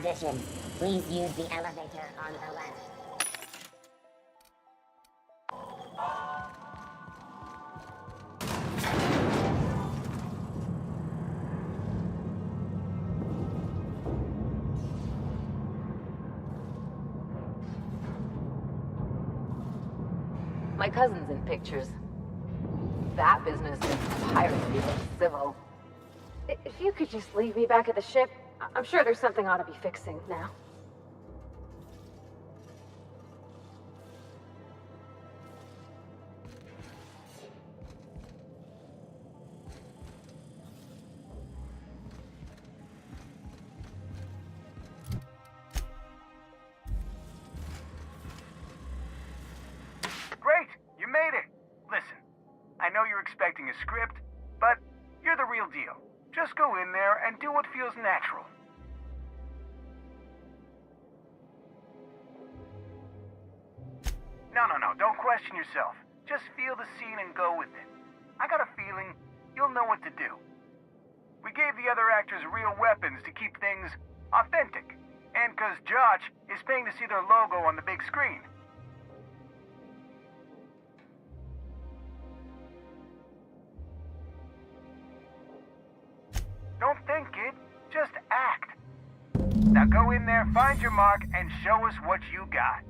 audition. Please use the elevator on the left. My cousin's in pictures. That business is piracy and civil. If you could just leave me back at the ship, I'm sure there's something I ought to be fixing now. Great! You made it! Listen, I know you're expecting a script, but you're the real deal. Just go in there and do what feels natural. No, don't question yourself. Just feel the scene and go with it. I got a feeling you'll know what to do. We gave the other actors real weapons to keep things authentic. And 'cause Josh is paying to see their logo on the big screen. Don't think, kid. Just act. Now go in there, find your mark, and show us what you got.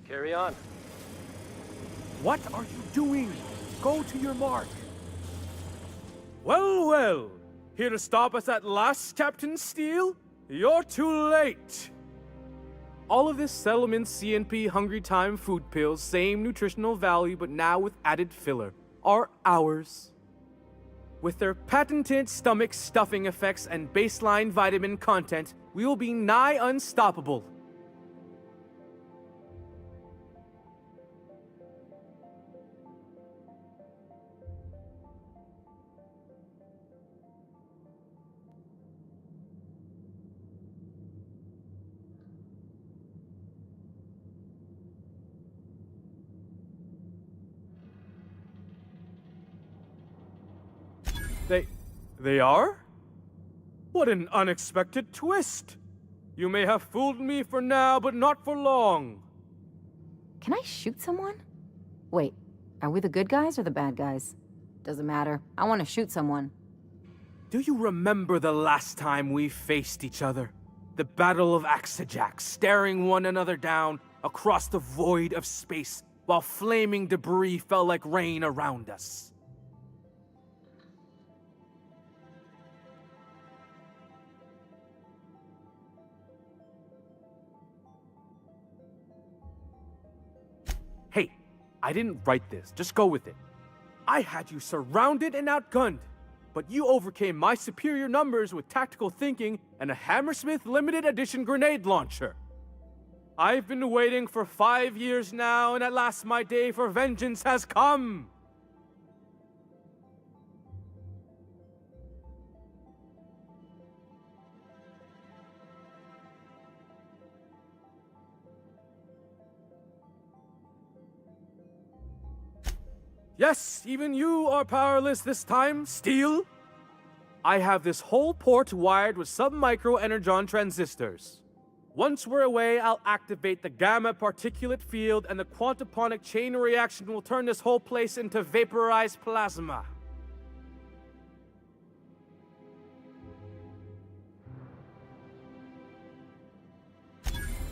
Carry on. What are you doing? Go to your mark. Well, well. Here to stop us at last, Captain Steele? You're too late. All of this settlement CNP Hungry Time food pills, same nutritional value, but now with added filler, are ours. With their patented stomach stuffing effects and baseline vitamin content, we will be nigh unstoppable. They are? What an unexpected twist! You may have fooled me for now, but not for long. Can I shoot someone? Wait, are we the good guys or the bad guys? Doesn't matter. I want to shoot someone. Do you remember the last time we faced each other? The Battle of Axejack, staring one another down across the void of space while flaming debris fell like rain around us. Hey, I didn't write this. Just go with it. I had you surrounded and outgunned, but you overcame my superior numbers with tactical thinking and a Hammersmith limited edition grenade launcher. I've been waiting for 5 years now, and at last my day for vengeance has come. Yes, even you are powerless this time, Steel. I have this whole port wired with sub-micro energon transistors. Once we're away, I'll activate the gamma particulate field and the quantaponic chain reaction will turn this whole place into vaporized plasma.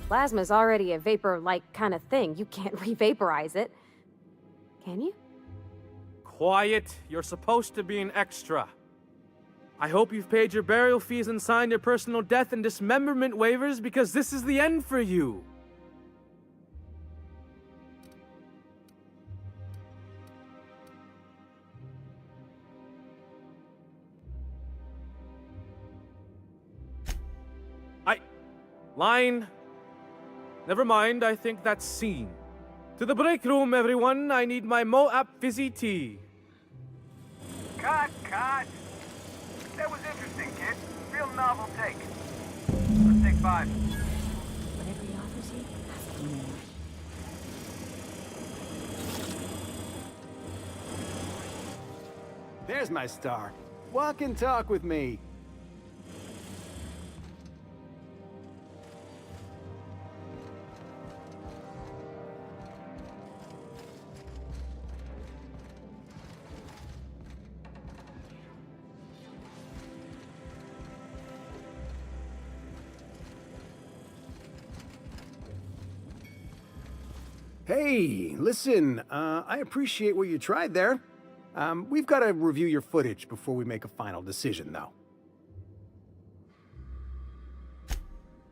Plasma's already a vapor-like kind of thing. You can't re-vaporize it. Can you? Quiet, you're supposed to be an extra. I hope you've paid your burial fees and signed your personal death and dismemberment waivers because this is the end for you. Line. Never mind, I think that's scene. To the break room, everyone. I need my Moab fizzy tea. Cut! That was interesting, kid. Real novel take. Let's take 5. Whatever he offers you, ask for more. There's my star. Walk and talk with me. Hey, listen, I appreciate what you tried there. We've got to review your footage before we make a final decision, though.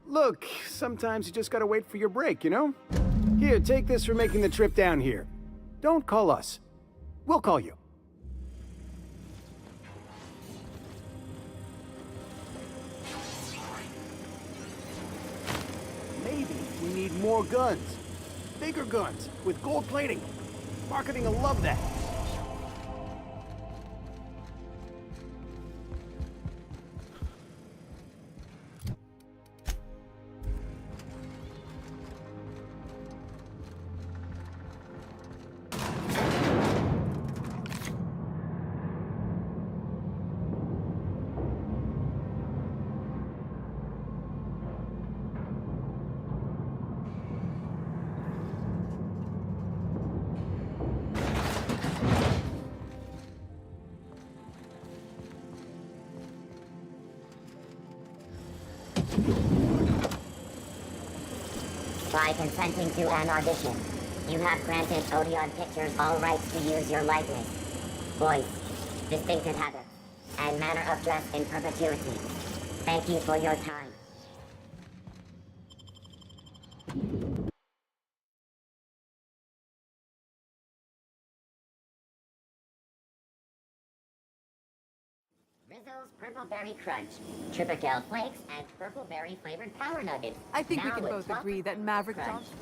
Look, sometimes you just gotta wait for your break, you know? Here, take this for making the trip down here. Don't call us. We'll call you. Maybe we need more guns. Bigger guns, with gold plating. Marketing will love that. By consenting to an audition, you have granted Odeon Pictures all rights to use your likeness, voice, distinctive habits, and manner of dress in perpetuity. Thank you for your time. Rizzo's Purple Berry Crunch, Triple Flakes, and Purple Berry flavored Power Nuggets. I think we Now can with both chocolate agree that Maverick crunch. Johnson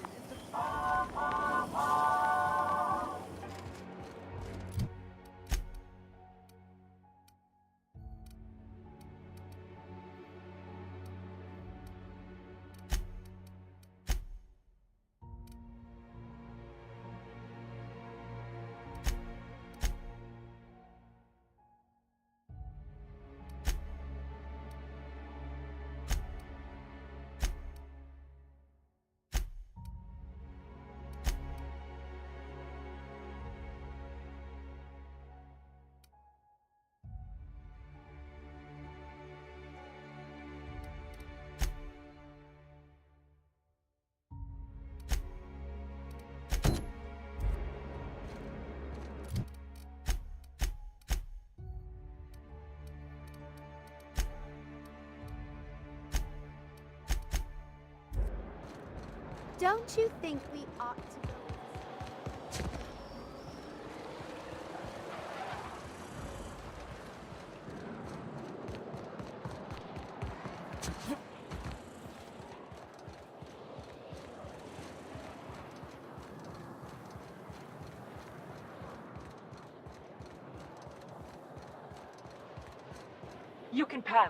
Don't you think we ought to go? You can pass.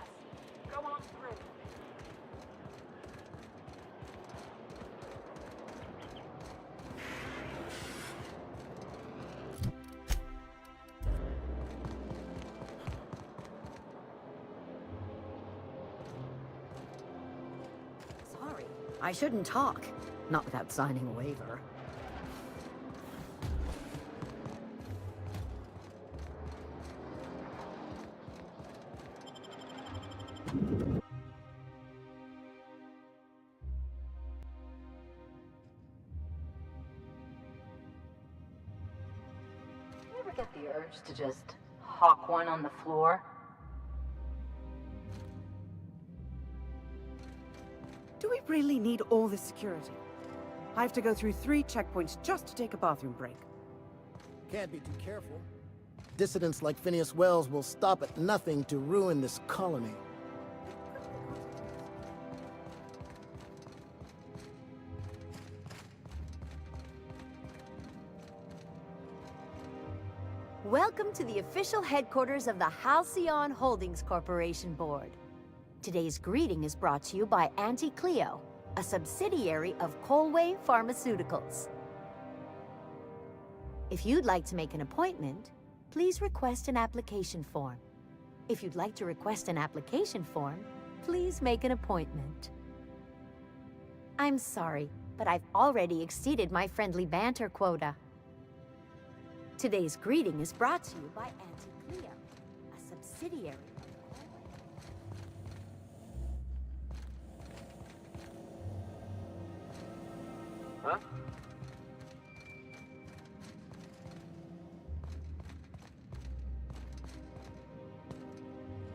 Go on through. I shouldn't talk. Not without signing a waiver. You ever get the urge to just hawk one on the floor? Do we really need all this security? I have to go through 3 checkpoints just to take a bathroom break. Can't be too careful. Dissidents like Phineas Wells will stop at nothing to ruin this colony. Welcome to the official headquarters of the Halcyon Holdings Corporation Board. Today's greeting is brought to you by Auntie Cleo, a subsidiary of Colway Pharmaceuticals. If you'd like to make an appointment, please request an application form. If you'd like to request an application form, please make an appointment. I'm sorry, but I've already exceeded my friendly banter quota. Today's greeting is brought to you by Auntie Cleo, a subsidiary of Huh?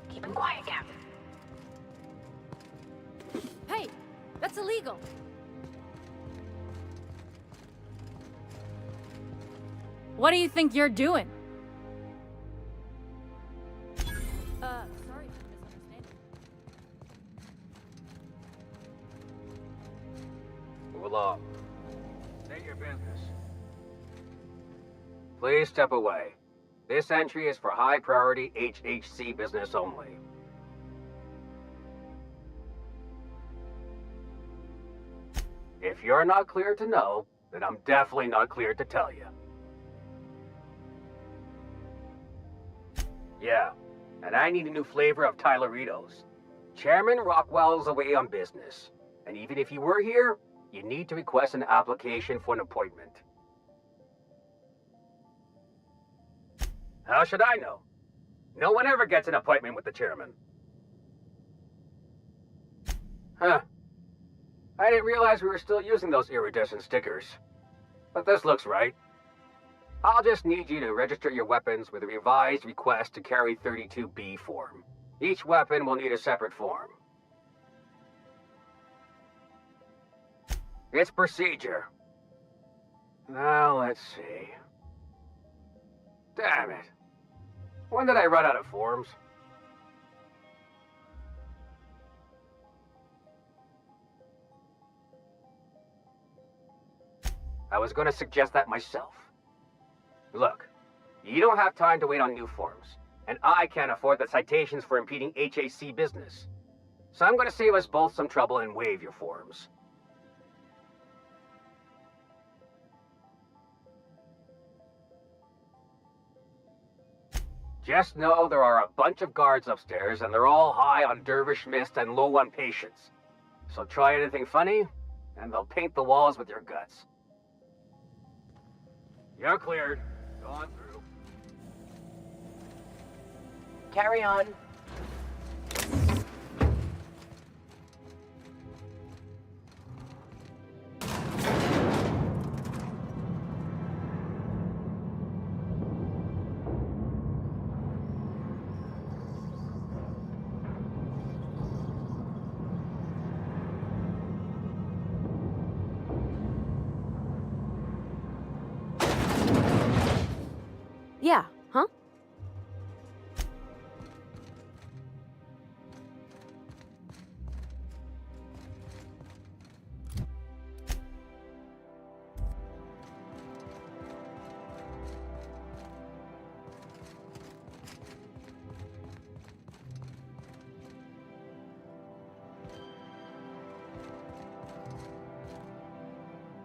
Keep him quiet, Captain. Hey, that's illegal. What do you think you're doing? Sorry for misunderstanding. Move along. State your business. Please step away. This entry is for high-priority HHC business only. If you're not clear to know, then I'm definitely not clear to tell you. Yeah, and I need a new flavor of Tyleritos. Chairman Rockwell's away on business, and even if you were here, you need to request an application for an appointment. How should I know? No one ever gets an appointment with the chairman. Huh. I didn't realize we were still using those iridescent stickers. But this looks right. I'll just need you to register your weapons with a revised request to carry 32B form. Each weapon will need a separate form. It's procedure. Now, let's see. Damn it. When did I run out of forms? I was going to suggest that myself. Look, you don't have time to wait on new forms, and I can't afford the citations for impeding HAC business. So I'm going to save us both some trouble and waive your forms. Just know there are a bunch of guards upstairs, and they're all high on dervish mist and low on patience. So try anything funny, and they'll paint the walls with your guts. You're cleared. Go on through. Carry on. Yeah, huh?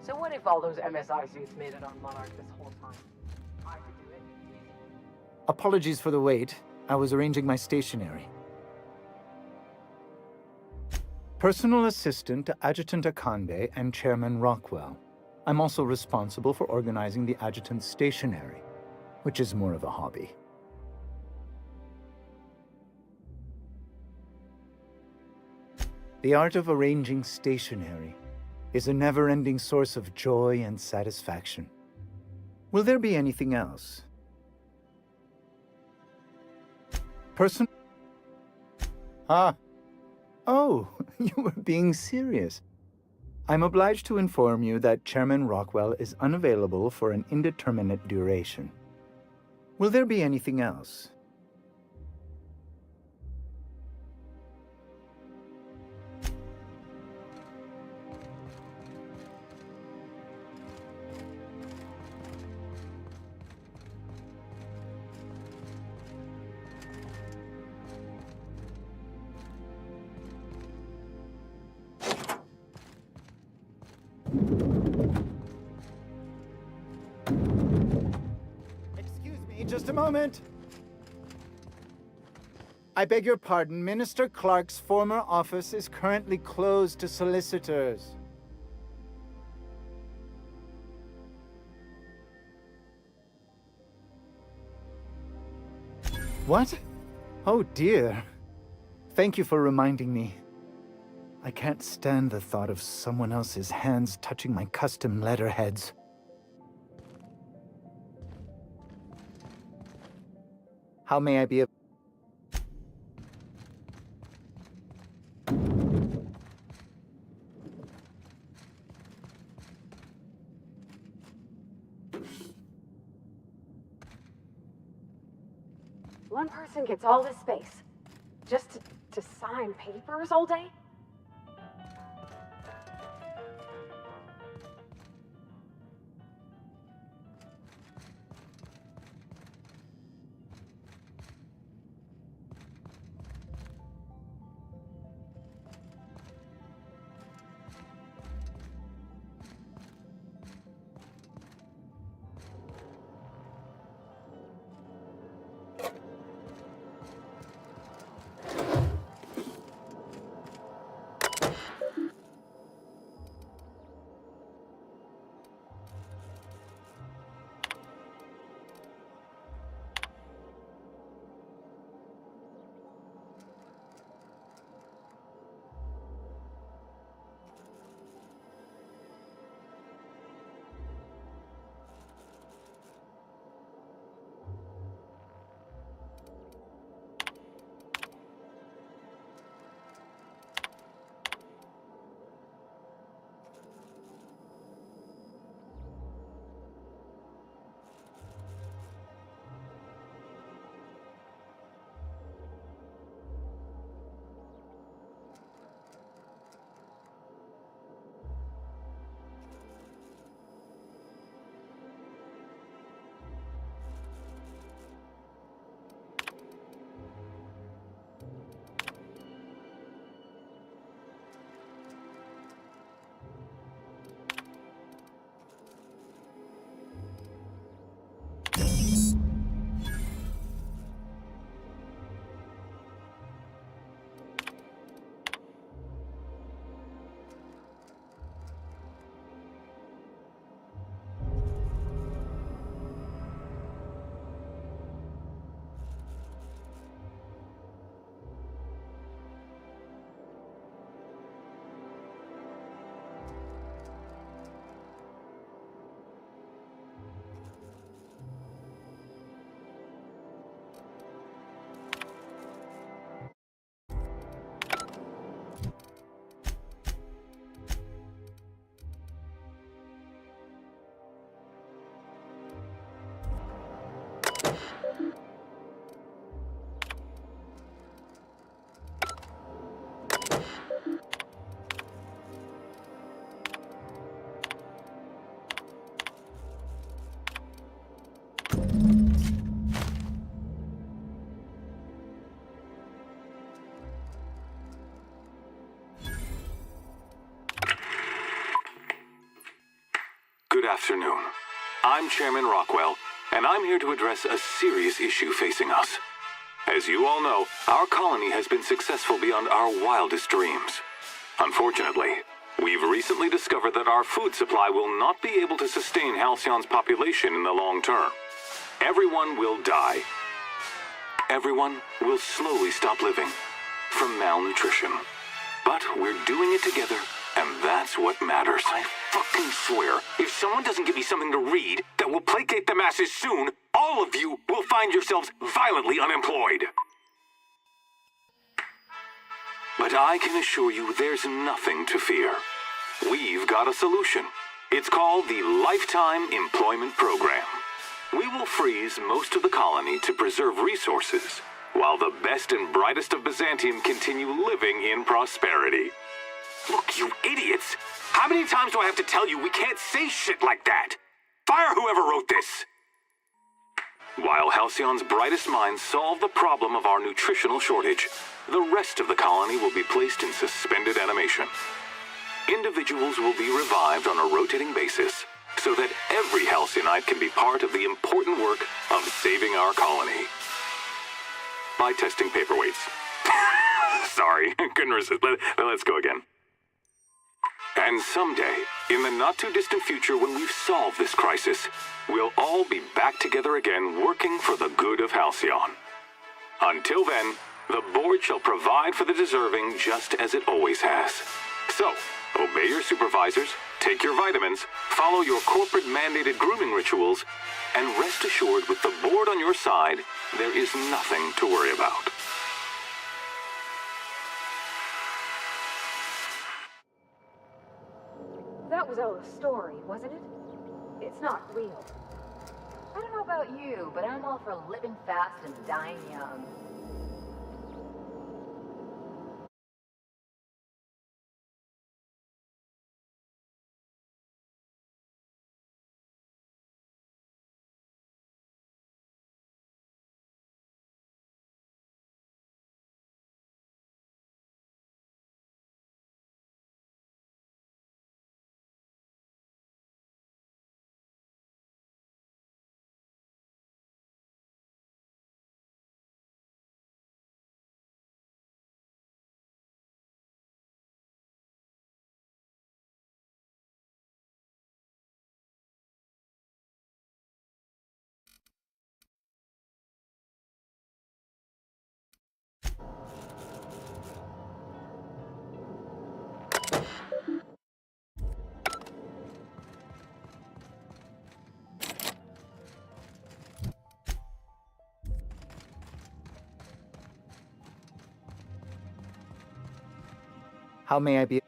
So what if all those MSI suits made it on Monarch this whole time? I could do it. Apologies for the wait. I was arranging my stationery. Personal assistant to Adjutant Akande and Chairman Rockwell. I'm also responsible for organizing the adjutant's stationery, which is more of a hobby. The art of arranging stationery is a never-ending source of joy and satisfaction. Will there be anything else? Oh, you were being serious. I'm obliged to inform you that Chairman Rockwell is unavailable for an indeterminate duration. Will there be anything else? Just a moment. I beg your pardon. Minister Clark's former office is currently closed to solicitors. What? Oh dear. Thank you for reminding me. I can't stand the thought of someone else's hands touching my custom letterheads. How may I be of... One person gets all this space. Just to sign papers all day? Good afternoon. I'm Chairman Rockwell, and I'm here to address a serious issue facing us. As you all know, our colony has been successful beyond our wildest dreams. Unfortunately, we've recently discovered that our food supply will not be able to sustain Halcyon's population in the long term. Everyone will die. Everyone will slowly stop living from malnutrition. But we're doing it together, and that's what matters. I fucking swear, if someone doesn't give me something to read that will placate the masses soon, all of you will find yourselves violently unemployed. But I can assure you there's nothing to fear. We've got a solution. It's called the Lifetime Employment Program. We will freeze most of the colony to preserve resources, while the best and brightest of Byzantium continue living in prosperity. Look, you idiots! How many times do I have to tell you we can't say shit like that? Fire whoever wrote this! While Halcyon's brightest minds solve the problem of our nutritional shortage, the rest of the colony will be placed in suspended animation. Individuals will be revived on a rotating basis, so that every Halcyonite can be part of the important work of saving our colony. By testing paperweights. Sorry, couldn't resist. Let's go again. And someday, in the not-too-distant future when we've solved this crisis, we'll all be back together again working for the good of Halcyon. Until then, the board shall provide for the deserving just as it always has. So, obey your supervisors, take your vitamins, follow your corporate-mandated grooming rituals, and rest assured with the board on your side, there is nothing to worry about. That was all a story, wasn't it? It's not real. I don't know about you, but I'm all for living fast and dying young. How may I be?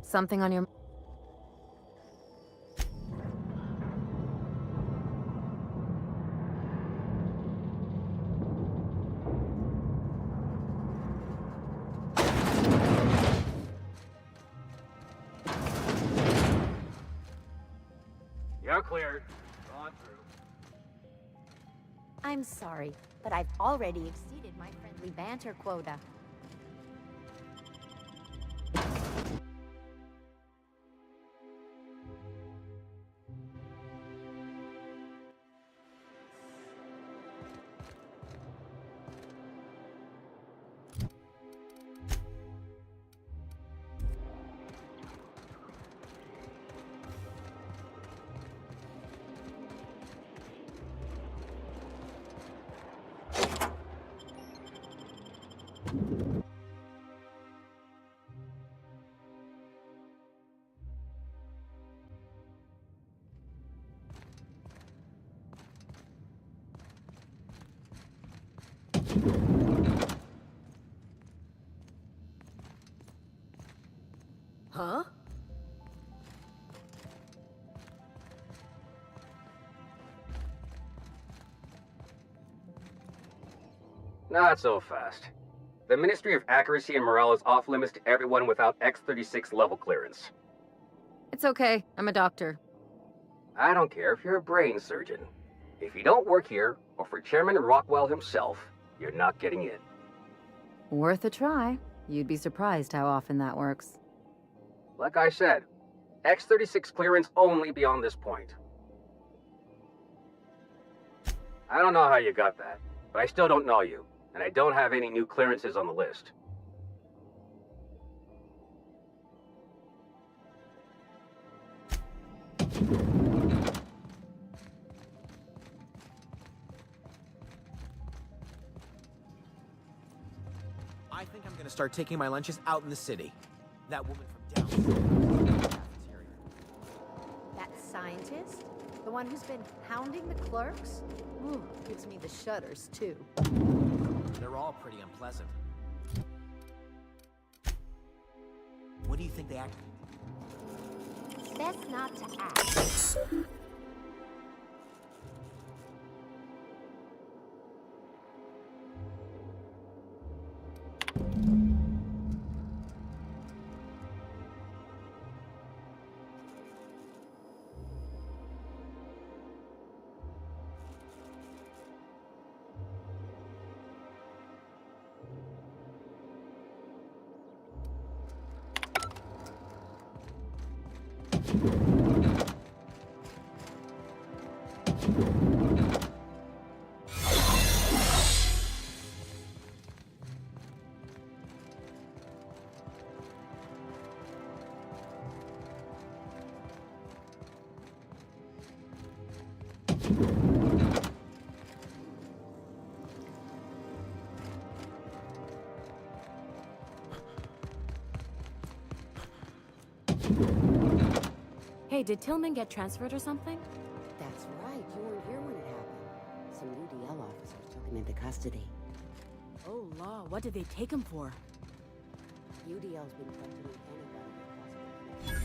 Something on your... You're cleared. On through. I'm sorry, but I've already exceeded my friendly banter quota. Huh? Not so fast. The Ministry of Accuracy and Morale is off limits to everyone without X-36 level clearance. It's okay. I'm a doctor. I don't care if you're a brain surgeon. If you don't work here, or for Chairman Rockwell himself, you're not getting in. Worth a try. You'd be surprised how often that works. Like I said, X-36 clearance only beyond this point. I don't know how you got that, but I still don't know you, and I don't have any new clearances on the list. I think I'm gonna start taking my lunches out in the city. That woman from downstairs. That scientist? The one who's been hounding the clerks? Ooh, gives me the shudders, too. They're all pretty unpleasant. What do you think they act? It's best not to ask. Hey, did Tillman get transferred or something? That's right. You weren't here when it happened. Some UDL officers took him into custody. Oh, law. What did they take him for? UDL's been collecting anybody with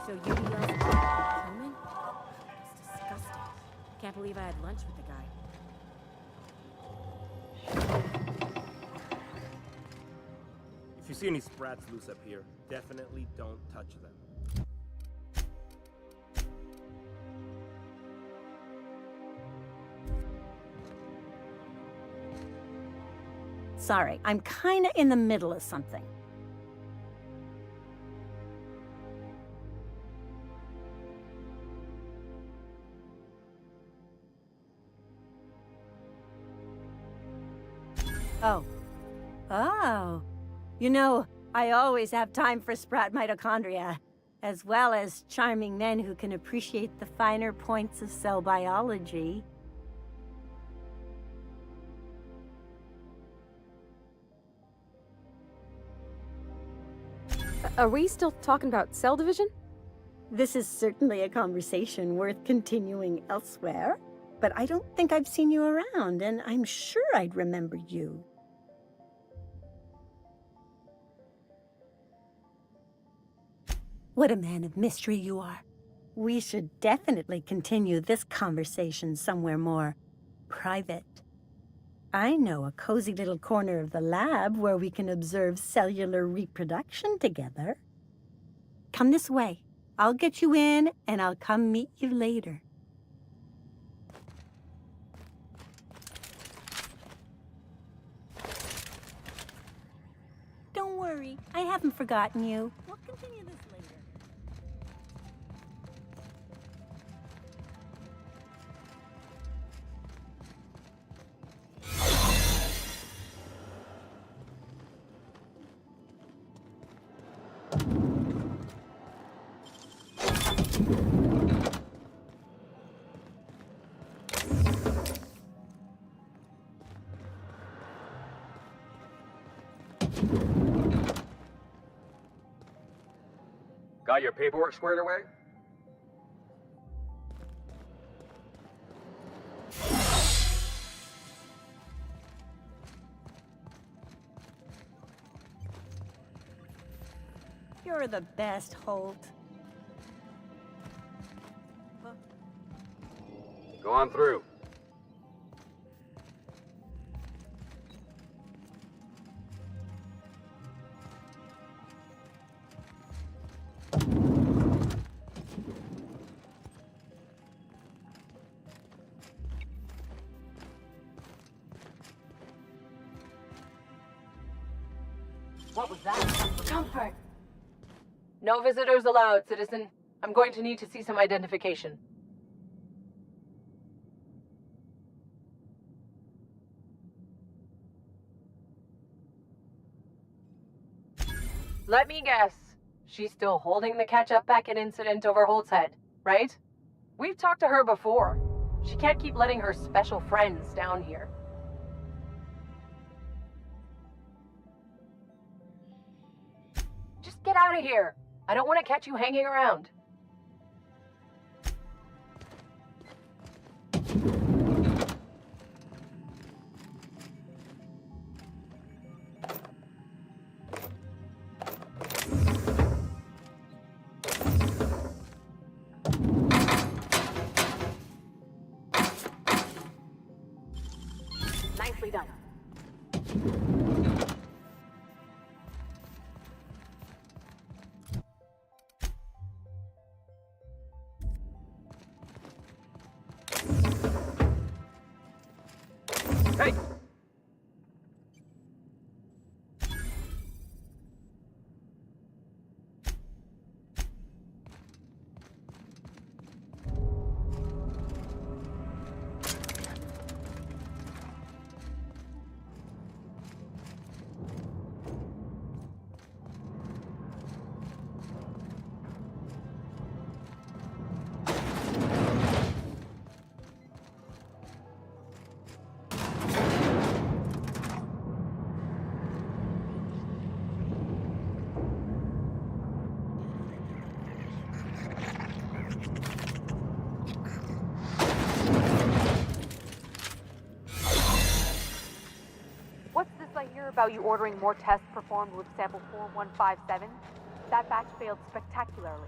So UDL's Tillman? It's disgusting. Can't believe I had lunch with the guy. If you see any sprats loose up here, definitely don't touch them. Sorry, I'm kinda in the middle of something. Oh. Oh. You know, I always have time for sprat mitochondria, as well as charming men who can appreciate the finer points of cell biology. Are we still talking about cell division? This is certainly a conversation worth continuing elsewhere, but I don't think I've seen you around, and I'm sure I'd remember you. What a man of mystery you are. We should definitely continue this conversation somewhere more private. I know a cozy little corner of the lab where we can observe cellular reproduction together. Come this way. I'll get you in, and I'll come meet you later. Don't worry, I haven't forgotten you. We'll continue this later. Got your paperwork squared away? You're the best, Holt. Go on through. What was that? Comfort! No visitors allowed, citizen. I'm going to need to see some identification. Let me guess. She's still holding the catch-up packet incident over Holt's head, right? We've talked to her before. She can't keep letting her special friends down here. Just get out of here. I don't want to catch you hanging around. Nicely done. Hey! What's this I hear about you ordering more tests performed with sample 4157? That batch failed spectacularly.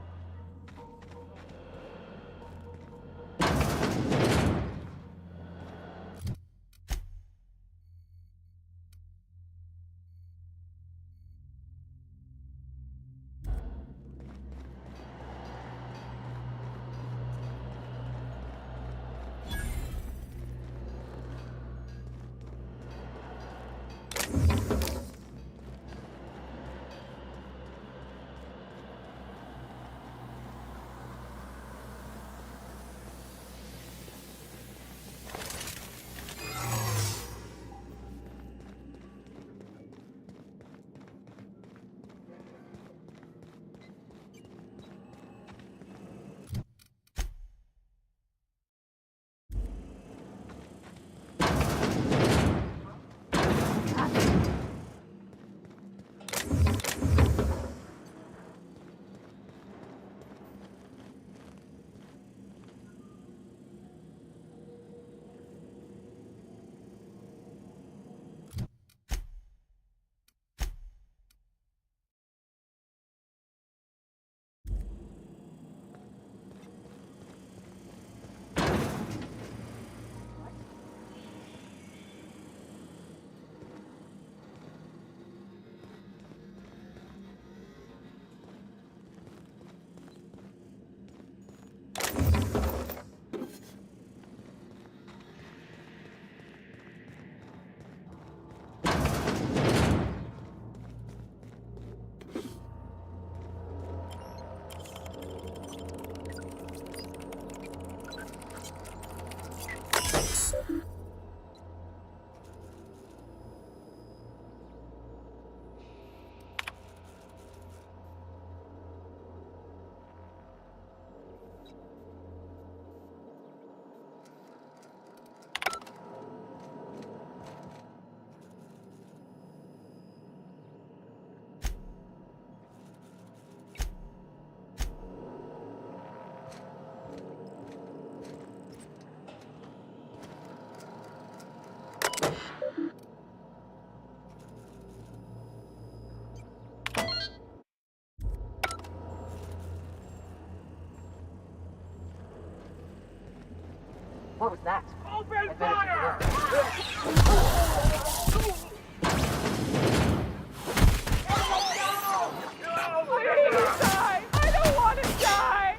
What was that? Open fire! I don't want to die!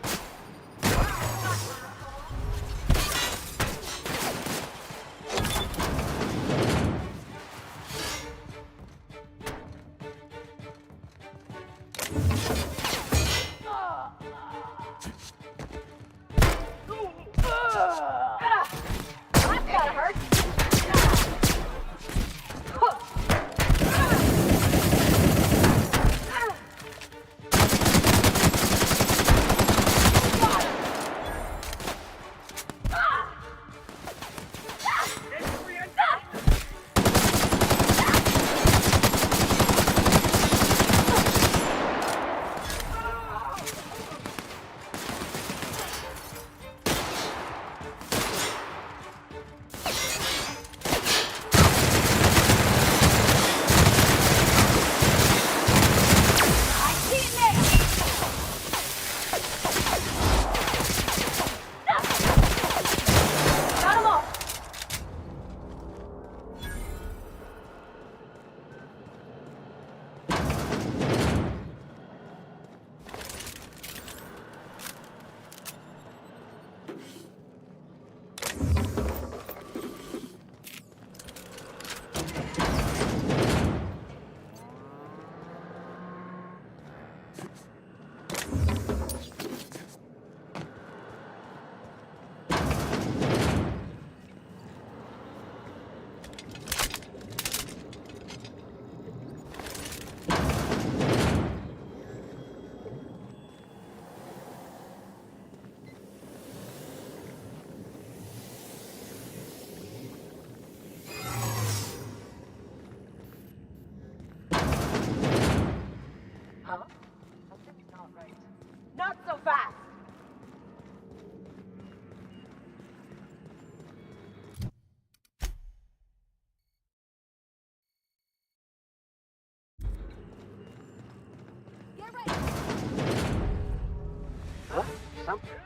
Some...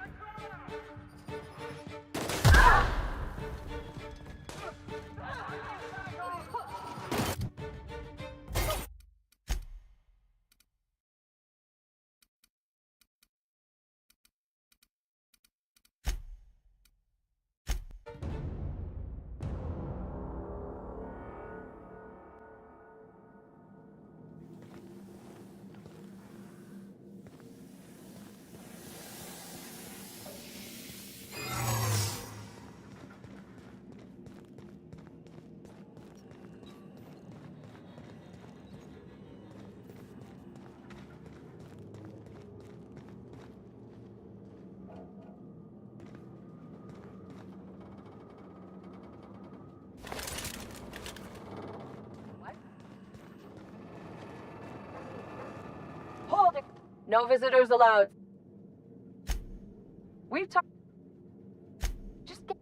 Hold it! No visitors allowed. We've talked. Just get.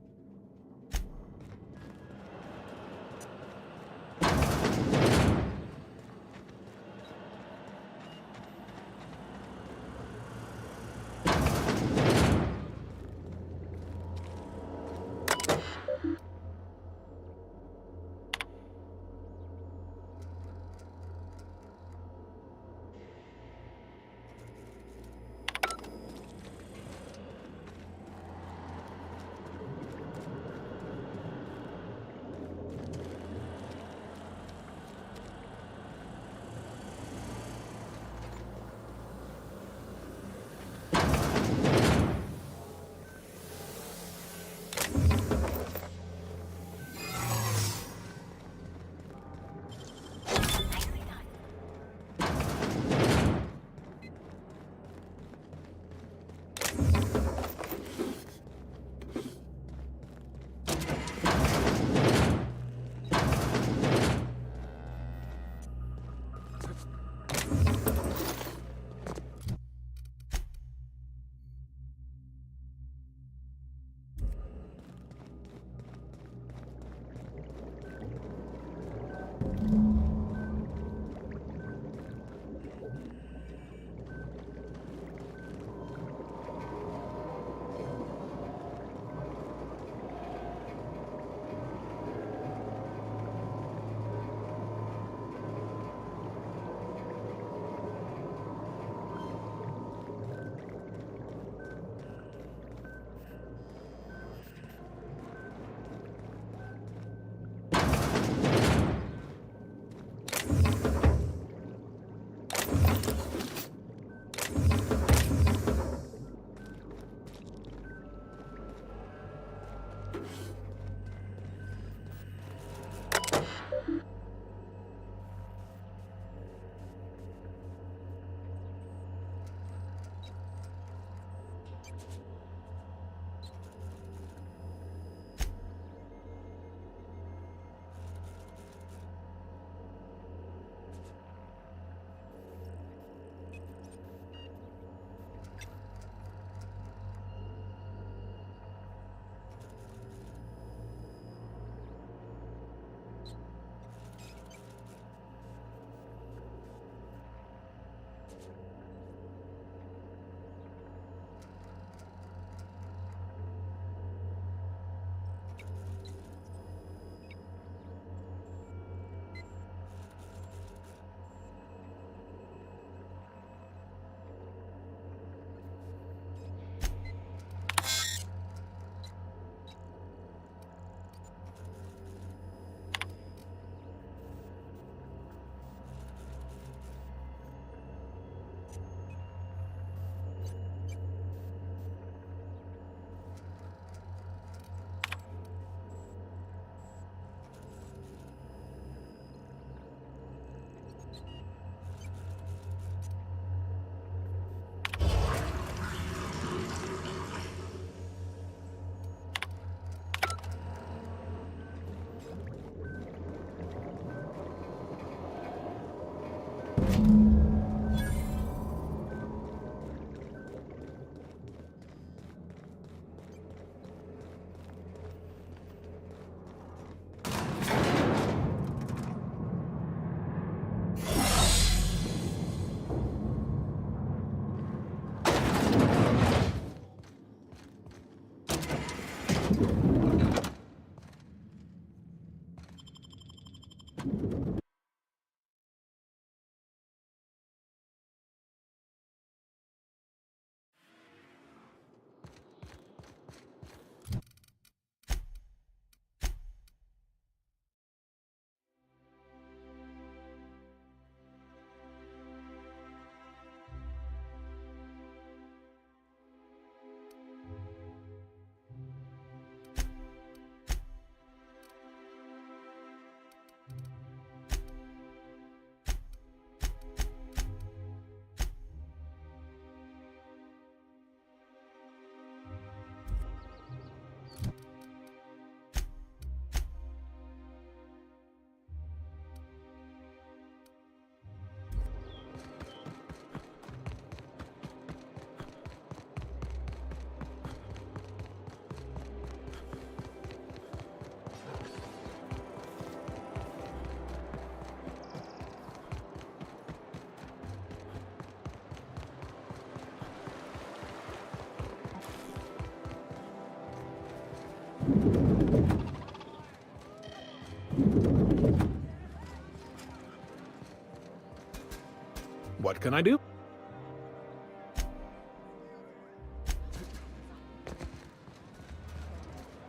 What can I do?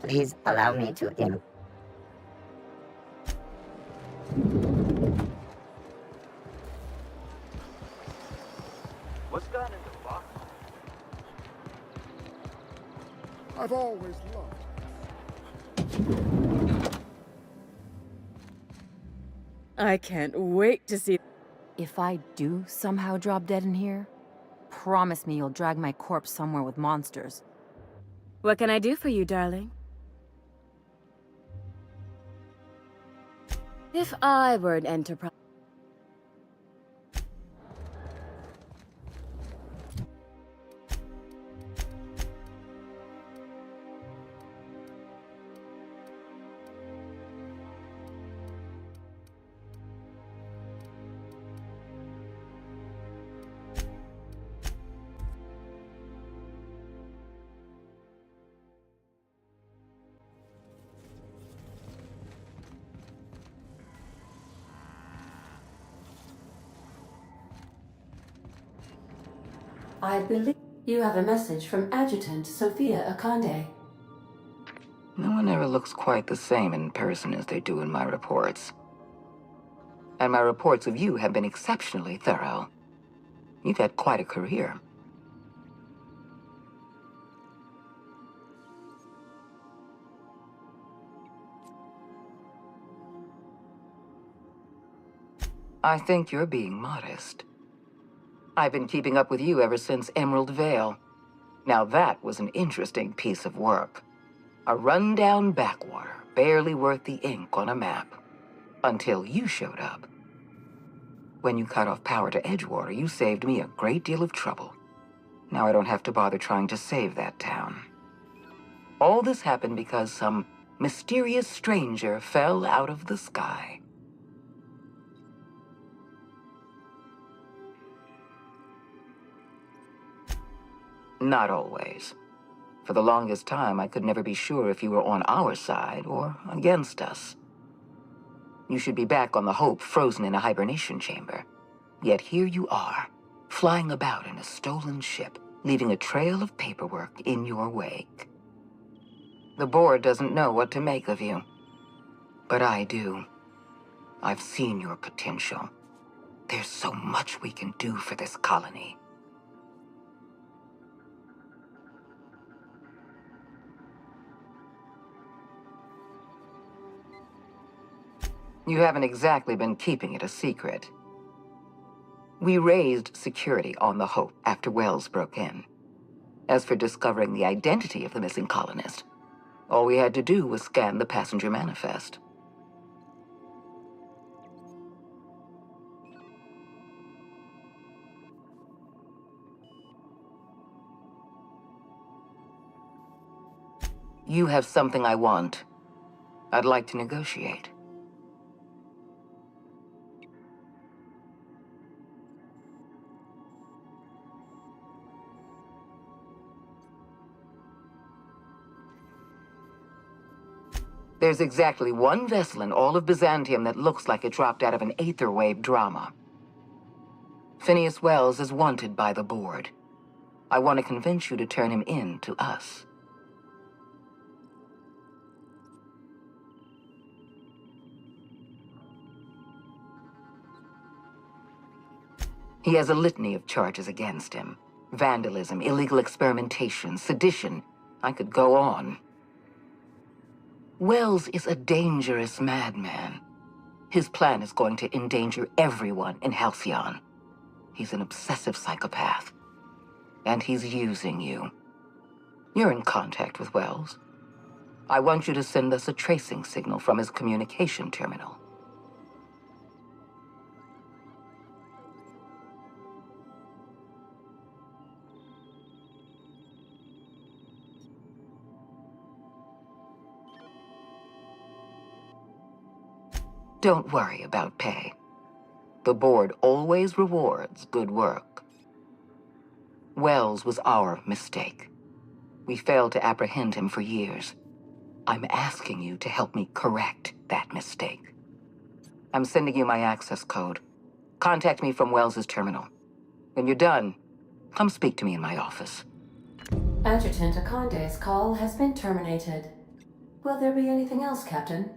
Please allow me to What's gotten into Fox? I've always loved. I can't wait to see. If I do somehow drop dead in here, promise me you'll drag my corpse somewhere with monsters. What can I do for you, darling? If I were an enterprise... I believe you have a message from Adjutant Sophia Akande. No one ever looks quite the same in person as they do in my reports. And my reports of you have been exceptionally thorough. You've had quite a career. I think you're being modest. I've been keeping up with you ever since Emerald Vale. Now that was an interesting piece of work. A rundown backwater, barely worth the ink on a map. Until you showed up. When you cut off power to Edgewater, you saved me a great deal of trouble. Now I don't have to bother trying to save that town. All this happened because some mysterious stranger fell out of the sky. Not always. For the longest time, I could never be sure if you were on our side or against us. You should be back on the Hope, frozen in a hibernation chamber. Yet here you are, flying about in a stolen ship, leaving a trail of paperwork in your wake. The board doesn't know what to make of you. But I do. I've seen your potential. There's so much we can do for this colony. You haven't exactly been keeping it a secret. We raised security on the Hope after Wells broke in. As for discovering the identity of the missing colonist, all we had to do was scan the passenger manifest. You have something I want. I'd like to negotiate. There's exactly one vessel in all of Byzantium that looks like it dropped out of an Aetherwave drama. Phineas Wells is wanted by the board. I want to convince you to turn him in to us. He has a litany of charges against him. Vandalism, illegal experimentation, sedition. I could go on. Wells is a dangerous madman. His plan is going to endanger everyone in Halcyon. He's an obsessive psychopath. And he's using you. You're in contact with Wells. I want you to send us a tracing signal from his communication terminal. Don't worry about pay. The board always rewards good work. Wells was our mistake. We failed to apprehend him for years. I'm asking you to help me correct that mistake. I'm sending you my access code. Contact me from Wells's terminal. When you're done, come speak to me in my office. Adjutant Akande's call has been terminated. Will there be anything else, Captain?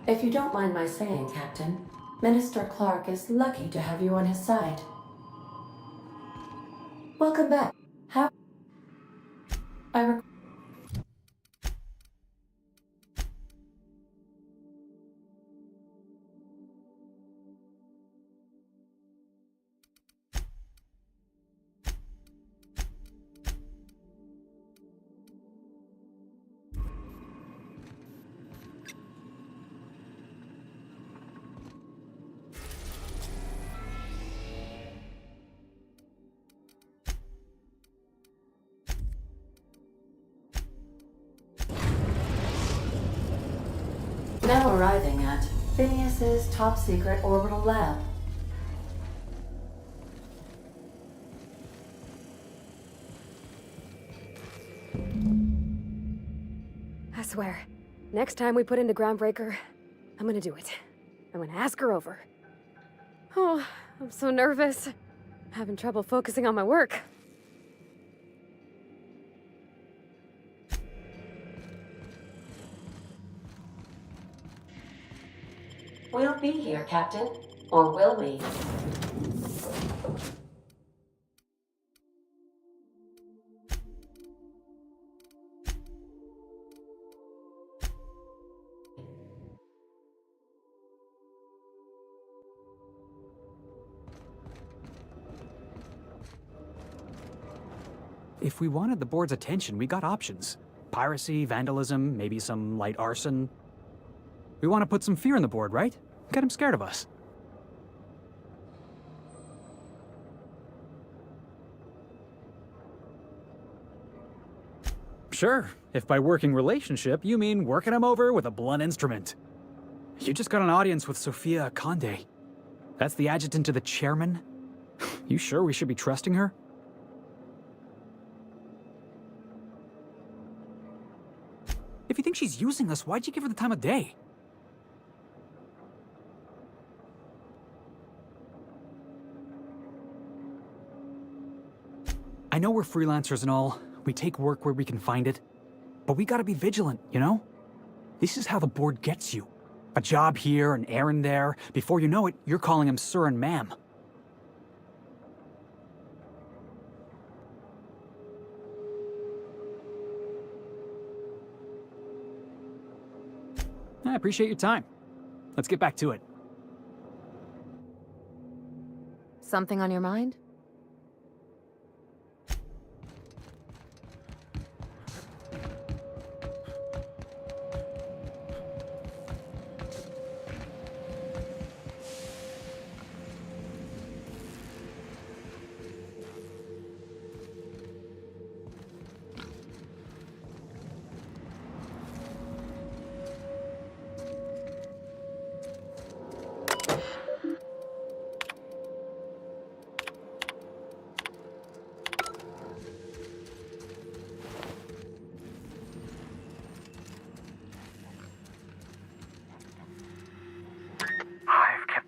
If you don't mind my saying, Captain, Minister Clark is lucky to have you on his side. Welcome back. Now arriving at Phineas's top-secret orbital lab. I swear, next time we put into Groundbreaker, I'm gonna do it. I'm gonna ask her over. Oh, I'm so nervous. Having trouble focusing on my work. We'll be here, Captain. Or will we? If we wanted the board's attention, we got options. Piracy, vandalism, maybe some light arson. We want to put some fear in the board, right? Get him scared of us. Sure, if by working relationship you mean working him over with a blunt instrument. You just got an audience with Sophia Akande. That's the adjutant to the chairman? You sure we should be trusting her? If you think she's using us, why'd you give her the time of day? I know we're freelancers and all. We take work where we can find it. But we gotta be vigilant, you know? This is how the board gets you. A job here, an errand there. Before you know it, you're calling him sir and ma'am. I appreciate your time. Let's get back to it. Something on your mind?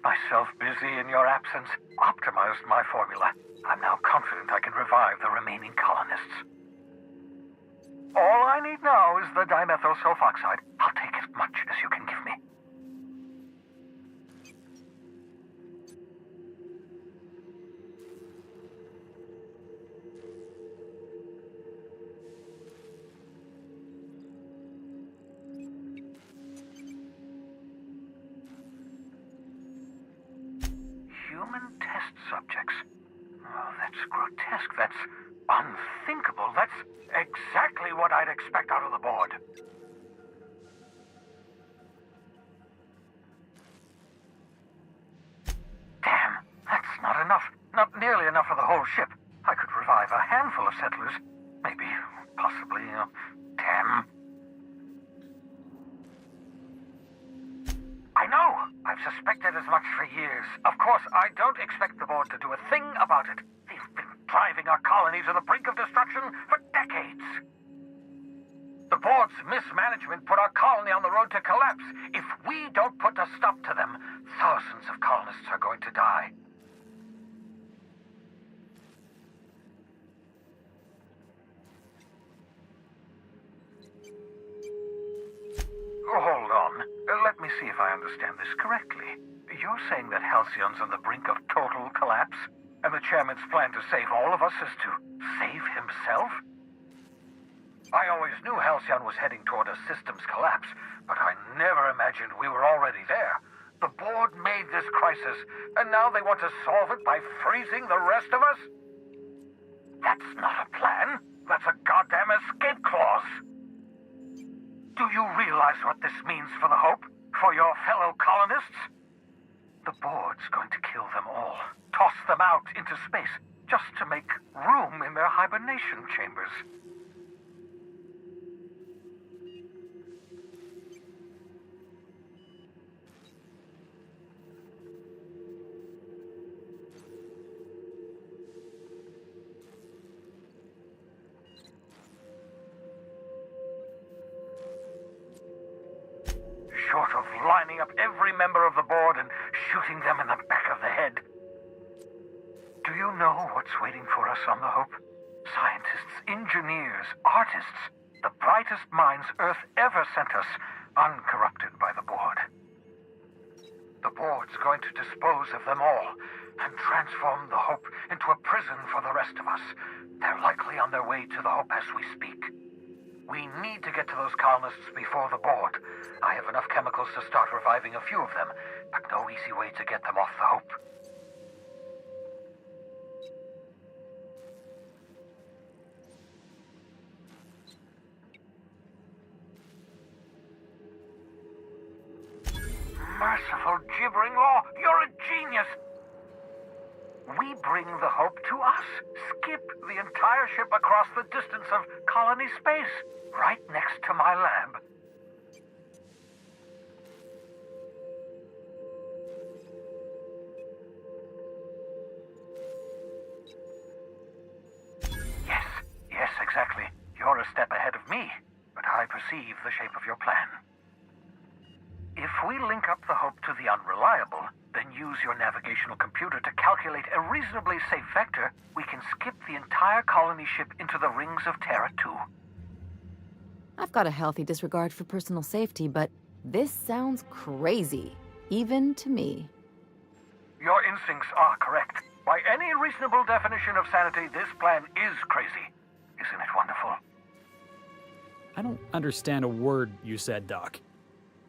Myself busy in your absence, optimized my formula. I'm now confident I can revive the remaining colonists. All I need now is the dimethyl sulfoxide. I'll take as much as you can give me. Human test subjects. Oh, that's grotesque. That's unthinkable. That's exactly what I'd expect out of the board. Damn, that's not enough. Not nearly enough for the whole ship. I could revive a handful of settlers. Maybe, possibly, damn. I know! I've suspected as much for years. Of course, I don't expect the board to do a thing about it. They've been driving our colony to the brink of destruction for decades. The board's mismanagement put our colony on the road to collapse. If we don't put a stop to them, thousands of colonists are going to die. Hold on. Let me see if I understand this correctly. You're saying that Halcyon's on the brink of total collapse, and the chairman's plan to save all of us is to save himself? I always knew Halcyon was heading toward a systems collapse, but I never imagined we were already there. The board made this crisis, and now they want to solve it by freezing the rest of us? That's not a plan. That's a goddamn escape clause. Do you realize what this means for the Hope? For your fellow colonists? The board's going to kill them all. Toss them out into space, just to make room in their hibernation chambers. Short of lining up every member of the board and shooting them in the back of the head. Do you know what's waiting for us on the Hope? Scientists, engineers, artists, the brightest minds Earth ever sent us, uncorrupted by the board. The board's going to dispose of them all and transform the Hope into a prison for the rest of us. They're likely on their way to the Hope as we speak. We need to get to those colonists before the board. I have enough chemicals to start reviving a few of them, but no easy way to get them off the Hope. Merciful gibbering law, you're a genius! We bring the Hope to us. Skip the entire ship across the distance of colony space, right next to my lab. Yes, exactly. You're a step ahead of me, but I perceive the shape of your plan. If we link up the Hope to the Unreliable, then use your navigational computer to calculate a reasonably safe vector, we can skip the entire colony ship into the rings of Terra 2. I've got a healthy disregard for personal safety, but this sounds crazy, even to me. Your instincts are correct. By any reasonable definition of sanity, this plan is crazy. Isn't it wonderful? I don't understand a word you said, Doc.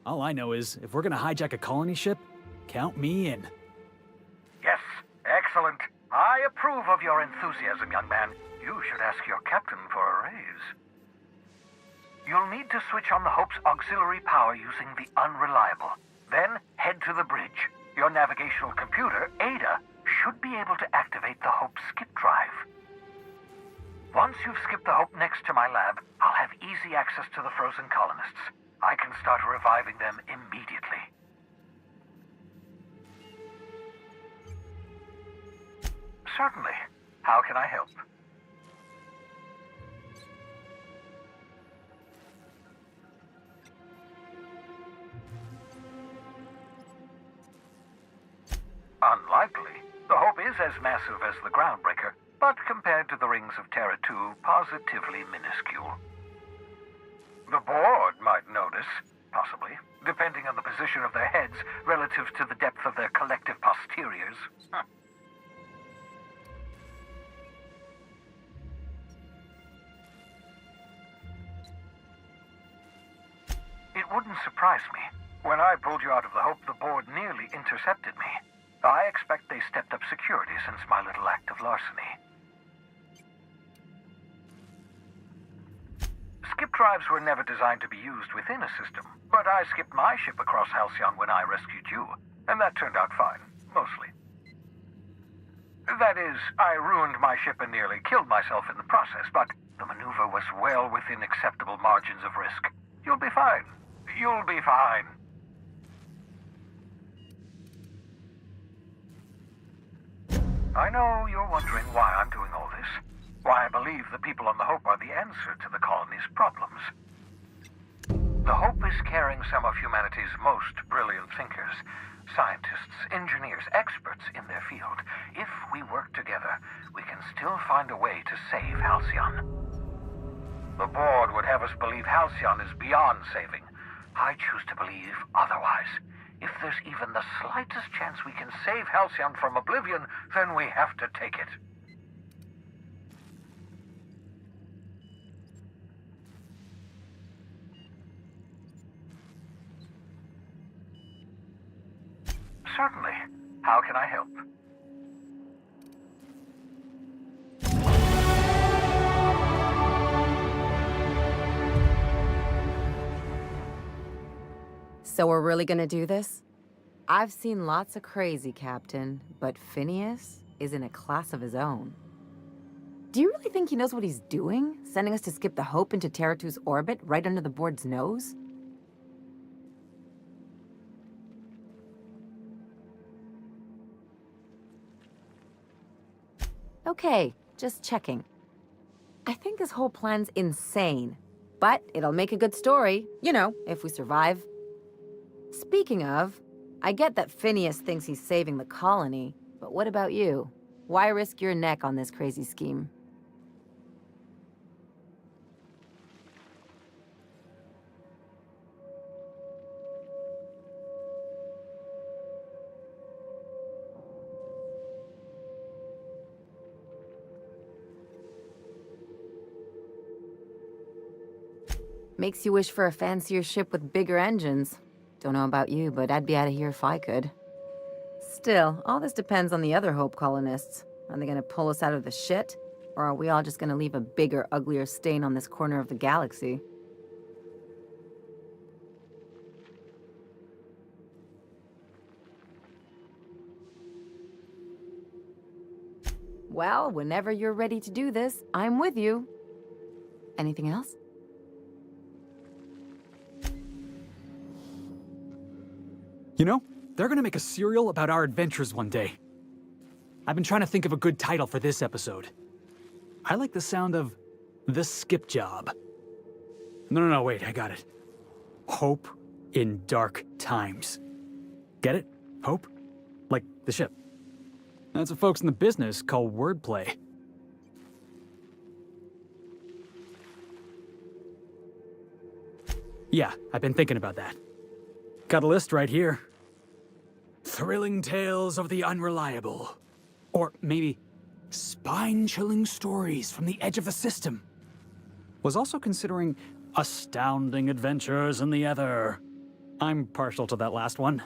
All I know is, if we're gonna hijack a colony ship, count me in. Yes, excellent. I approve of your enthusiasm, young man. You should ask your captain for a raise. You'll need to switch on the Hope's auxiliary power using the Unreliable. Then head to the bridge. Your navigational computer, Ada, should be able to activate the Hope's skip drive. Once you've skipped the Hope next to my lab, I'll have easy access to the frozen colonists. I can start reviving them immediately. Certainly. How can I help? Unlikely. The Hope is as massive as the Groundbreaker, but compared to the rings of Terra 2, positively minuscule. The board might notice, possibly, depending on the position of their heads relative to the depth of their collective posteriors. It wouldn't surprise me. When I pulled you out of the Hope, the board nearly intercepted me. I expect they stepped up security since my little act of larceny. Skip drives were never designed to be used within a system, but I skipped my ship across Halcyon when I rescued you, and that turned out fine, mostly. That is, I ruined my ship and nearly killed myself in the process, but the maneuver was well within acceptable margins of risk. You'll be fine. You'll be fine. I know you're wondering why I'm doing all this. Why I believe the people on the Hope are the answer to the colony's problems. The Hope is carrying some of humanity's most brilliant thinkers, scientists, engineers, experts in their field. If we work together, we can still find a way to save Halcyon. The board would have us believe Halcyon is beyond saving. I choose to believe otherwise. If there's even the slightest chance we can save Halcyon from oblivion, then we have to take it. Certainly. How can I help? So we're really gonna do this? I've seen lots of crazy, Captain, but Phineas is in a class of his own. Do you really think he knows what he's doing? Sending us to skip the Hope into Terra 2's orbit right under the board's nose? Okay, just checking. I think his whole plan's insane, but it'll make a good story, you know, if we survive. Speaking of, I get that Phineas thinks he's saving the colony, but what about you? Why risk your neck on this crazy scheme? Makes you wish for a fancier ship with bigger engines. Don't know about you, but I'd be out of here if I could. Still, all this depends on the other Hope colonists. Are they gonna pull us out of the shit? Or are we all just gonna leave a bigger, uglier stain on this corner of the galaxy? Well, whenever you're ready to do this, I'm with you. Anything else? You know, they're gonna make a serial about our adventures one day. I've been trying to think of a good title for this episode. I like the sound of The Skip Job. No, wait, I got it. Hope in Dark Times. Get it? Hope? Like the ship. That's what folks in the business call wordplay. Yeah, I've been thinking about that. Got a list right here. Thrilling tales of the unreliable. Or maybe spine-chilling stories from the edge of the system. Was also considering astounding adventures in the ether. I'm partial to that last one.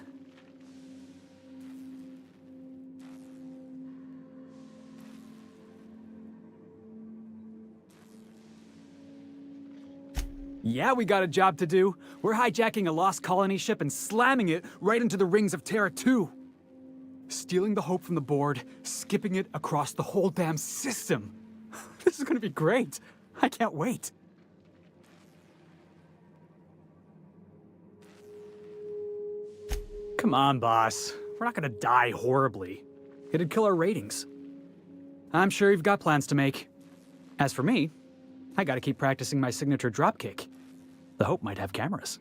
Yeah, we got a job to do. We're hijacking a lost colony ship and slamming it right into the rings of Terra 2. Stealing the Hope from the board, skipping it across the whole damn system. This is gonna be great. I can't wait. Come on, boss. We're not gonna die horribly. It'd kill our ratings. I'm sure you've got plans to make. As for me, I gotta keep practicing my signature dropkick. The Hope might have cameras.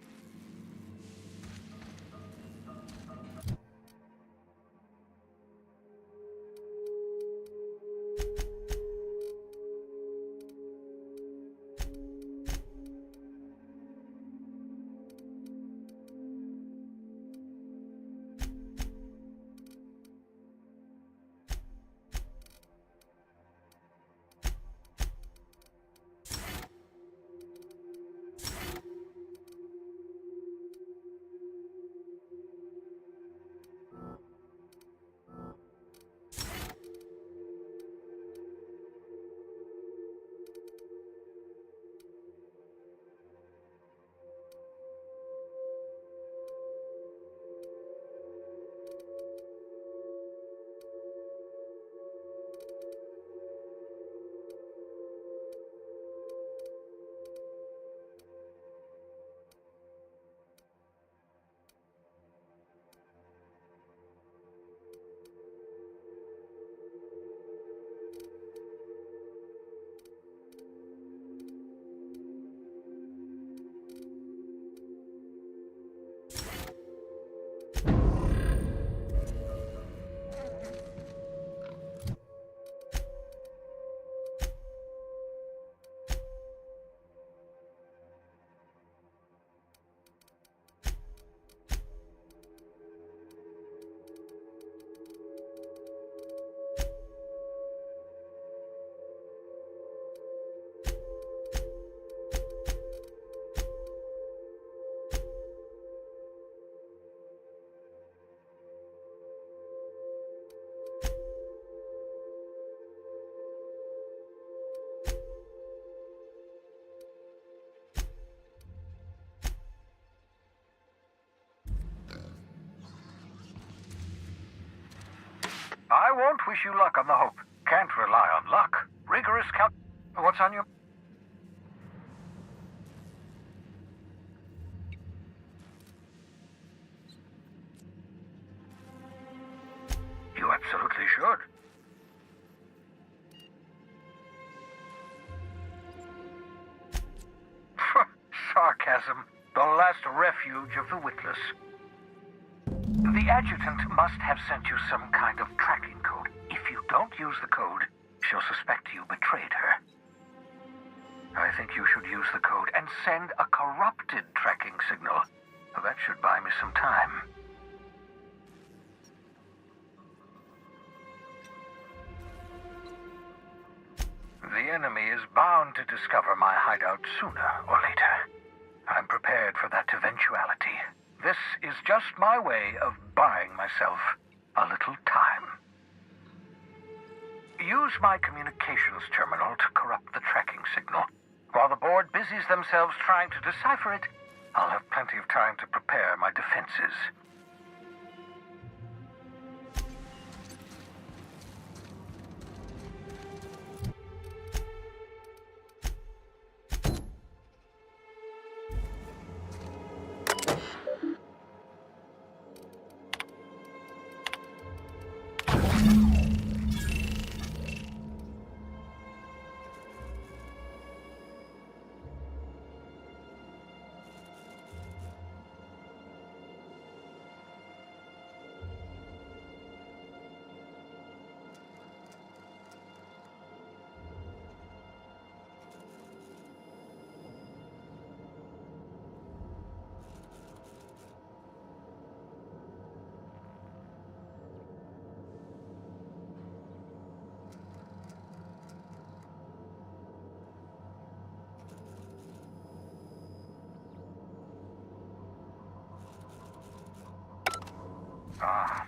I won't wish you luck on the Hope. Can't rely on luck. Rigorous What's on your... You absolutely should. Sarcasm. The last refuge of the witless. The adjutant must have sent you some kind of tracking code. If you don't use the code, she'll suspect you betrayed her. I think you should use the code and send a corrupted tracking signal. That should buy me some time. The enemy is bound to discover my hideout sooner or later. I'm prepared for that eventuality. This is just my way of buying myself a little time. Use my communications terminal to corrupt the tracking signal. While the board busies themselves trying to decipher it, I'll have plenty of time to prepare my defenses.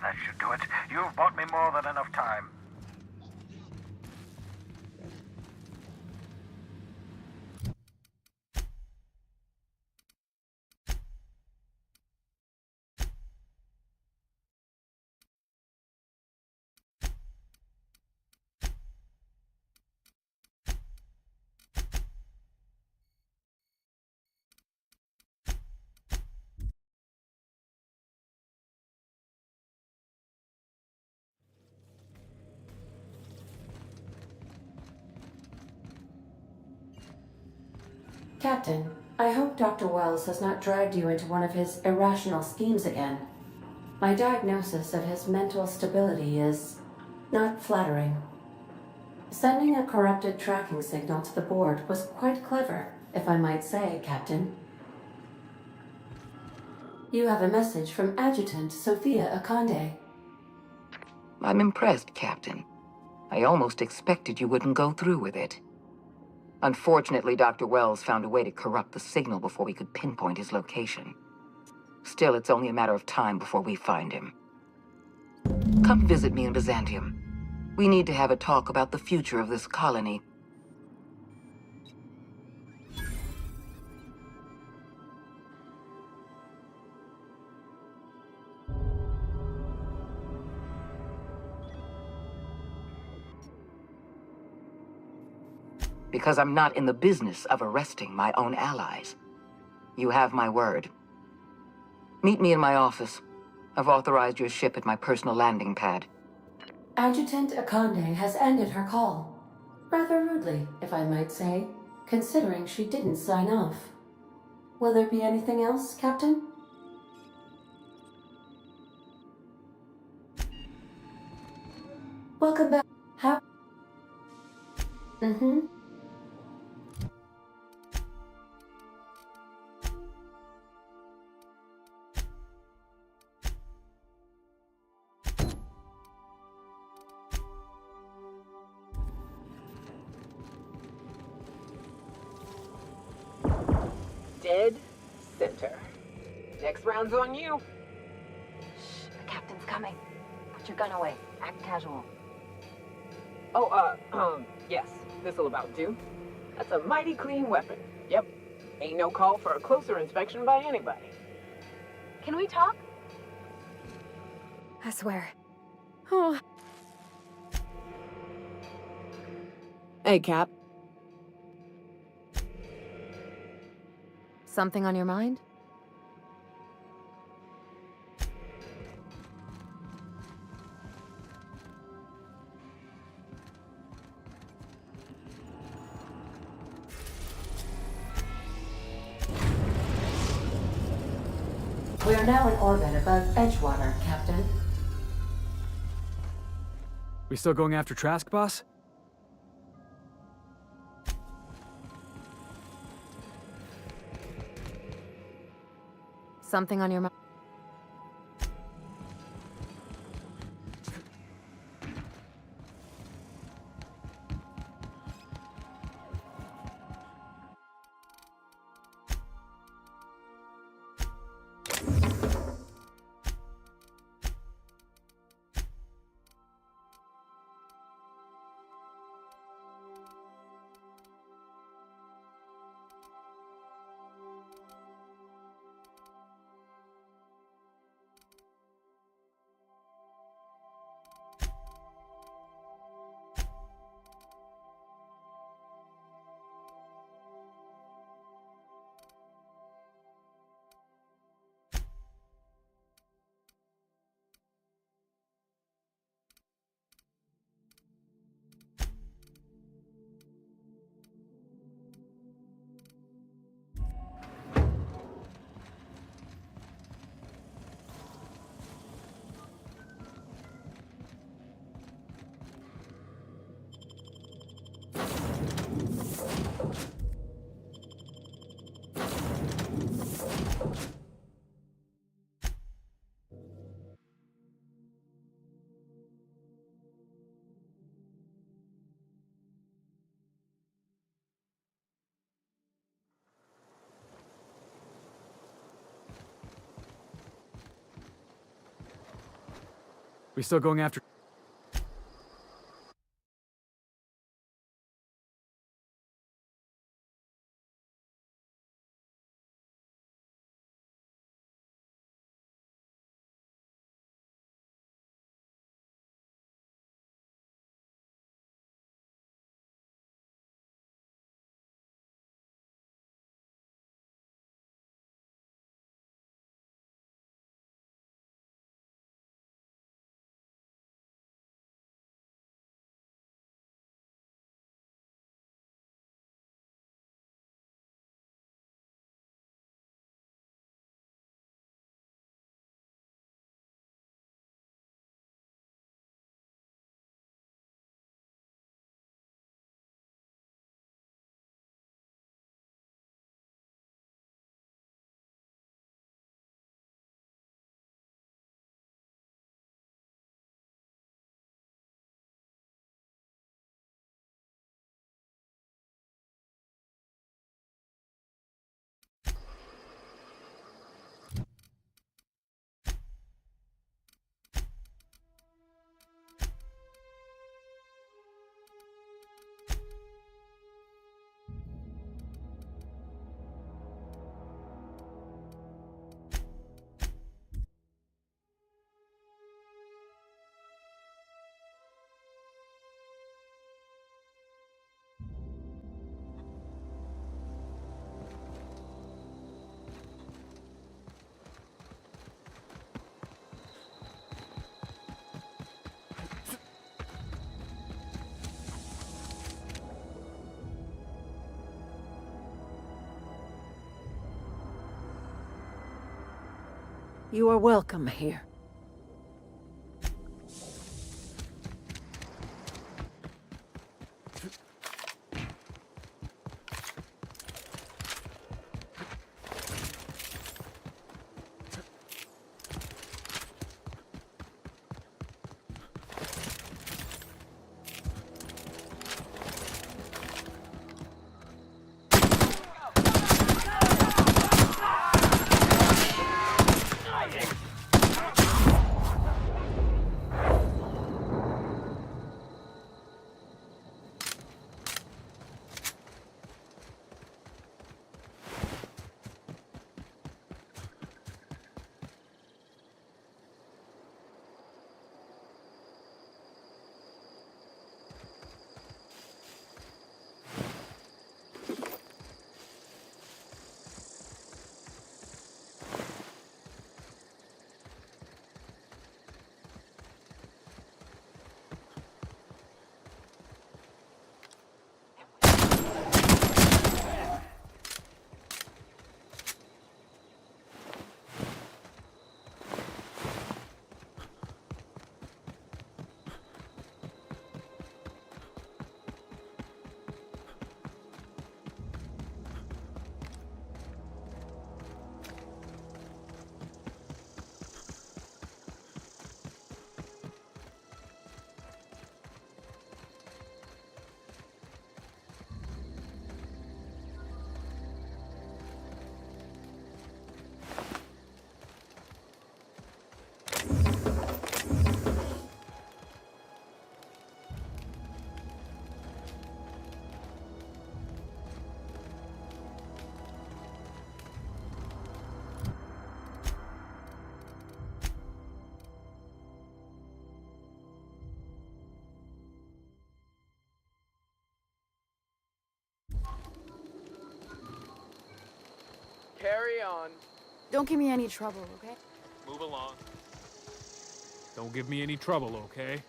That should do it. You've bought me more than enough time. Captain, I hope Dr. Wells has not dragged you into one of his irrational schemes again. My diagnosis of his mental stability is not flattering. Sending a corrupted tracking signal to the board was quite clever, if I might say, Captain. You have a message from Adjutant Sophia Akande. I'm impressed, Captain. I almost expected you wouldn't go through with it. Unfortunately, Dr. Wells found a way to corrupt the signal before we could pinpoint his location. Still, it's only a matter of time before we find him. Come visit me in Byzantium. We need to have a talk about the future of this colony. Because I'm not in the business of arresting my own allies. You have my word. Meet me in my office. I've authorized your ship at my personal landing pad. Adjutant Akande has ended her call. Rather rudely, if I might say, considering she didn't sign off. Will there be anything else, Captain? Welcome back. Dead center. Next round's on you. Shh, the captain's coming. Put your gun away. Act casual. Oh, yes. This'll about do. That's a mighty clean weapon. Yep. Ain't no call for a closer inspection by anybody. Can we talk? I swear. Oh, Hey, Cap. Something on your mind? We are now in orbit above Edgewater, Captain. We still going after Trask, boss? Something on your mind? We still going after... You are welcome here. Carry on. Don't give me any trouble, okay? Move along. Don't give me any trouble, okay?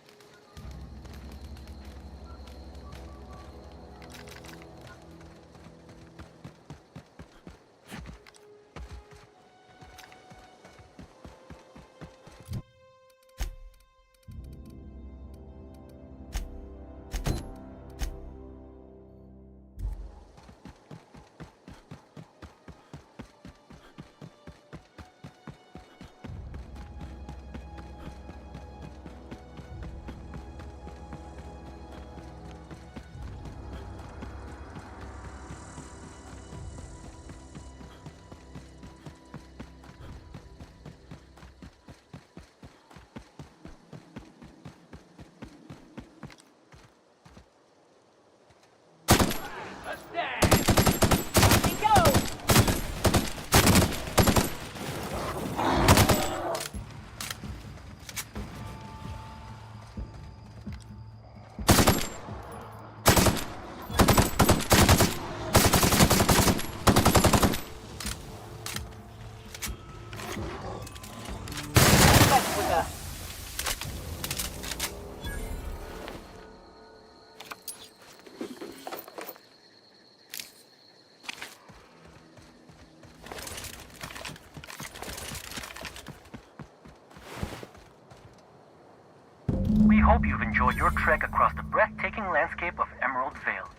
We hope you've enjoyed your trek across the breathtaking landscape of Emerald Vale,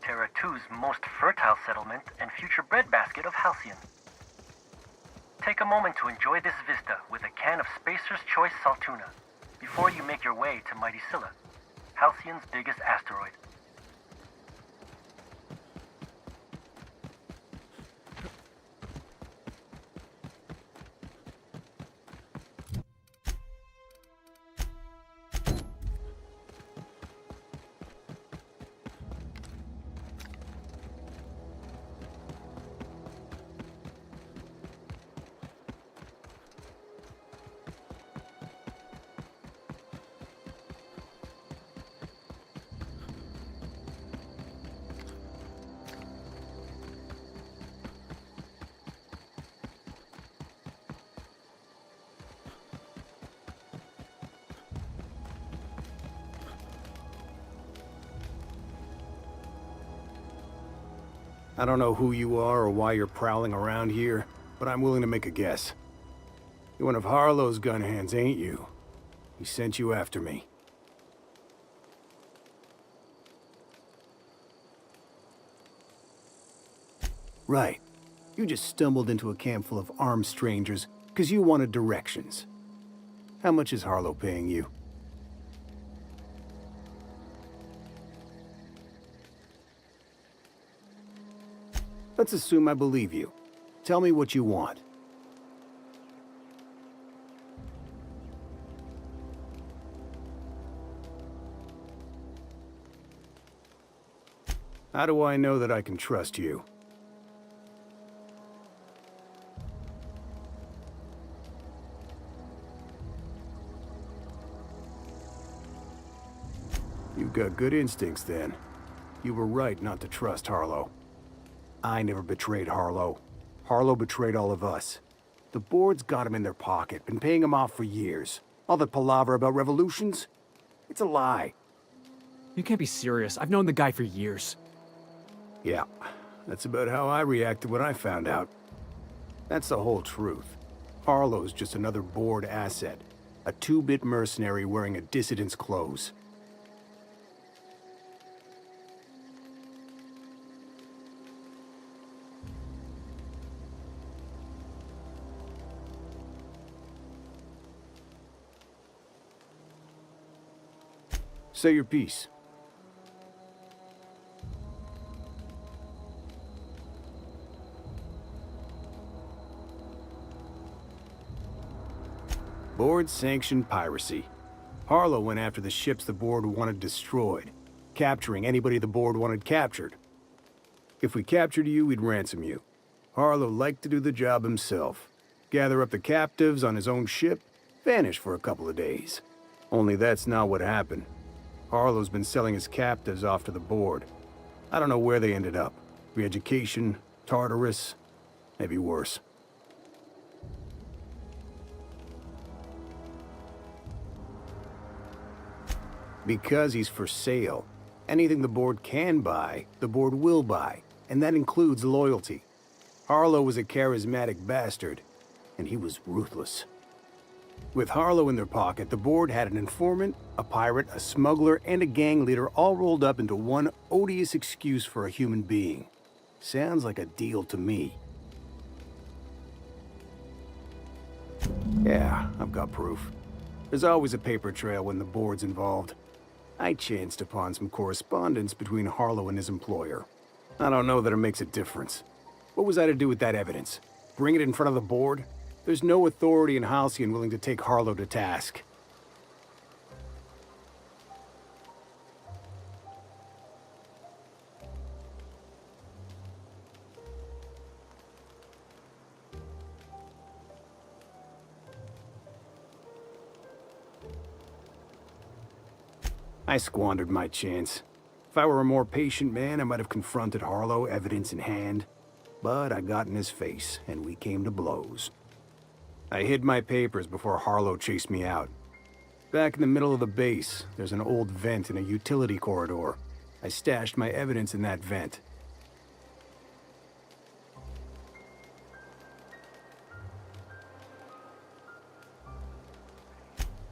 Terra 2's most fertile settlement and future breadbasket of Halcyon. Take a moment to enjoy this vista with a can of Spacer's Choice Saltuna before you make your way to Mighty Scylla, Halcyon's biggest asteroid. I don't know who you are or why you're prowling around here, but I'm willing to make a guess. You're one of Harlow's gun hands, ain't you? He sent you after me. Right. You just stumbled into a camp full of armed strangers because you wanted directions. How much is Harlow paying you? Let's assume I believe you. Tell me what you want. How do I know that I can trust you? You've got good instincts then. You were right not to trust Harlow. I never betrayed Harlow. Harlow betrayed all of us. The board's got him in their pocket, been paying him off for years. All that palaver about revolutions? It's a lie. You can't be serious. I've known the guy for years. Yeah, that's about how I reacted when I found out. That's the whole truth. Harlow's just another board asset. A two-bit mercenary wearing a dissident's clothes. Say your piece. Board-sanctioned piracy. Harlow went after the ships the board wanted destroyed, capturing anybody the board wanted captured. If we captured you, we'd ransom you. Harlow liked to do the job himself. Gather up the captives on his own ship, vanish for a couple of days. Only that's not what happened. Harlow's been selling his captives off to the board. I don't know where they ended up. Re-education, Tartarus. maybe worse. Because he's for sale. Anything the board can buy, the board will buy, and that includes loyalty. Harlow was a charismatic bastard, and he was ruthless. With Harlow in their pocket, the board had an informant, a pirate, a smuggler, and a gang leader all rolled up into one odious excuse for a human being. Sounds like a deal to me. Yeah, I've got proof. There's always a paper trail when the board's involved. I chanced upon some correspondence between Harlow and his employer. I don't know that it makes a difference. What was I to do with that evidence? Bring it in front of the board? There's no authority in Halcyon willing to take Harlow to task. I squandered my chance. If I were a more patient man, I might have confronted Harlow, evidence in hand. But I got in his face, and we came to blows. I hid my papers before Harlow chased me out. Back in the middle of the base, there's an old vent in a utility corridor. I stashed my evidence in that vent.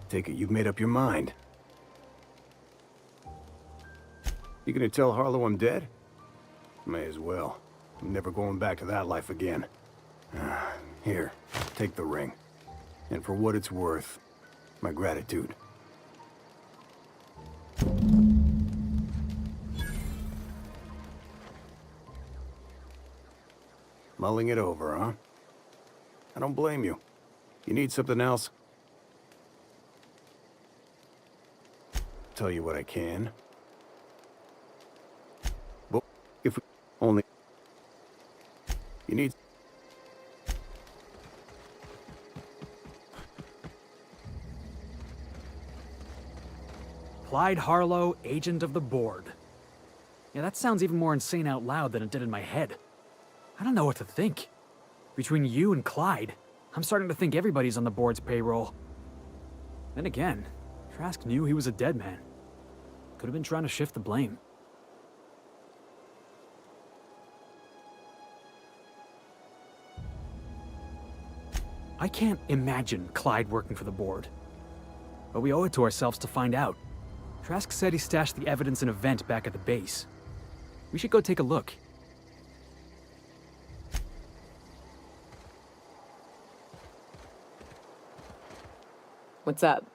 Take it you've made up your mind. You gonna tell Harlow I'm dead? May as well. I'm never going back to that life again. Here, take the ring. And for what it's worth, my gratitude. Mulling it over, huh? I don't blame you. You need something else? Tell you what I can. But if we only... You need... Clyde Harlow, agent of the board. Yeah, that sounds even more insane out loud than it did in my head. I don't know what to think. Between you and Clyde, I'm starting to think everybody's on the board's payroll. Then again, Trask knew he was a dead man. Could have been trying to shift the blame. I can't imagine Clyde working for the board. But we owe it to ourselves to find out. Trask said he stashed the evidence in a vent back at the base. We should go take a look. What's up?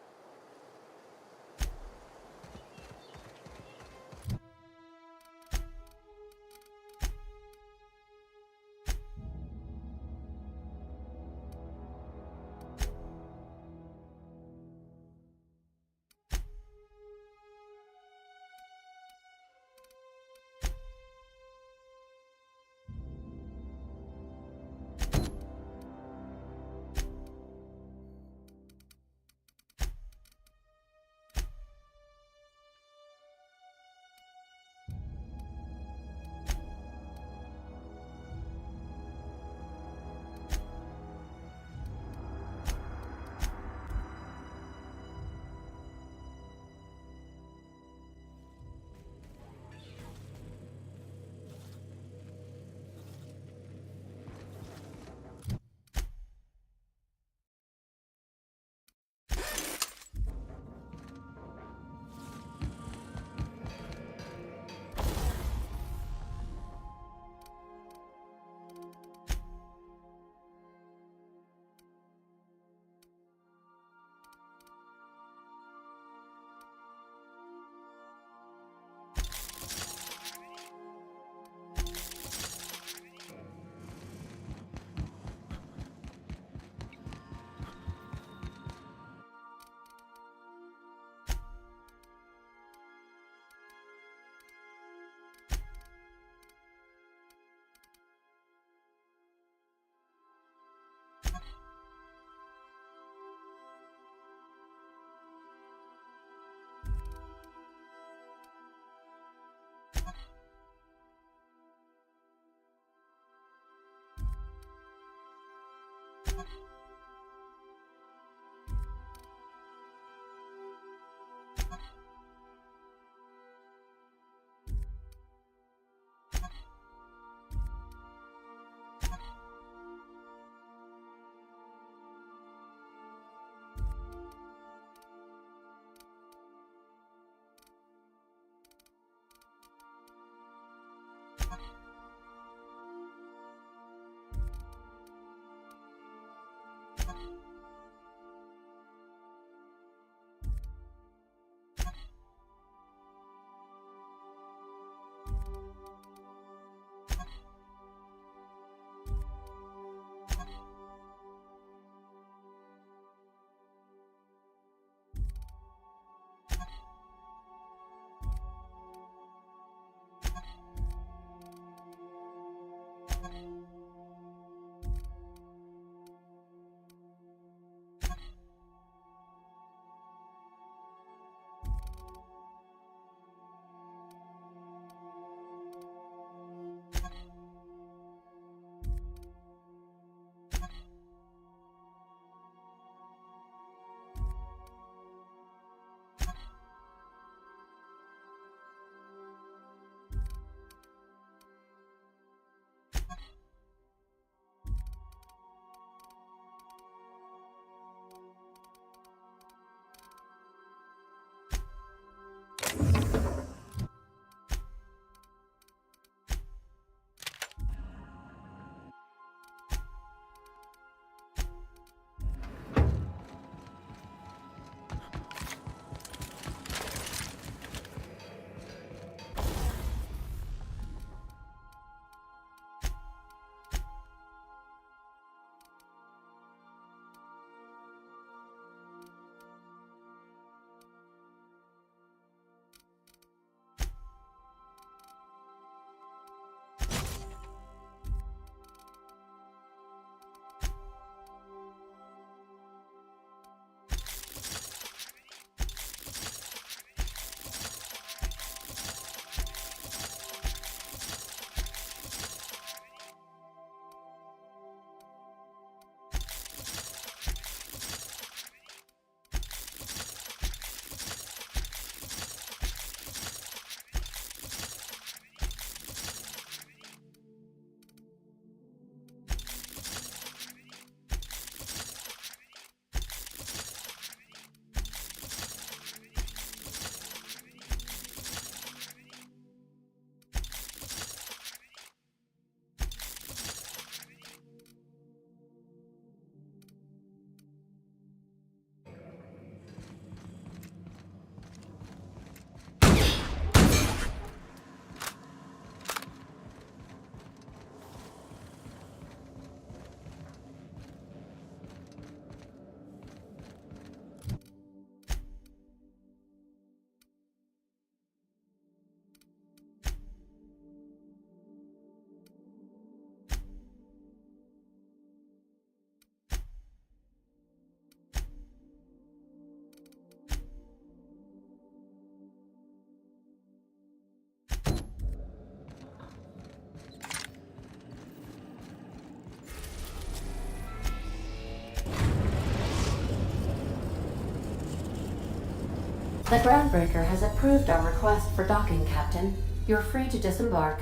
The groundbreaker has approved our request for docking, Captain. You're free to disembark.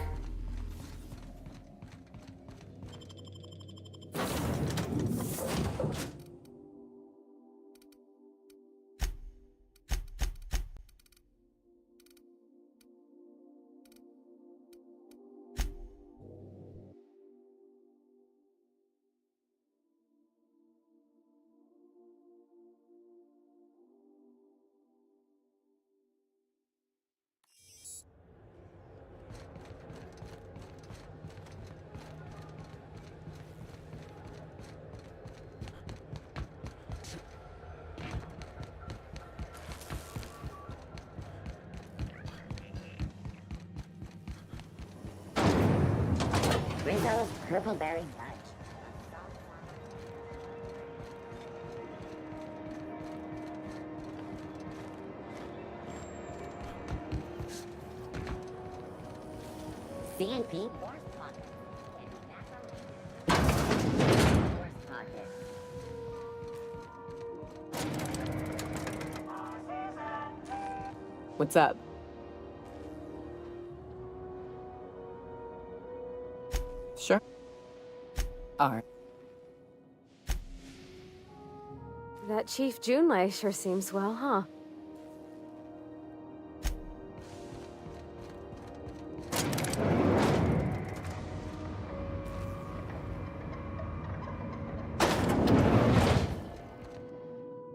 Rizzo's Purple Berry Fudge. CNP Force Pocket. Force Pocket. What's up? Sure. Alright. That Chief Junlei sure seems well, huh?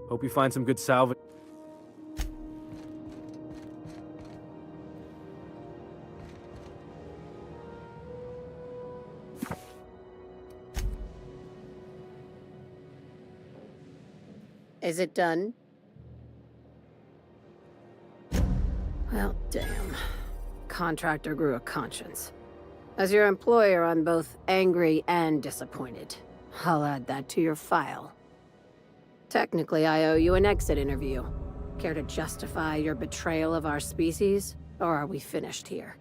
Hope you find some good salvage. Is it done? Well, damn. Contractor grew a conscience. As your employer, I'm both angry and disappointed. I'll add that to your file. Technically, I owe you an exit interview. Care to justify your betrayal of our species, or are we finished here?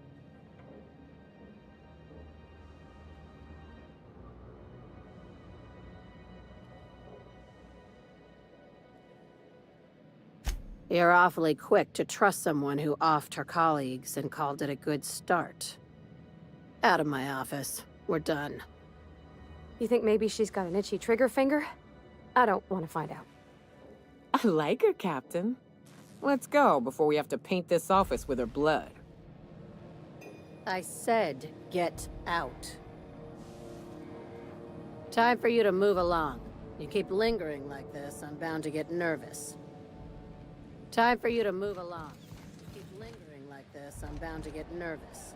You're awfully quick to trust someone who offed her colleagues and called it a good start. Out of my office. We're done. You think maybe she's got an itchy trigger finger? I don't want to find out. I like her, Captain. Let's go before we have to paint this office with her blood. I said, get out. Time for you to move along. You keep lingering like this, I'm bound to get nervous. Time for you to move along. You keep lingering like this, I'm bound to get nervous.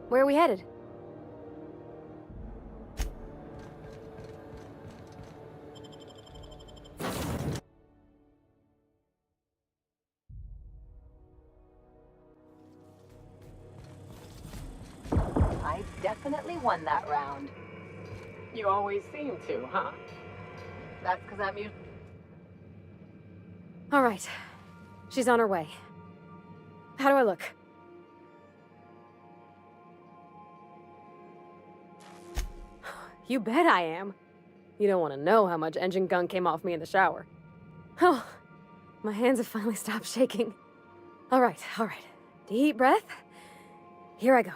Where are we headed? I definitely won that round. You always seem to, huh? That's because I'm used. All right. She's on her way. How do I look? You bet I am. You don't want to know how much engine gunk came off me in the shower. Oh, my hands have finally stopped shaking. All right. Deep breath. Here I go.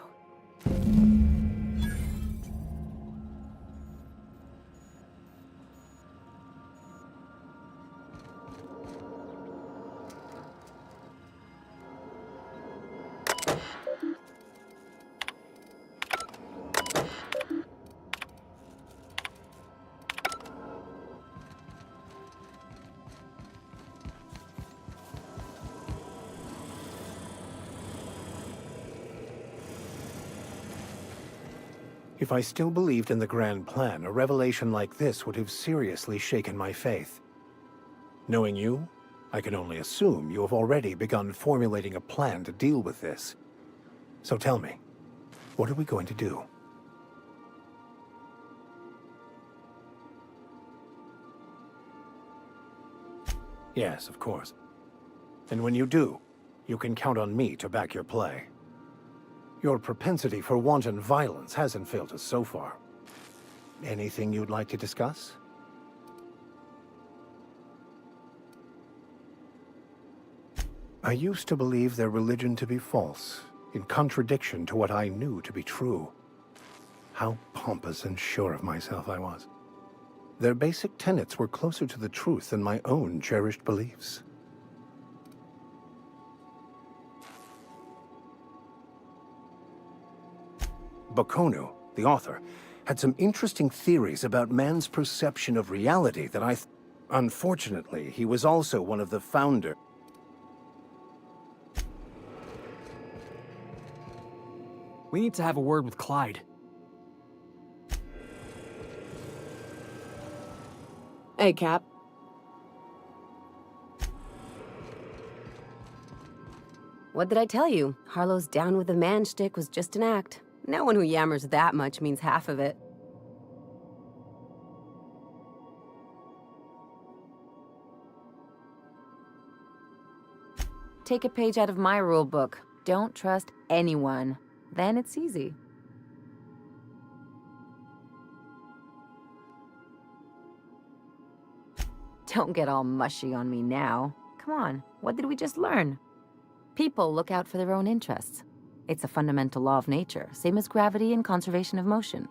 If I still believed in the grand plan, a revelation like this would have seriously shaken my faith. Knowing you, I can only assume you have already begun formulating a plan to deal with this. So tell me, what are we going to do? Yes, of course. And when you do, you can count on me to back your play. Your propensity for wanton violence hasn't failed us so far. Anything you'd like to discuss? I used to believe their religion to be false, in contradiction to what I knew to be true. How pompous and sure of myself I was. Their basic tenets were closer to the truth than my own cherished beliefs. Bakono, the author, had some interesting theories about man's perception of reality that Unfortunately, he was also one of the founders. We need to have a word with Clyde. Hey, Cap. What did I tell you? Harlow's down with the man shtick was just an act. No one who yammers that much means half of it. Take a page out of my rule book. Don't trust anyone. Then it's easy. Don't get all mushy on me now. Come on, what did we just learn? People look out for their own interests. It's a fundamental law of nature, same as gravity and conservation of motion.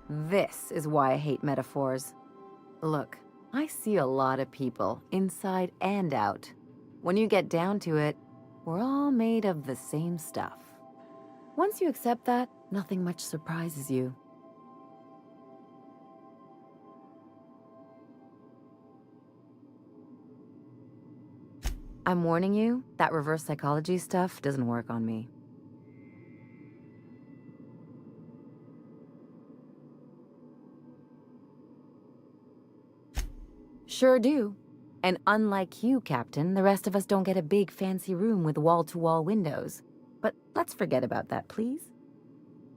This is why I hate metaphors. Look, I see a lot of people, inside and out. When you get down to it, we're all made of the same stuff. Once you accept that, nothing much surprises you. I'm warning you, that reverse psychology stuff doesn't work on me. Sure do. And unlike you, Captain, the rest of us don't get a big fancy room with wall-to-wall windows. But let's forget about that, please.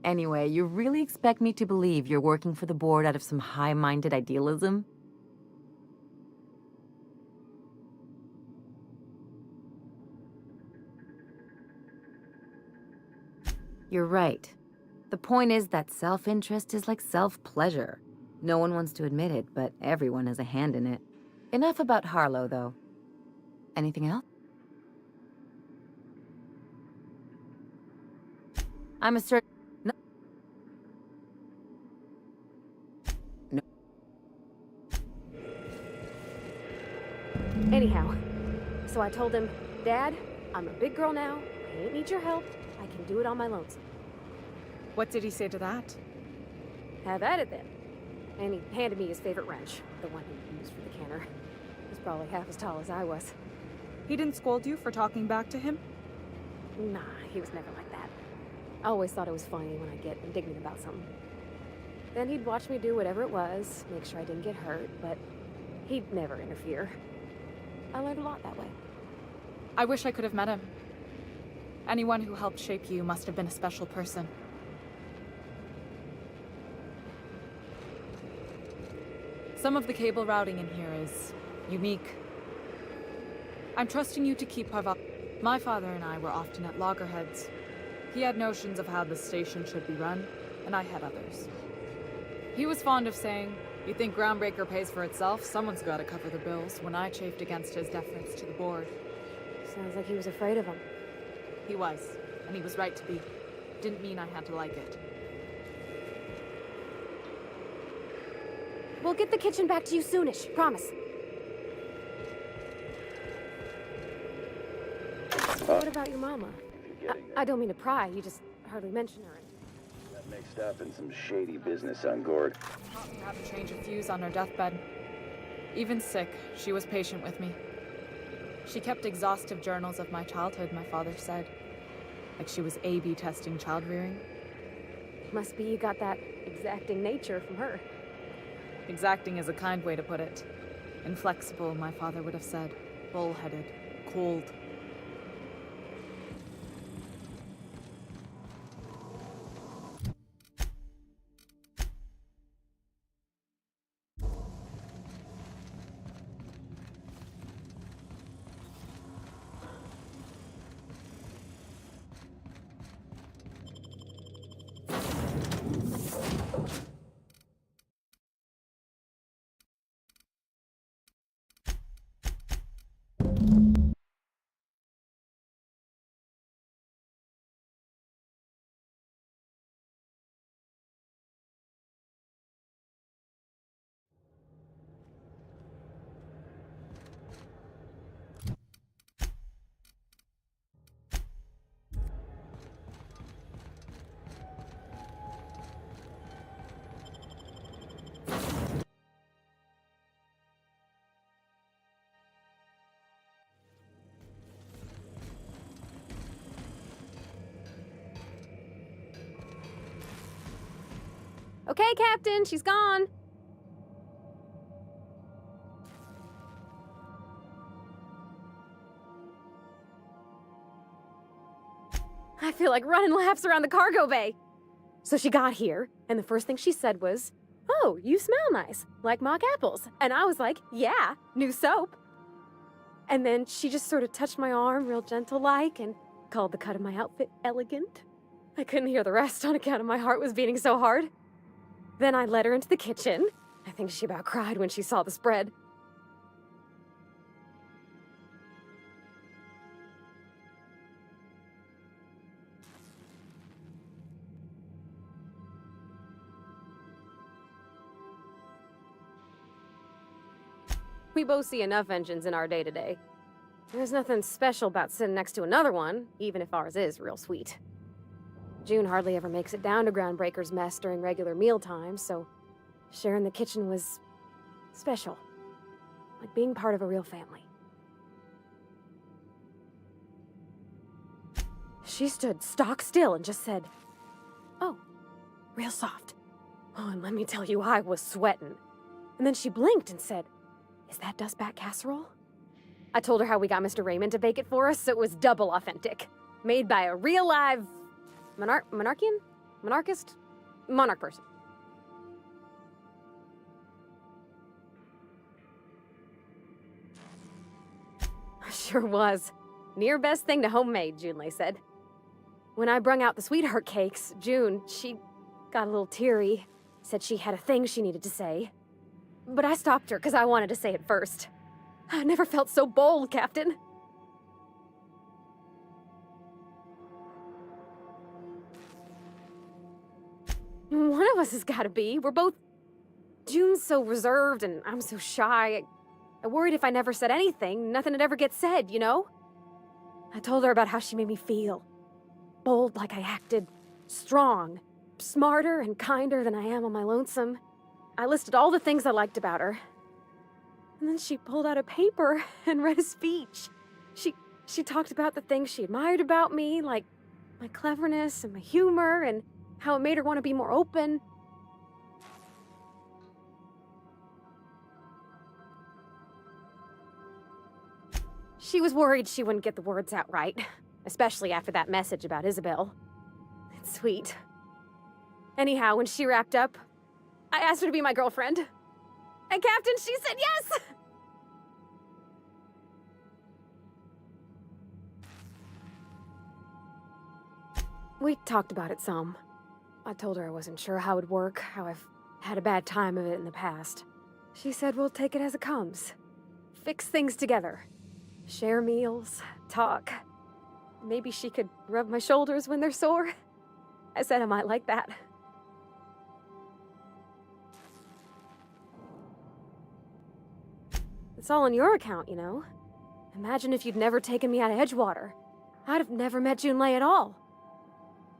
Anyway, you really expect me to believe you're working for the board out of some high-minded idealism? You're right. The point is that self-interest is like self-pleasure. No one wants to admit it, but everyone has a hand in it. Enough about Harlow, though. Anything else? I'm a certain... No. No. Anyhow, so I told him, Dad, I'm a big girl now. I don't need your help. I can do it on my lonesome. What did he say to that? Have at it then. And he handed me his favorite wrench, the one he used for the canner. He's probably half as tall as I was. He didn't scold you for talking back to him? Nah, he was never like that. I always thought it was funny when I'd get indignant about something. Then he'd watch me do whatever it was, make sure I didn't get hurt, but he'd never interfere. I learned a lot that way. I wish I could have met him. Anyone who helped shape you must have been a special person. Some of the cable routing in here is unique. I'm trusting you to keep Parval. My father and I were often at loggerheads. He had notions of how the station should be run, and I had others. He was fond of saying, "You think Groundbreaker pays for itself? Someone's got to cover the bills," when I chafed against his deference to the board. Sounds like he was afraid of him. He was, and he was right to be. Didn't mean I had to like it. We'll get the kitchen back to you soonish, promise. What about your mama? I don't mean to pry, you just hardly mention her. Got mixed up in some shady business on Gord. Taught me how to change a fuse on her deathbed. Even sick, she was patient with me. She kept exhaustive journals of my childhood, my father said. Like she was A/B testing child rearing. Must be you got that exacting nature from her. Exacting is a kind way to put it. Inflexible, my father would have said. Bull-headed. Cold. Okay, Captain, she's gone. I feel like running laps around the cargo bay. So she got here, and the first thing she said was, "Oh, you smell nice, like mock apples." And I was like, "Yeah, new soap." And then she just sort of touched my arm real gentle-like and called the cut of my outfit elegant. I couldn't hear the rest on account of my heart was beating so hard. Then I led her into the kitchen. I think she about cried when she saw the spread. We both see enough engines in our day-to-day. There's nothing special about sitting next to another one, even if ours is real sweet. June hardly ever makes it down to Groundbreaker's mess during regular meal times, so sharing the kitchen was special. Like being part of a real family. She stood stock still and just said, "Oh, real soft." Oh, and let me tell you, I was sweating. And then she blinked and said, "Is that dustbat casserole?" I told her how we got Mr. Raymond to bake it for us, so it was double authentic. Made by a real live monarch person. Sure was. Near best thing to homemade, Junlei said. When I brung out the sweetheart cakes, June, she got a little teary, said she had a thing she needed to say. But I stopped her because I wanted to say it first. I never felt so bold, Captain. One of us has got to be. We're both... June's so reserved and I'm so shy. I worried if I never said anything, nothing would ever get said, you know? I told her about how she made me feel. Bold like I acted. Strong. Smarter and kinder than I am on my lonesome. I listed all the things I liked about her. And then she pulled out a paper and read a speech. She talked about the things she admired about me, like my cleverness and my humor, and how it made her want to be more open. She was worried she wouldn't get the words out right, especially after that message about Isabel. It's sweet. Anyhow, when she wrapped up, I asked her to be my girlfriend. And Captain, she said yes! We talked about it some. I told her I wasn't sure how it would work, how I've had a bad time of it in the past. She said we'll take it as it comes. Fix things together. Share meals, talk. Maybe she could rub my shoulders when they're sore. I said I might like that. It's all on your account, you know? Imagine if you'd never taken me out of Edgewater. I'd have never met Junlei at all.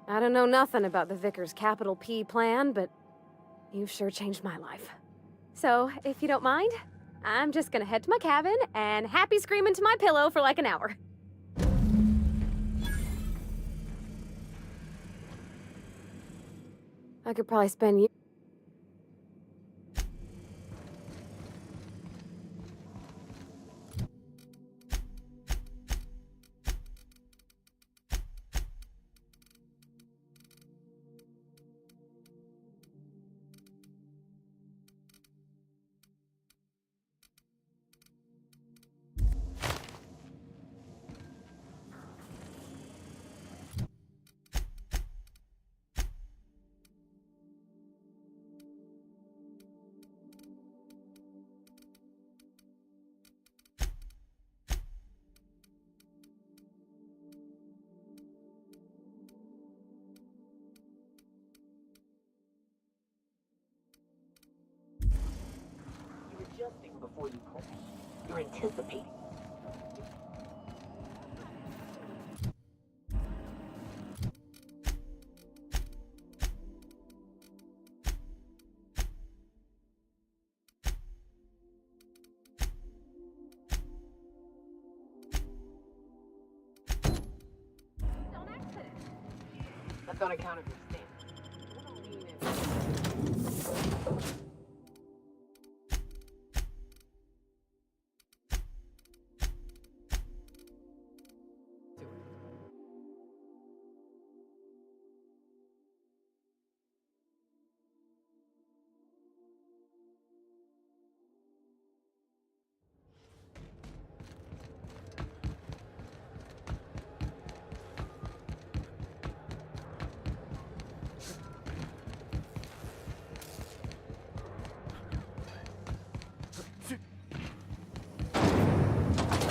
I don't know nothing about the Vicar's capital P plan, but you've sure changed my life. So, if you don't mind, I'm just gonna head to my cabin and happy scream into my pillow for like an hour. I could probably spend adjusting before you push. You're anticipating. That's on account of your stance.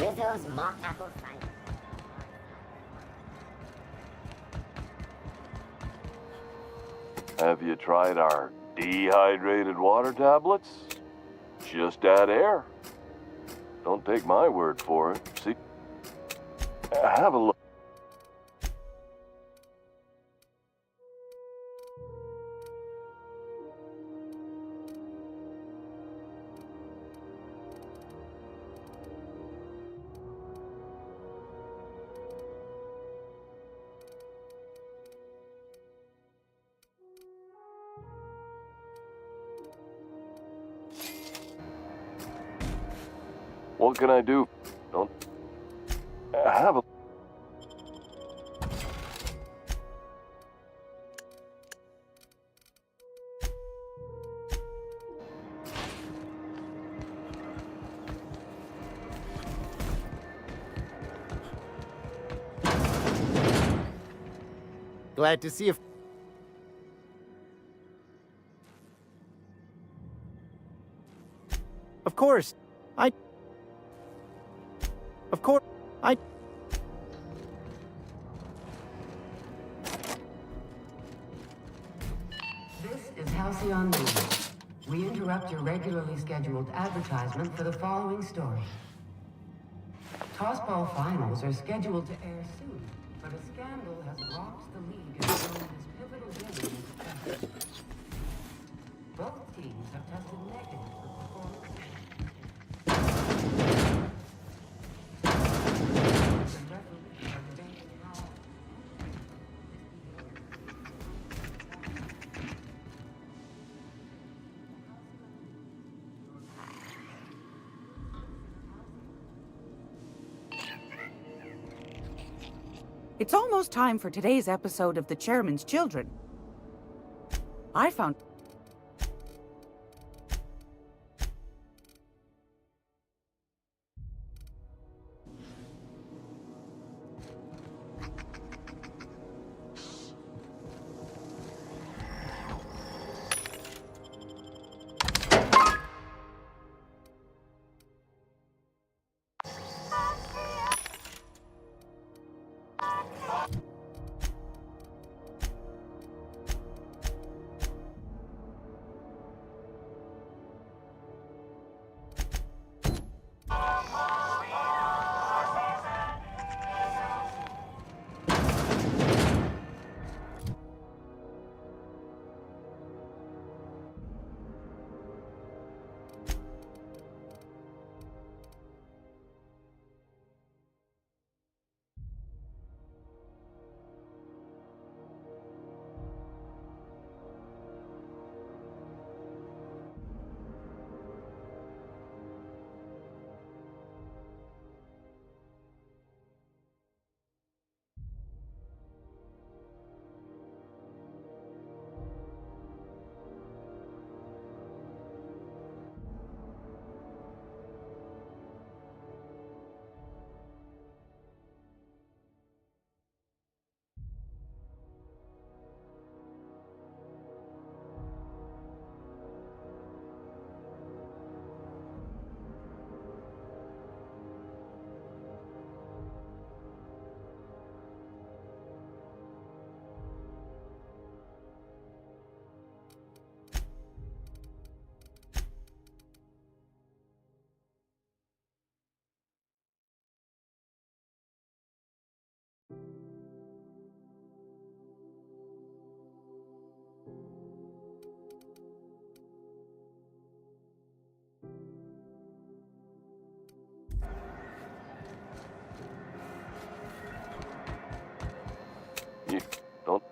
Rizzo's mock apple cider. Have you tried our dehydrated water tablets? Just add air. Don't take my word for it. See? Have a look. What can I do? Don't have a... Glad to see you. Of course. Of course. This is Halcyon News. We interrupt your regularly scheduled advertisement for the following story. Tossball finals are scheduled to air soon, but a scandal has rocked the league and thrown this pivotal game into question. Both teams have tested negative for performance. It's almost time for today's episode of The Chairman's Children. I found... You don't...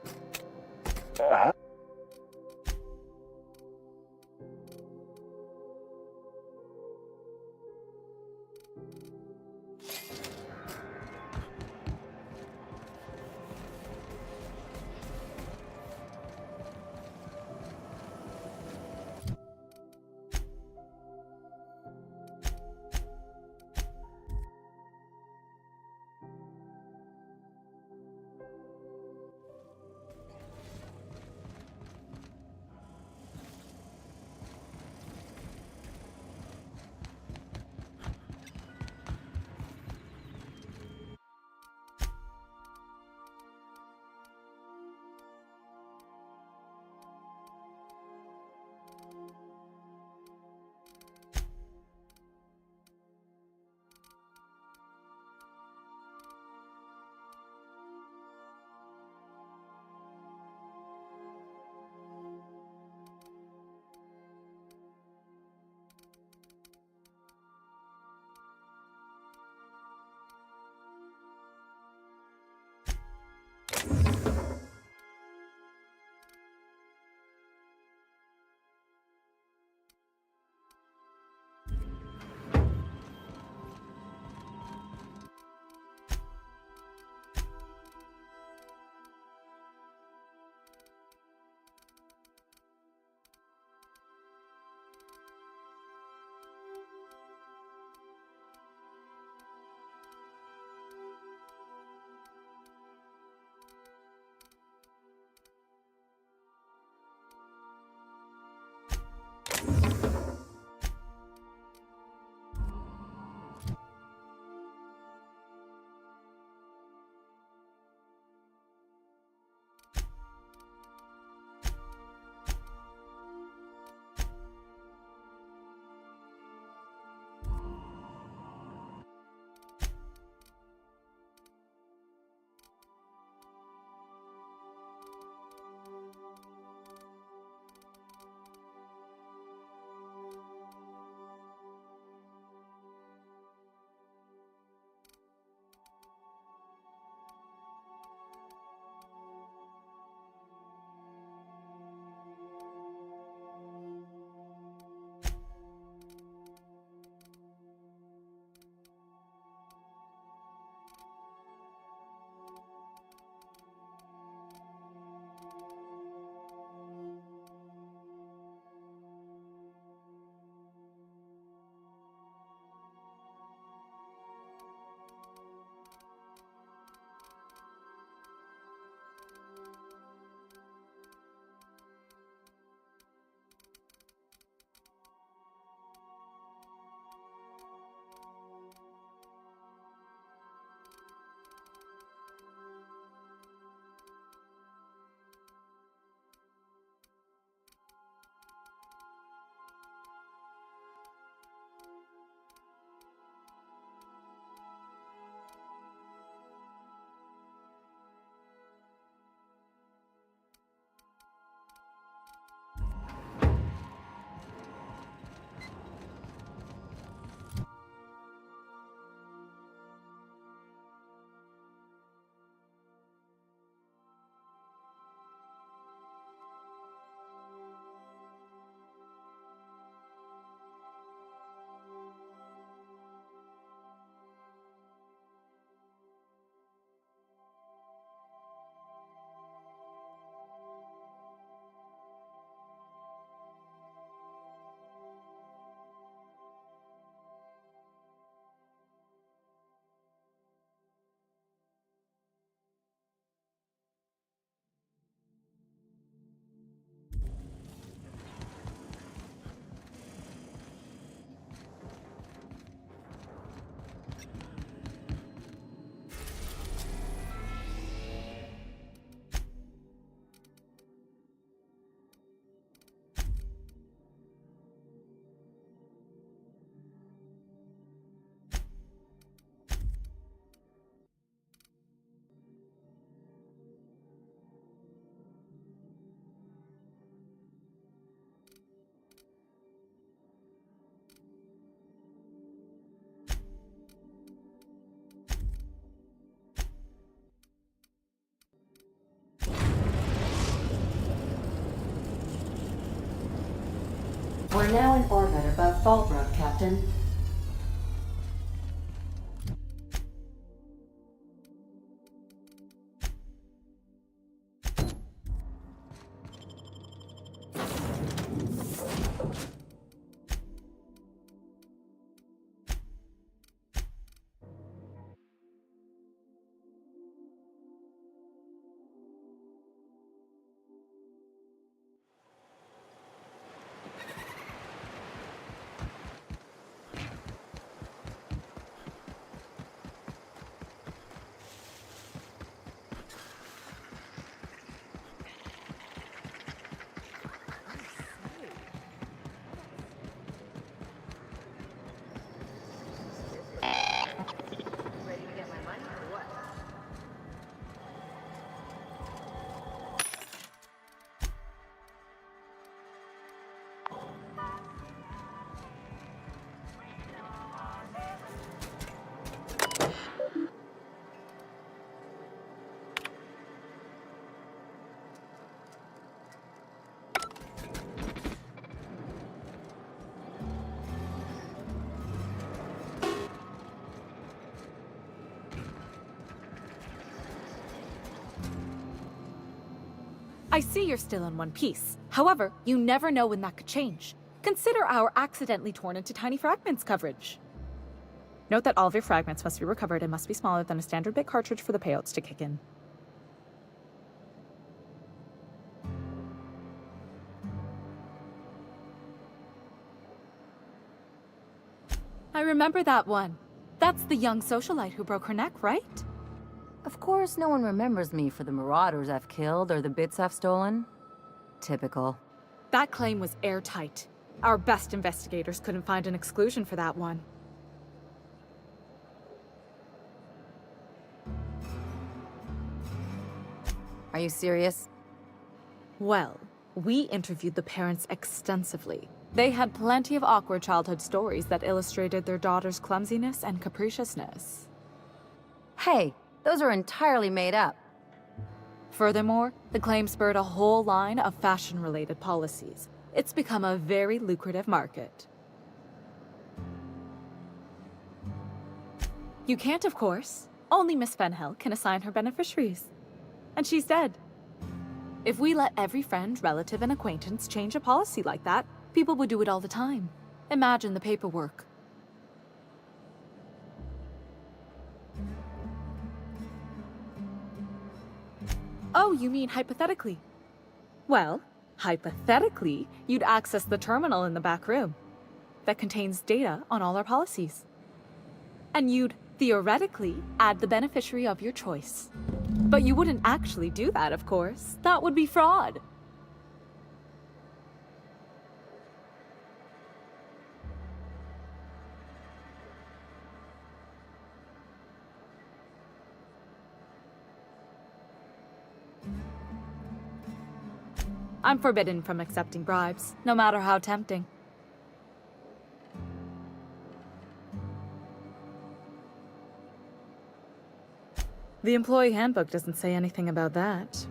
We're now in orbit above Fallbrook, Captain. I see you're still in one piece. However, you never know when that could change. Consider our accidentally torn into tiny fragments coverage. Note that all of your fragments must be recovered and must be smaller than a standard bit cartridge for the payouts to kick in. I remember that one. That's the young socialite who broke her neck, right? Of course, no one remembers me for the marauders I've killed or the bits I've stolen. Typical. That claim was airtight. Our best investigators couldn't find an exclusion for that one. Are you serious? Well, we interviewed the parents extensively. They had plenty of awkward childhood stories that illustrated their daughter's clumsiness and capriciousness. Hey, those are entirely made up. Furthermore, the claim spurred a whole line of fashion-related policies. It's become a very lucrative market. You can't, of course. Only Miss Fenhill can assign her beneficiaries. And she's dead. If we let every friend, relative, and acquaintance change a policy like that, people would do it all the time. Imagine the paperwork. Oh, you mean hypothetically? Well, hypothetically, you'd access the terminal in the back room that contains data on all our policies. And you'd, theoretically, add the beneficiary of your choice. But you wouldn't actually do that, of course. That would be fraud. I'm forbidden from accepting bribes, no matter how tempting. The employee handbook doesn't say anything about that.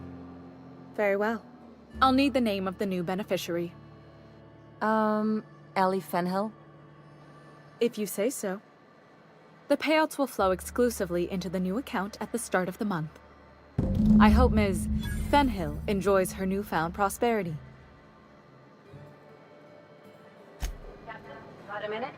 Very well. I'll need the name of the new beneficiary. Ellie Fenhill? If you say so. The payouts will flow exclusively into the new account at the start of the month. I hope Ms. Fenhill enjoys her newfound prosperity. Captain, got a minute?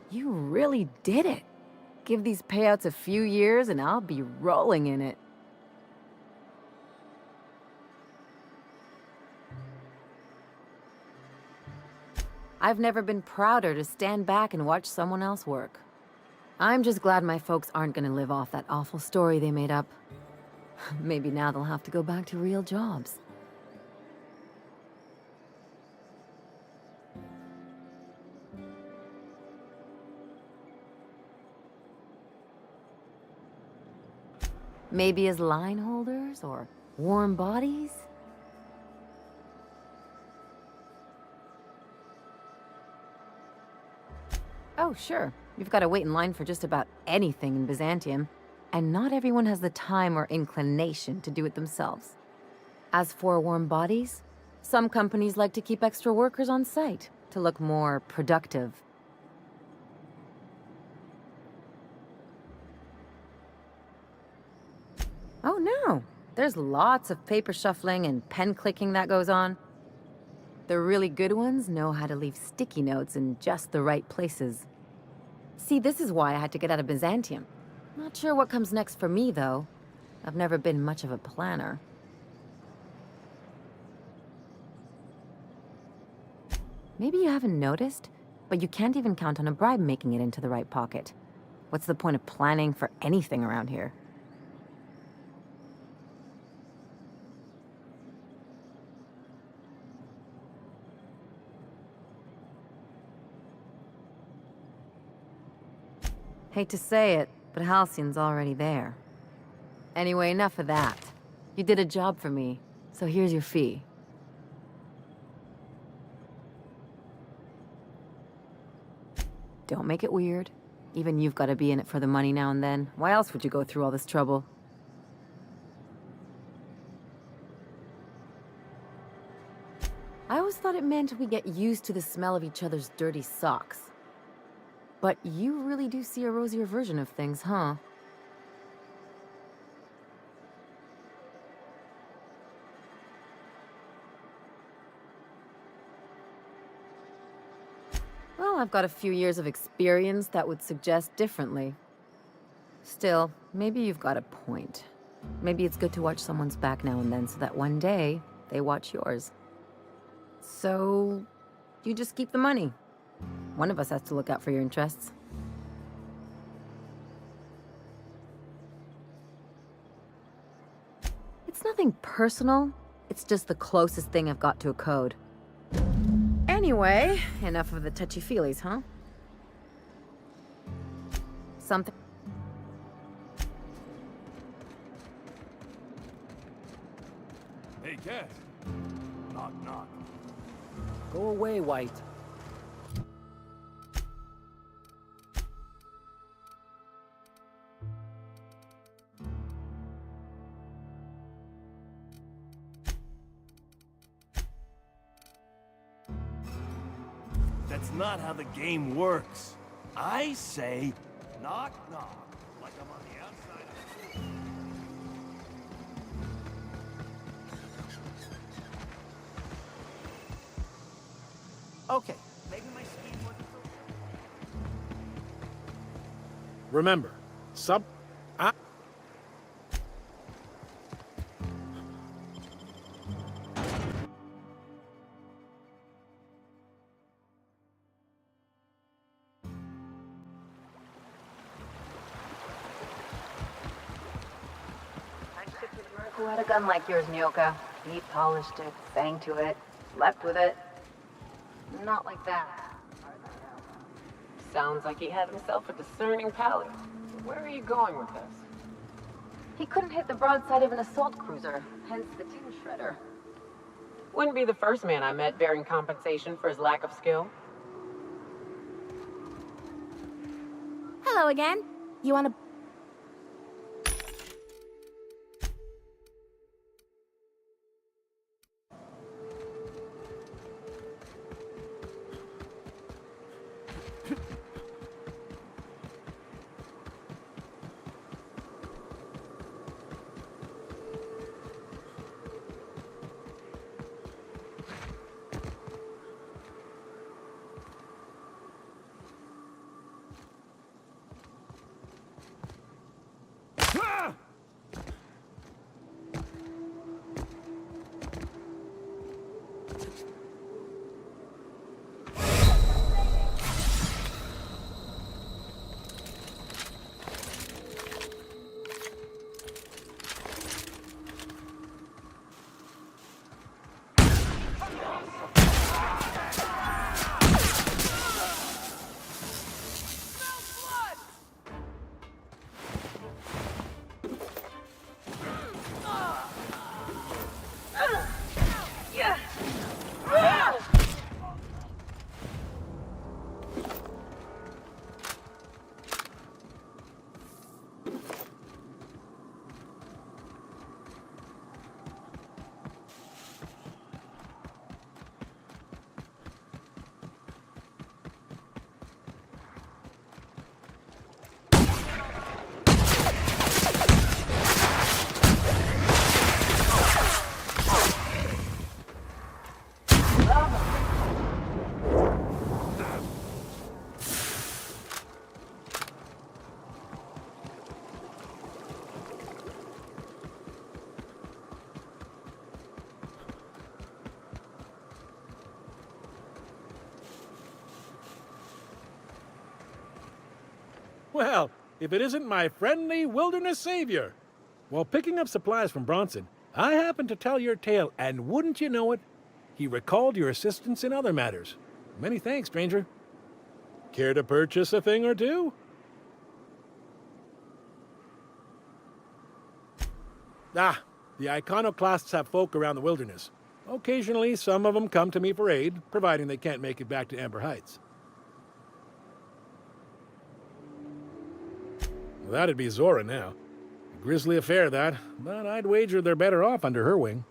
You really did it. Give these payouts a few years and I'll be rolling in it. I've never been prouder to stand back and watch someone else work. I'm just glad my folks aren't gonna live off that awful story they made up. Maybe now they'll have to go back to real jobs. Maybe as line holders or warm bodies? Oh, sure. You've got to wait in line for just about anything in Byzantium, and not everyone has the time or inclination to do it themselves. As for warm bodies, some companies like to keep extra workers on site to look more productive. Oh no, there's lots of paper shuffling and pen clicking that goes on. The really good ones know how to leave sticky notes in just the right places. See, this is why I had to get out of Byzantium. Not sure what comes next for me, though. I've never been much of a planner. Maybe you haven't noticed, but you can't even count on a bribe making it into the right pocket. What's the point of planning for anything around here? Hate to say it, but Halcyon's already there. Anyway, enough of that. You did a job for me, so here's your fee. Don't make it weird. Even you've got to be in it for the money now and then. Why else would you go through all this trouble? I always thought it meant we get used to the smell of each other's dirty socks. But you really do see a rosier version of things, huh? Well, I've got a few years of experience that would suggest differently. Still, maybe you've got a point. Maybe it's good to watch someone's back now and then so that one day they watch yours. So, you just keep the money. One of us has to look out for your interests. It's nothing personal. It's just the closest thing I've got to a code. Anyway, enough of the touchy-feelies, huh? Something... Hey, Cat. Knock, knock. Go away, White. That's not how the game works. I say, knock, knock, like I'm on the outside of the door. Okay, maybe my speed wasn't so... Remember, Who had a gun like yours, Nyoka? He polished it, sang to it, slept with it. Not like that. Sounds like he had himself a discerning palate. Where are you going with this? He couldn't hit the broadside of an assault cruiser, hence the tin shredder. Wouldn't be the first man I met bearing compensation for his lack of skill. Hello again. You wanna... Well, if it isn't my friendly wilderness savior. While picking up supplies from Bronson, I happened to tell your tale, and wouldn't you know it, he recalled your assistance in other matters. Many thanks, stranger. Care to purchase a thing or two? Ah, the iconoclasts have folk around the wilderness. Occasionally, some of them come to me for aid, providing they can't make it back to Amber Heights. Well, that'd be Zora now. A grisly affair, that, but I'd wager they're better off under her wing.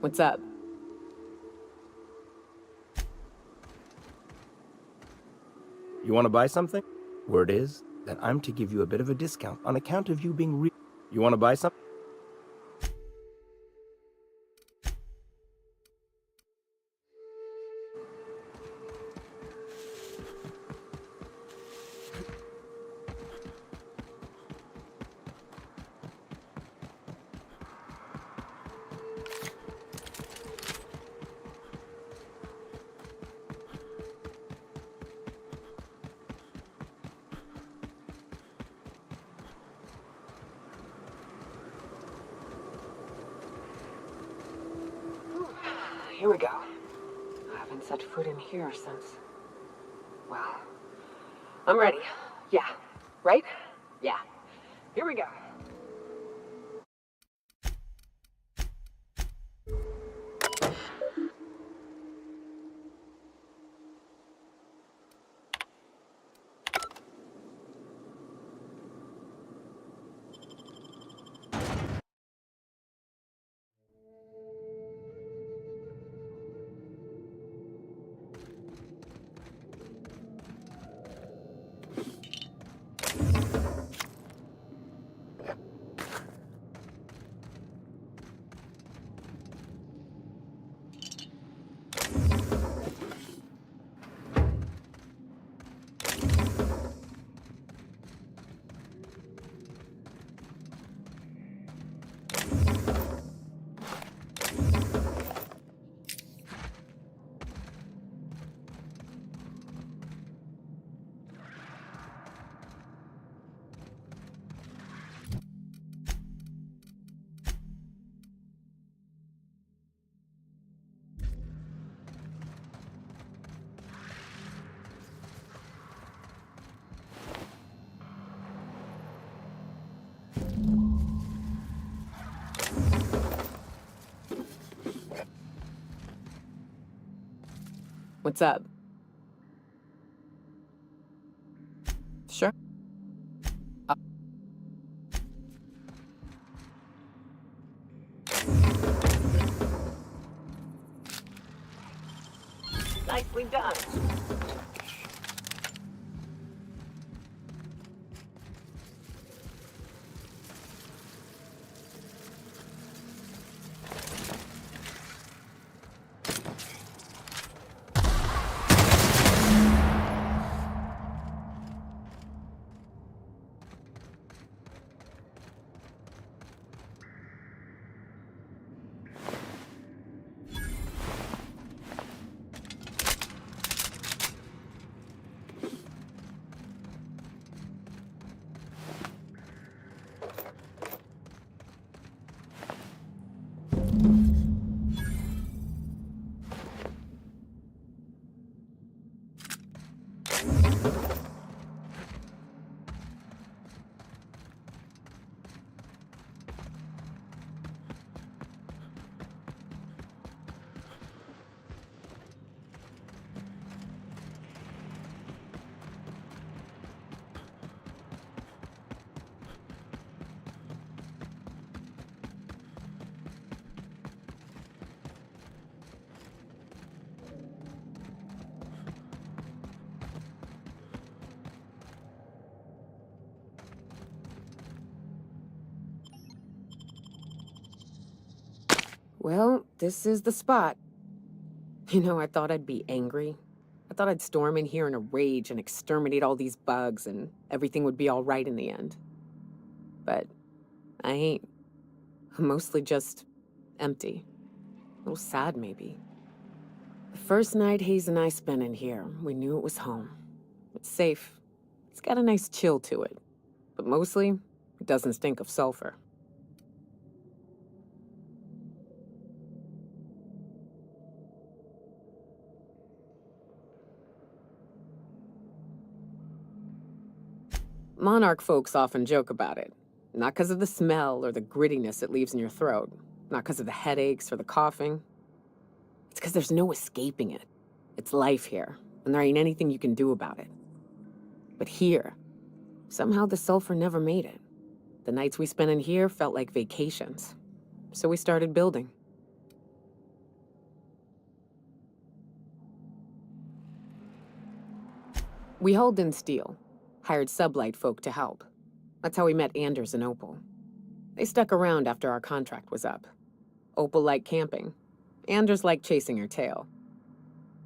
What's up? You want to buy something? Word is that I'm to give you a bit of a discount on account of you being You want to buy something? Here we go. I haven't set foot in here since... Well, I'm ready. Yeah. Right? Yeah. Here we go. What's up? Sure. Nicely done. Well, this is the spot. You know, I thought I'd be angry. I thought I'd storm in here in a rage and exterminate all these bugs and everything would be all right in the end. But I ain't. I'm mostly just empty. A little sad, maybe. The first night Hayes and I spent in here, we knew it was home. It's safe. It's got a nice chill to it. But mostly, it doesn't stink of sulfur. Monarch folks often joke about it. Not because of the smell or the grittiness it leaves in your throat. Not because of the headaches or the coughing. It's because there's no escaping it. It's life here, and there ain't anything you can do about it. But here, somehow the sulfur never made it. The nights we spent in here felt like vacations. So we started building. We hauled in steel, hired sublight folk to help. That's how we met Anders and Opal. They stuck around after our contract was up. Opal liked camping. Anders liked chasing her tail.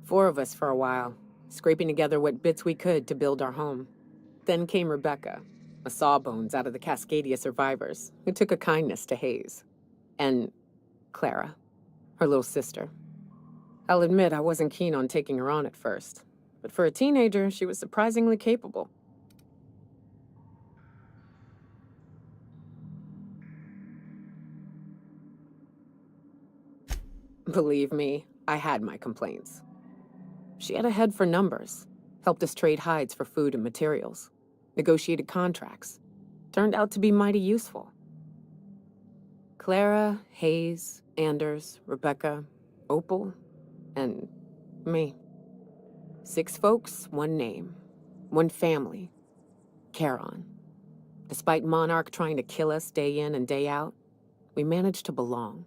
4 of us for a while, scraping together what bits we could to build our home. Then came Rebecca, a sawbones out of the Cascadia survivors, who took a kindness to Hayes. And Clara, her little sister. I'll admit I wasn't keen on taking her on at first, but for a teenager, she was surprisingly capable. Believe me, I had my complaints. She had a head for numbers, helped us trade hides for food and materials, negotiated contracts, turned out to be mighty useful. Clara, Hayes, Anders, Rebecca, Opal, and me. 6 folks, 1 name, 1 family, Charon. Despite Monarch trying to kill us day in and day out, we managed to belong.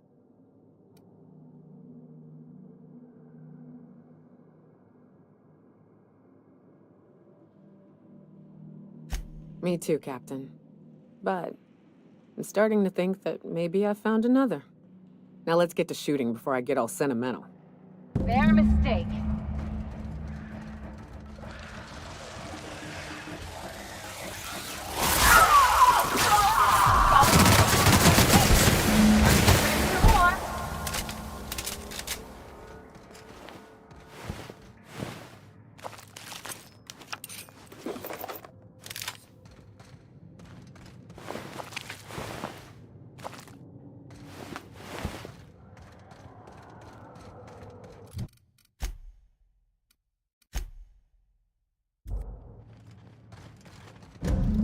Me too, Captain. But I'm starting to think that maybe I found another. Now let's get to shooting before I get all sentimental. Their mistake.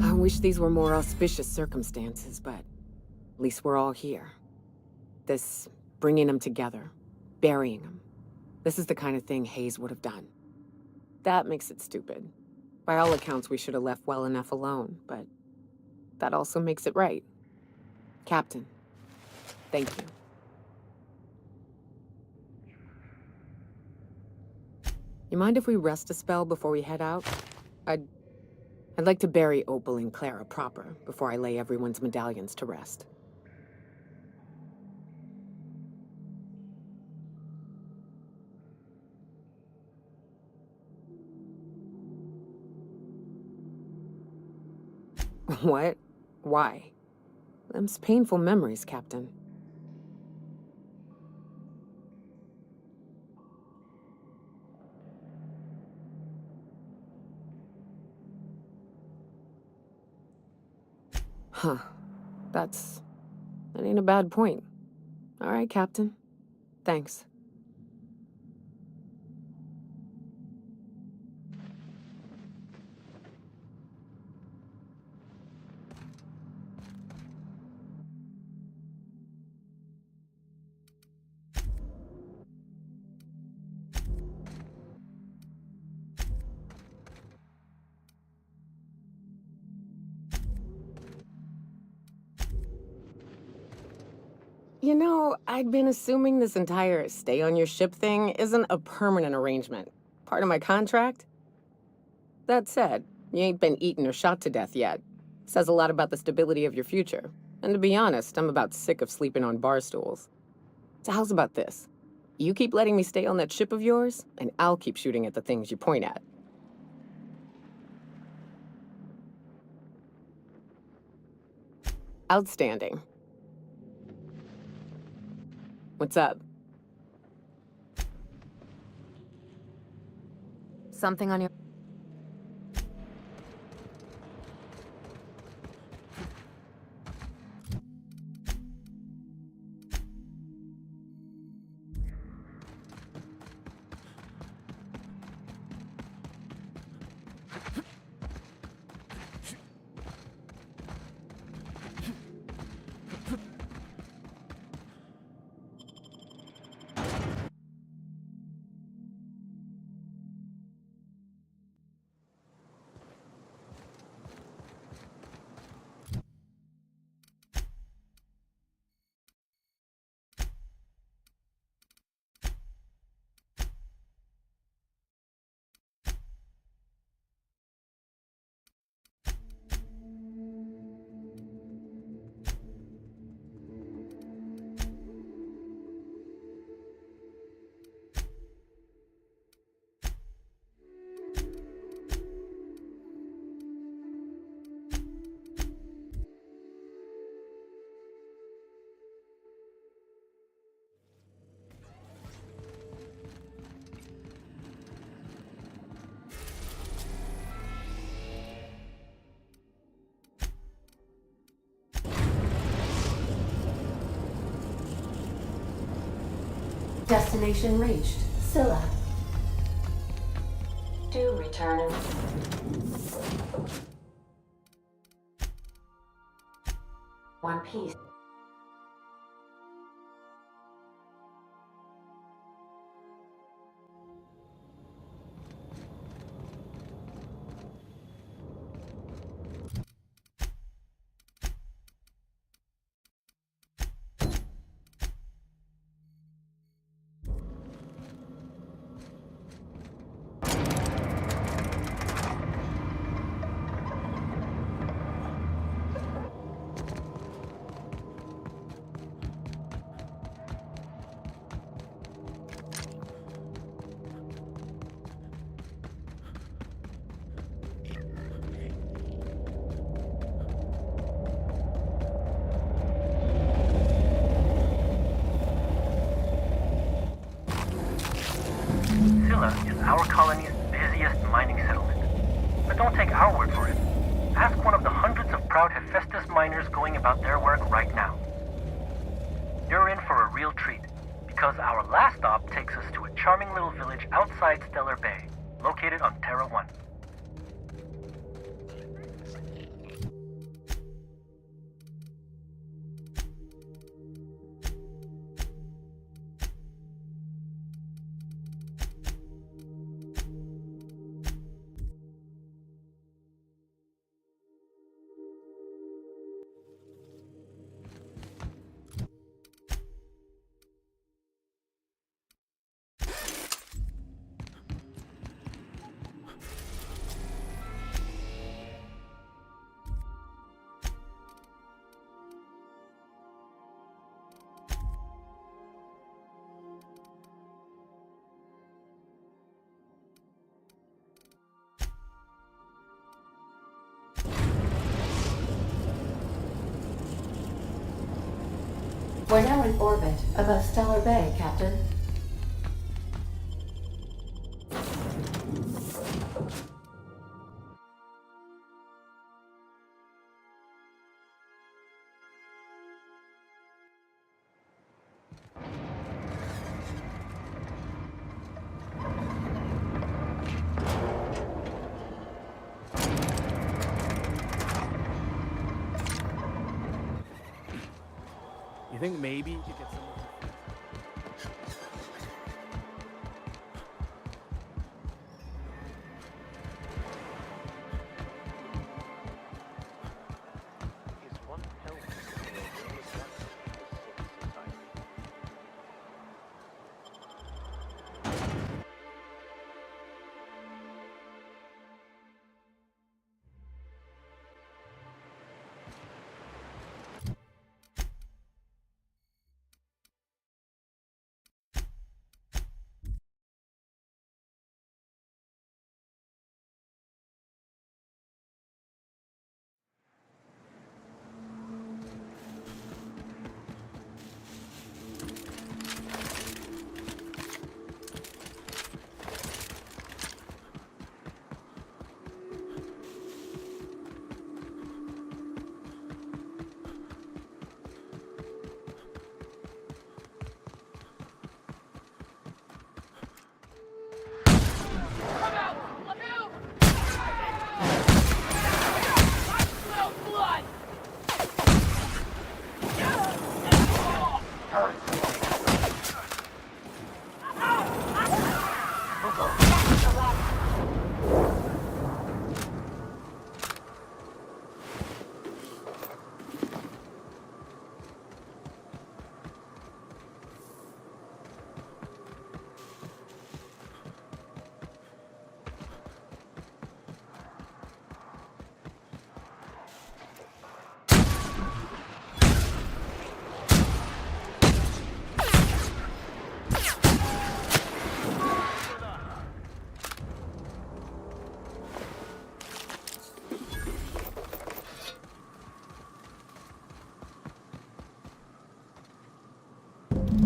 I wish these were more auspicious circumstances, but at least we're all here. This bringing them together, burying them. This is the kind of thing Hayes would have done. That makes it stupid. By all accounts, we should have left well enough alone, but that also makes it right. Captain, thank you. You mind if we rest a spell before we head out? I'd like to bury Opal and Clara proper before I lay everyone's medallions to rest. What? Why? Them's painful memories, Captain. Huh. That ain't a bad point. All right, Captain. Thanks. You know, I'd been assuming this entire stay on your ship thing isn't a permanent arrangement. Part of my contract? That said, you ain't been eaten or shot to death yet. Says a lot about the stability of your future. And to be honest, I'm about sick of sleeping on bar stools. So how's about this? You keep letting me stay on that ship of yours, and I'll keep shooting at the things you point at. Outstanding. What's up? Something on your... Destination reached. Scylla. Do return in one piece. Scylla is our colony's busiest mining settlement. But don't take our word for it. Ask one of the hundreds of proud Hephaestus miners going about their work right now. You're in for a real treat, because our last stop takes us to a charming little village outside Stellar Bay, located on Terra 1. We're now in orbit above Stellar Bay, Captain. You think maybe you could get some...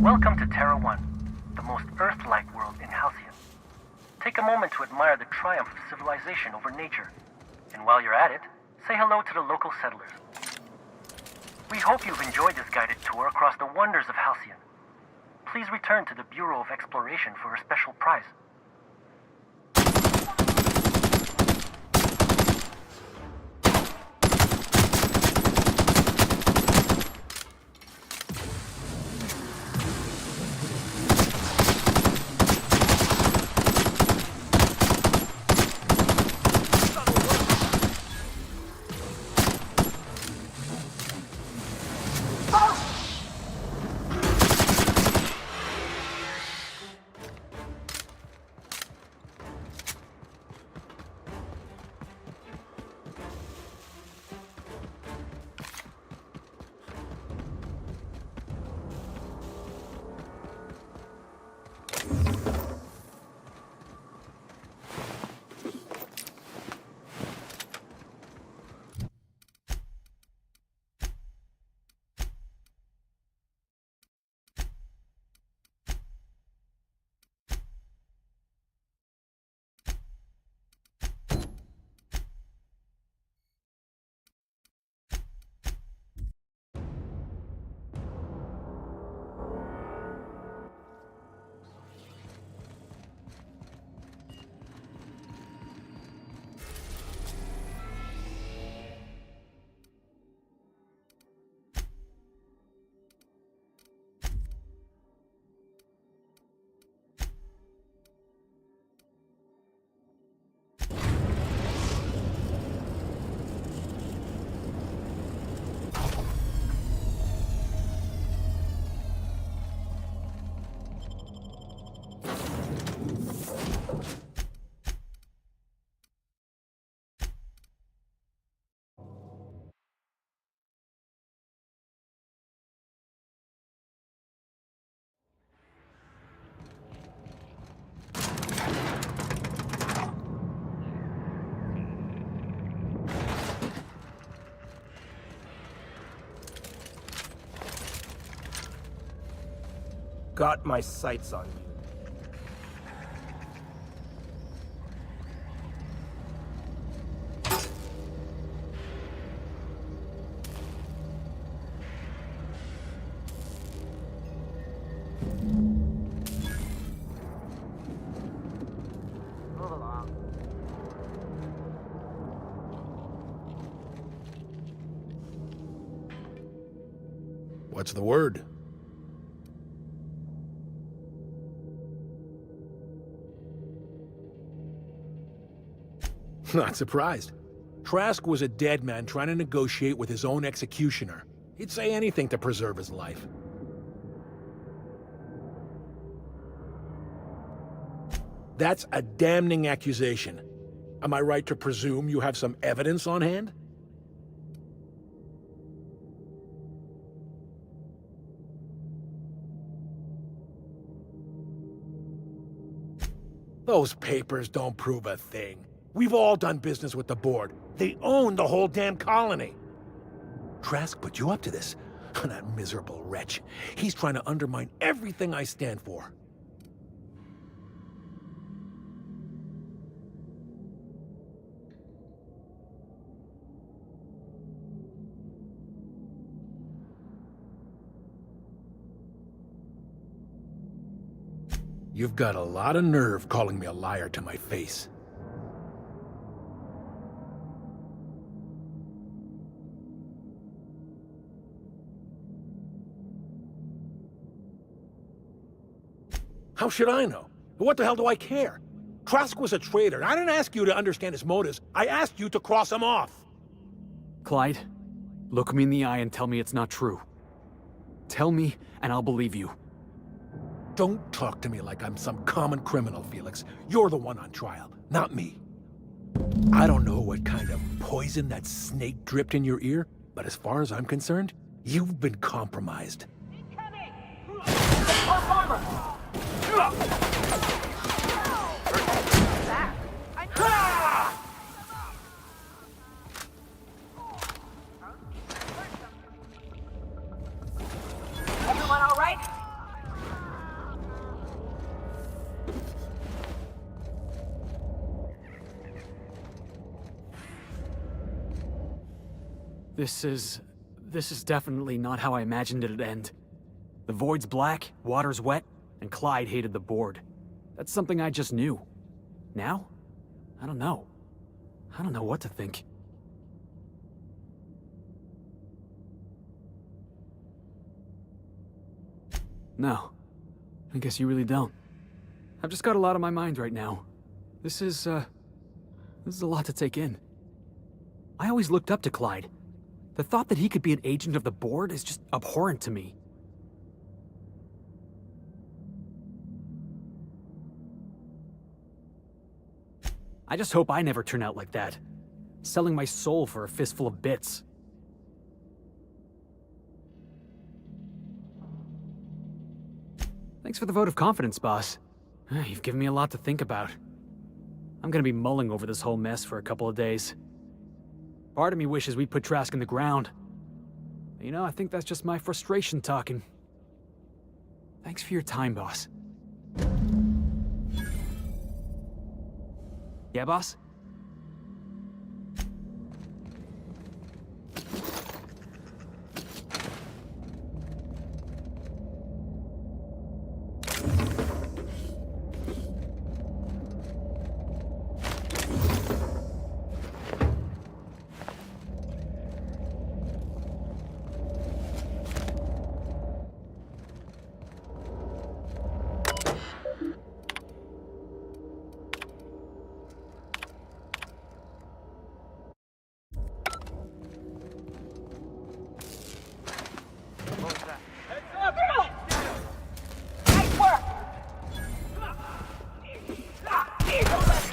Welcome to Terra 1, the most Earth-like world in Halcyon. Take a moment to admire the triumph of civilization over nature. And while you're at it, say hello to the local settlers. We hope you've enjoyed this guided tour across the wonders of Halcyon. please return to the Bureau of Exploration for a special prize. Got my sights on you. Move along. What's the word? Not surprised. Trask was a dead man trying to negotiate with his own executioner. He'd say anything to preserve his life. That's a damning accusation. Am I right to presume you have some evidence on hand? Those papers don't prove a thing. We've all done business with the board. They own the whole damn colony. Trask put you up to this. That miserable wretch. He's trying to undermine everything I stand for. You've got a lot of nerve calling me a liar to my face. How should I know? What the hell do I care? Trask was a traitor, and I didn't ask you to understand his motives. I asked you to cross him off. Clyde, look me in the eye and tell me it's not true. Tell me, and I'll believe you. Don't talk to me like I'm some common criminal, Felix. You're the one on trial, not me. I don't know what kind of poison that snake dripped in your ear, but as far as I'm concerned, you've been compromised. Everyone all right? This is definitely not how I imagined it'd end. The void's black, water's wet, and Clyde hated the board. That's something I just knew. Now? I don't know. I don't know what to think. No. I guess you really don't. I've just got a lot on my mind right now. This is a lot to take in. I always looked up to Clyde. The thought that he could be an agent of the board is just abhorrent to me. I just hope I never turn out like that. Selling my soul for a fistful of bits. Thanks for the vote of confidence, boss. You've given me a lot to think about. I'm gonna be mulling over this whole mess for a couple of days. Part of me wishes we'd put Trask in the ground. But, you know, I think that's just my frustration talking. Thanks for your time, boss. Yeah, boss?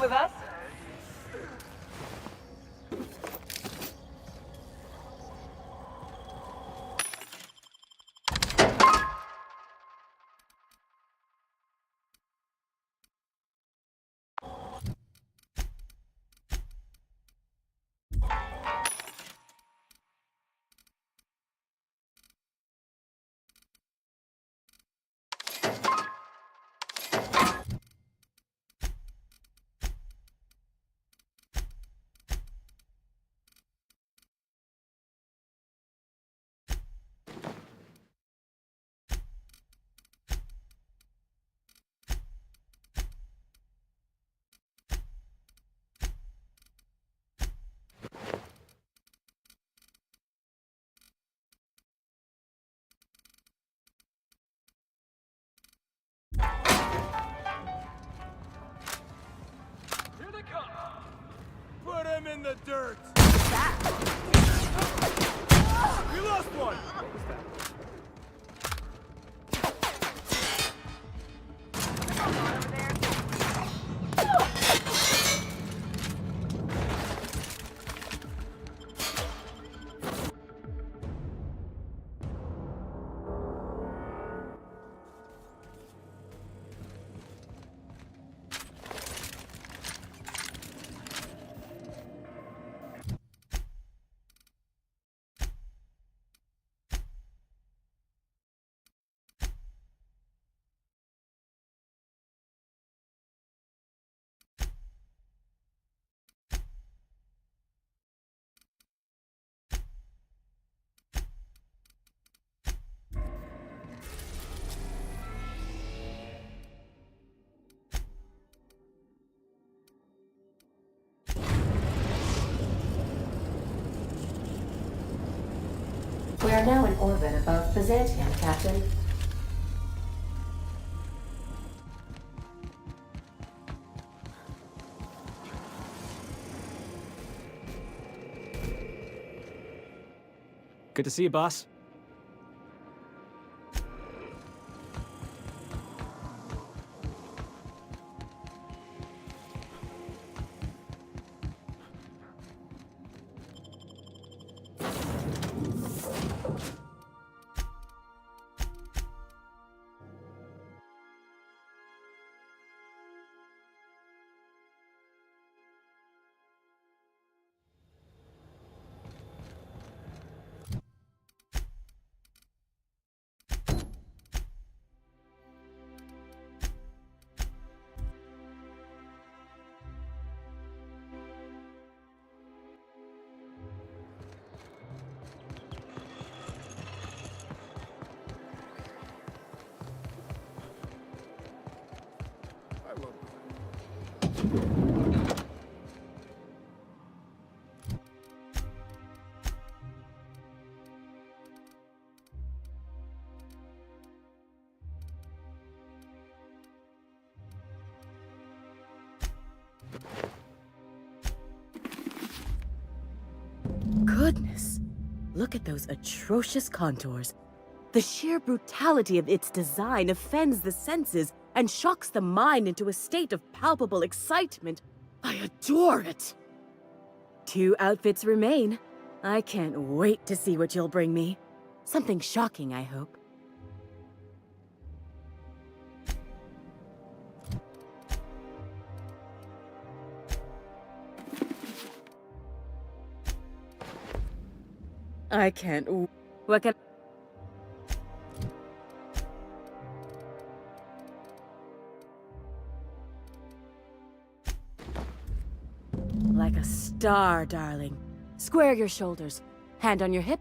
With us? Put him in the dirt! We lost one! We are now in orbit above Byzantium, Captain. Good to see you, boss. Goodness! Look at those atrocious contours. The sheer brutality of its design offends the senses and shocks the mind into a state of palpable excitement. I adore it! 2 outfits remain. I can't wait to see what you'll bring me. Something shocking, I hope. I can't. What can. Like a star, darling. Square your shoulders. Hand on your hip.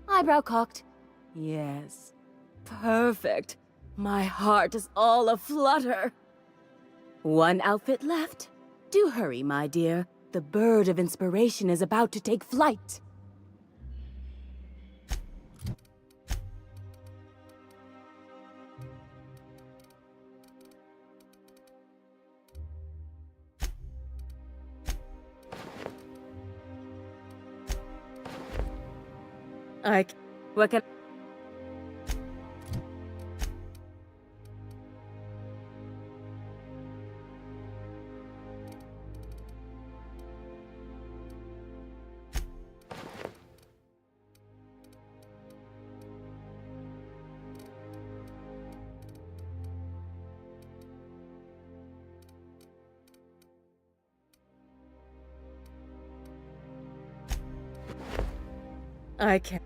Eyebrow cocked. Yes. Perfect. My heart is all aflutter. 1 outfit left. Do hurry, my dear. The bird of inspiration is about to take flight. What can... I can't.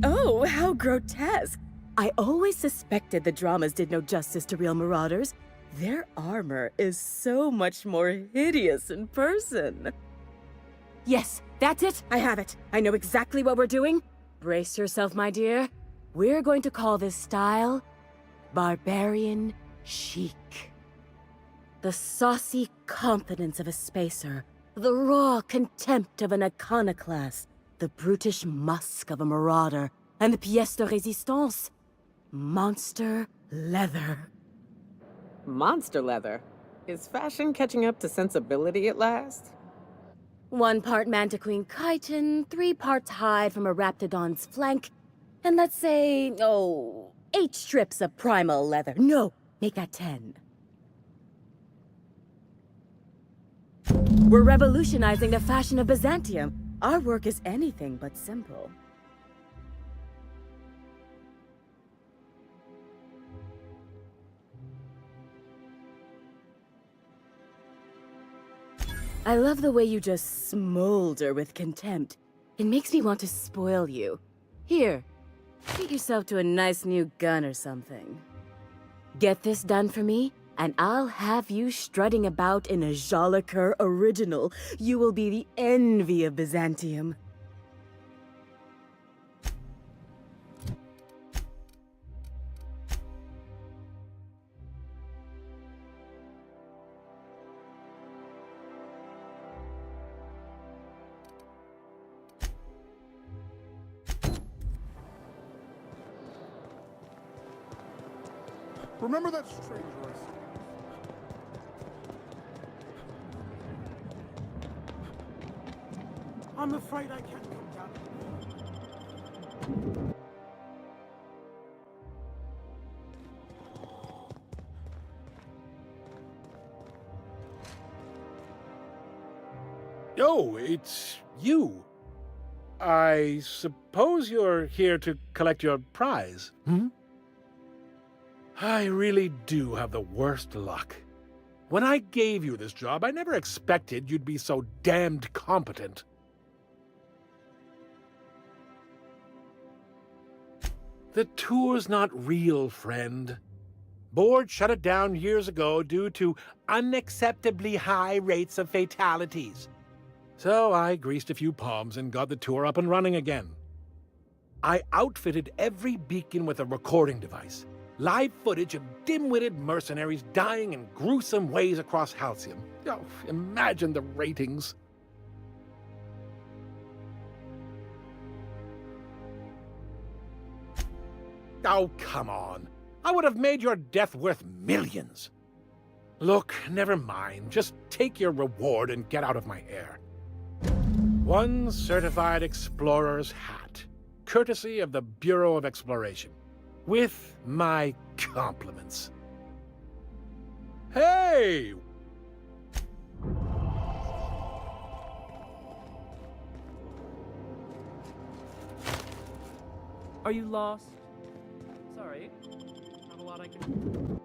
Oh, how grotesque! I always suspected the dramas did no justice to real marauders. Their armor is so much more hideous in person. Yes, that's it! I have it! I know exactly what we're doing. Brace yourself, my dear. We're going to call this style Barbarian Chic. The saucy confidence of a spacer, the raw contempt of an iconoclast, the brutish musk of a marauder, and the pièce de résistance, monster leather. Monster leather? Is fashion catching up to sensibility at last? 1 part mantiquine chitin, 3 parts hide from a raptidon's flank, and let's say, 8 strips of primal leather. No, make that 10. We're revolutionizing the fashion of Byzantium. Our work is anything but simple. I love the way you just smolder with contempt. It makes me want to spoil you. Here, treat yourself to a nice new gun or something. Get this done for me, and I'll have you strutting about in a Jolicoeur original. You will be the envy of Byzantium. Remember that stranger I saw? I'm afraid I can't come down. Oh, it's you. I suppose you're here to collect your prize, hmm? I really do have the worst luck. When I gave you this job, I never expected you'd be so damned competent. The tour's not real, friend. Board shut it down years ago due to unacceptably high rates of fatalities. So I greased a few palms and got the tour up and running again. I outfitted every beacon with a recording device. Live footage of dim-witted mercenaries dying in gruesome ways across Halcyon. Oh, imagine the ratings. Oh, come on. I would have made your death worth millions. Look, never mind. Just take your reward and get out of my hair. One certified explorer's hat, courtesy of the Bureau of Exploration. With my compliments. Hey! Are you lost? Sorry, not a lot I can...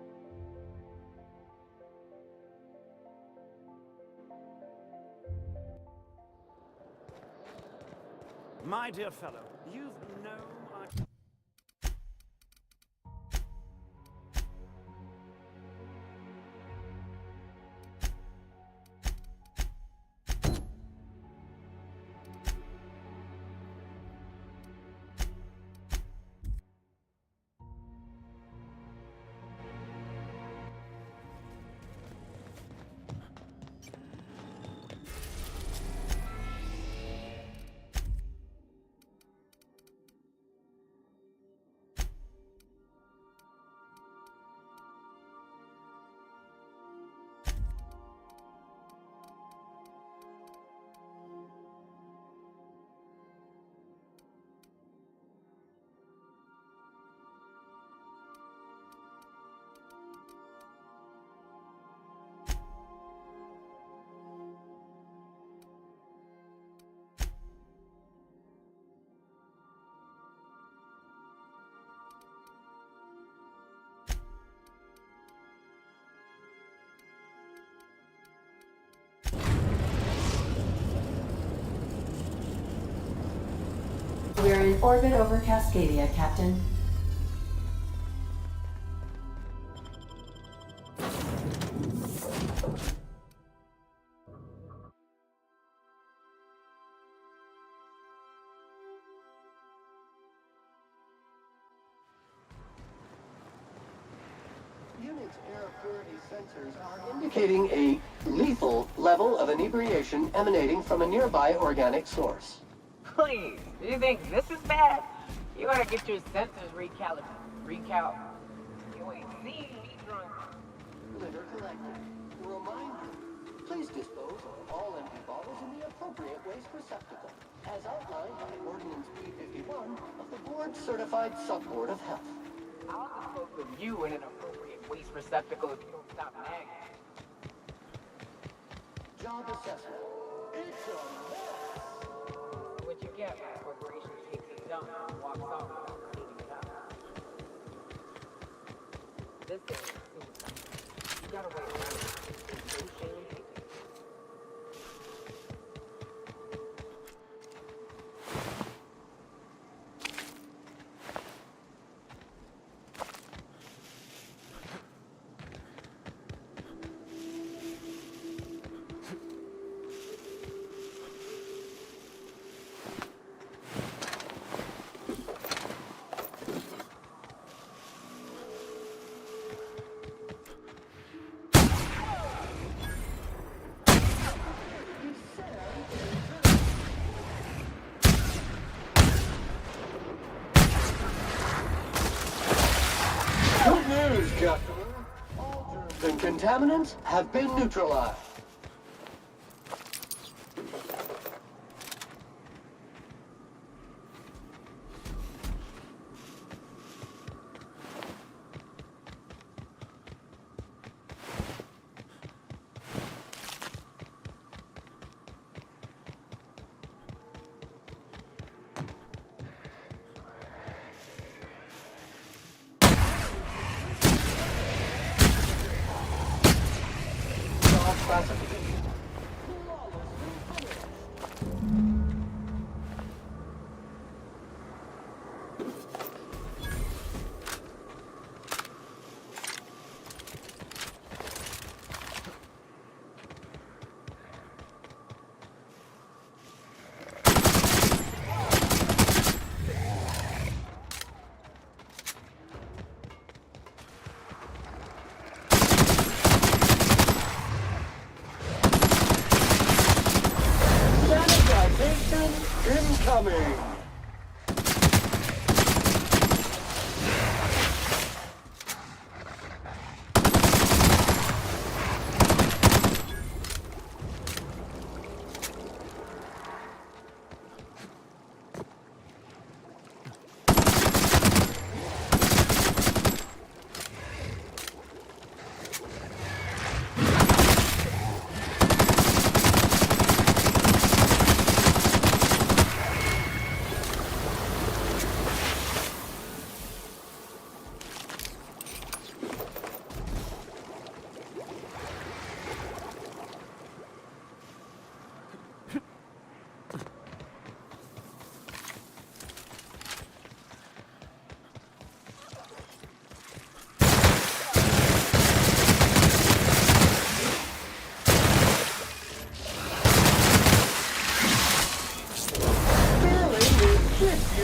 My dear fellow, you've no idea. We're in orbit over Cascadia, Captain. Unit's air purity sensors are indicating a lethal level of inebriation emanating from a nearby organic source. Please, you think this is bad? You gotta get your sensors recalibrated. You ain't seen me drunk. Litter collected. Reminder, please dispose of all empty bottles in the appropriate waste receptacle, as outlined by Ordinance P51 of the Board-Certified Sub-Board of Health. I'll dispose of you in an appropriate waste receptacle if you don't stop nagging. Job assessment. It's a mess. What you get when a corporation takes a dump and walks off without cleaning it up. This is suicide. You gotta wait around. There's no shame in taking it. Good news, gentlemen. All germs and contaminants have been neutralized.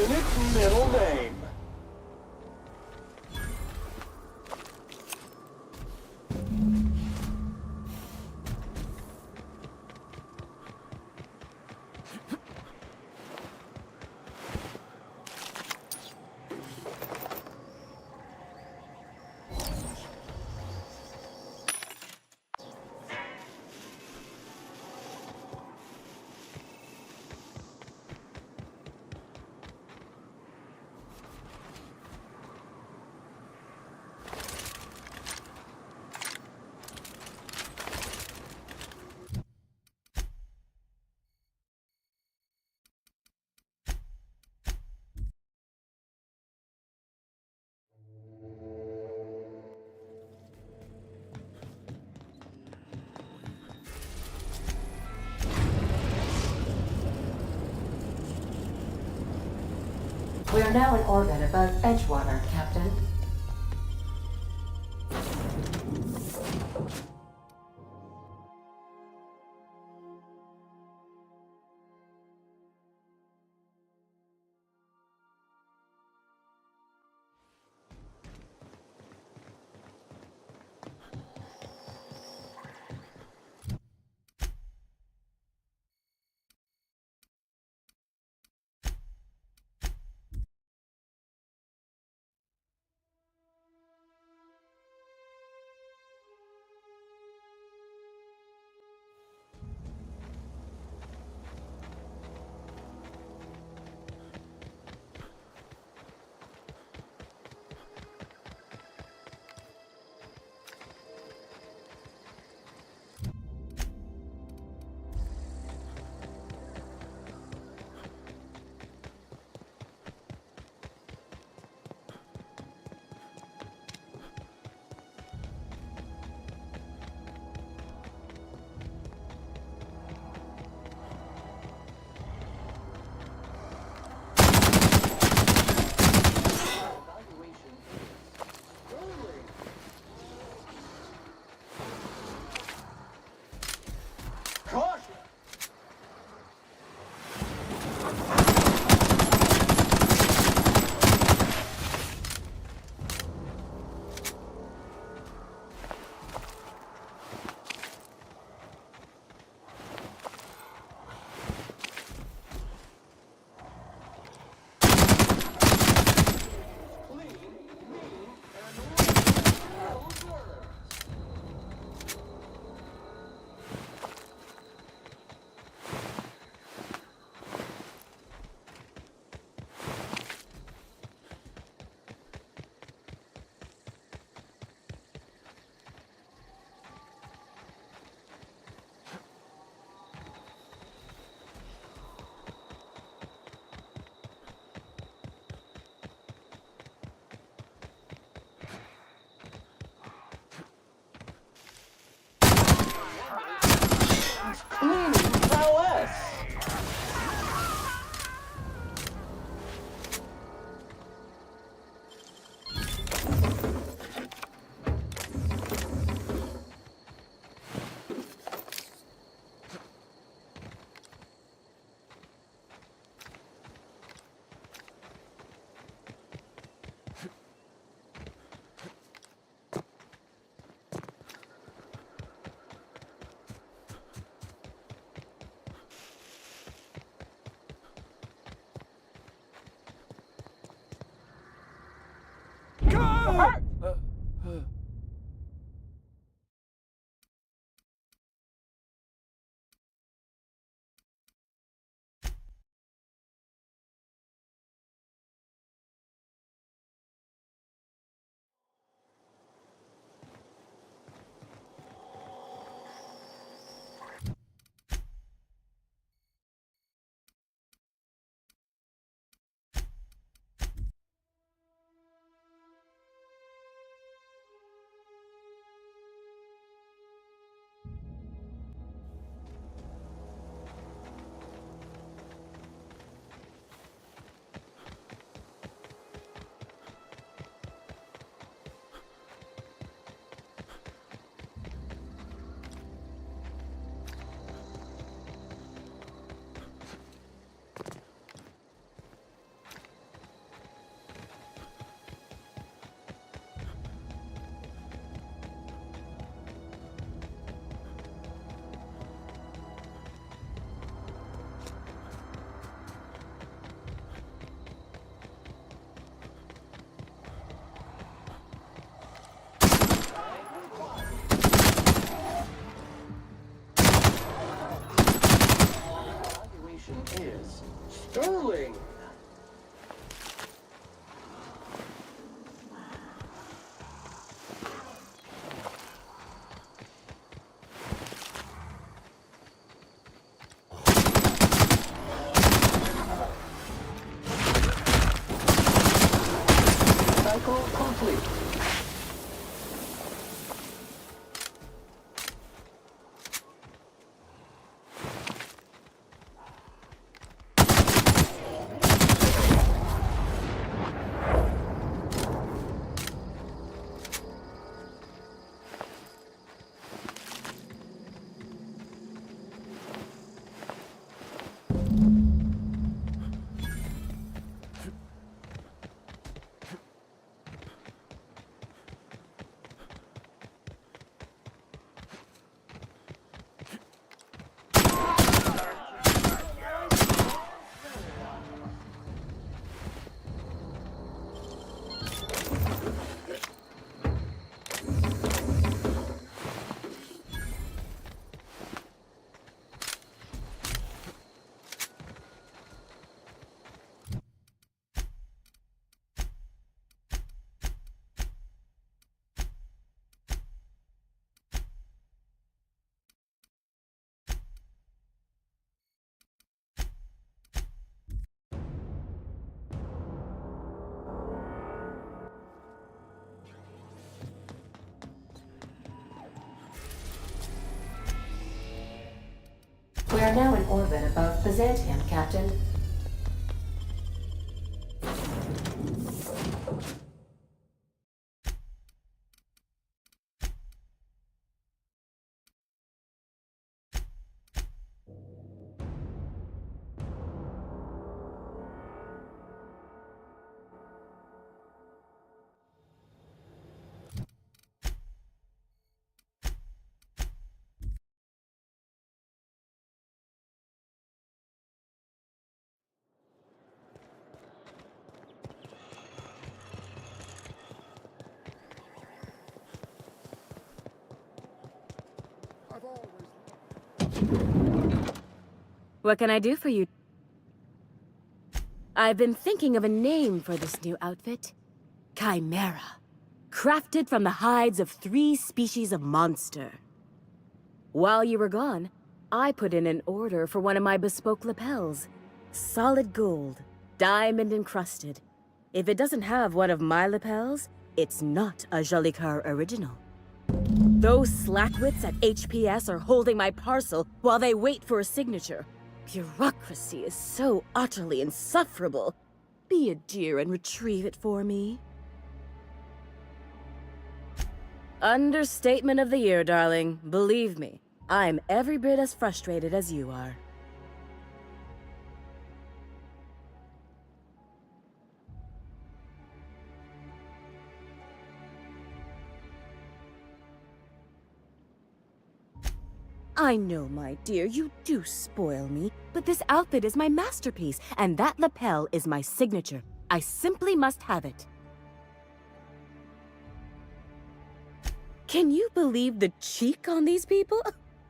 in its middle name. We are now in orbit above Edgewater, Captain. Prowess! Vehicle complete. We are now in orbit above Byzantium, Captain. What can I do for you? I've been thinking of a name for this new outfit. Chimera. Crafted from the hides of 3 species of monster. While you were gone, I put in an order for one of my bespoke lapels. Solid gold, diamond encrusted. If it doesn't have one of my lapels, it's not a Jolicoeur original. Those slackwits at HPS are holding my parcel while they wait for a signature. Bureaucracy is so utterly insufferable. Be a dear and retrieve it for me. Understatement of the year, darling. Believe me, I'm every bit as frustrated as you are. I know, my dear, you do spoil me, but this outfit is my masterpiece, and that lapel is my signature. I simply must have it. Can you believe the cheek on these people?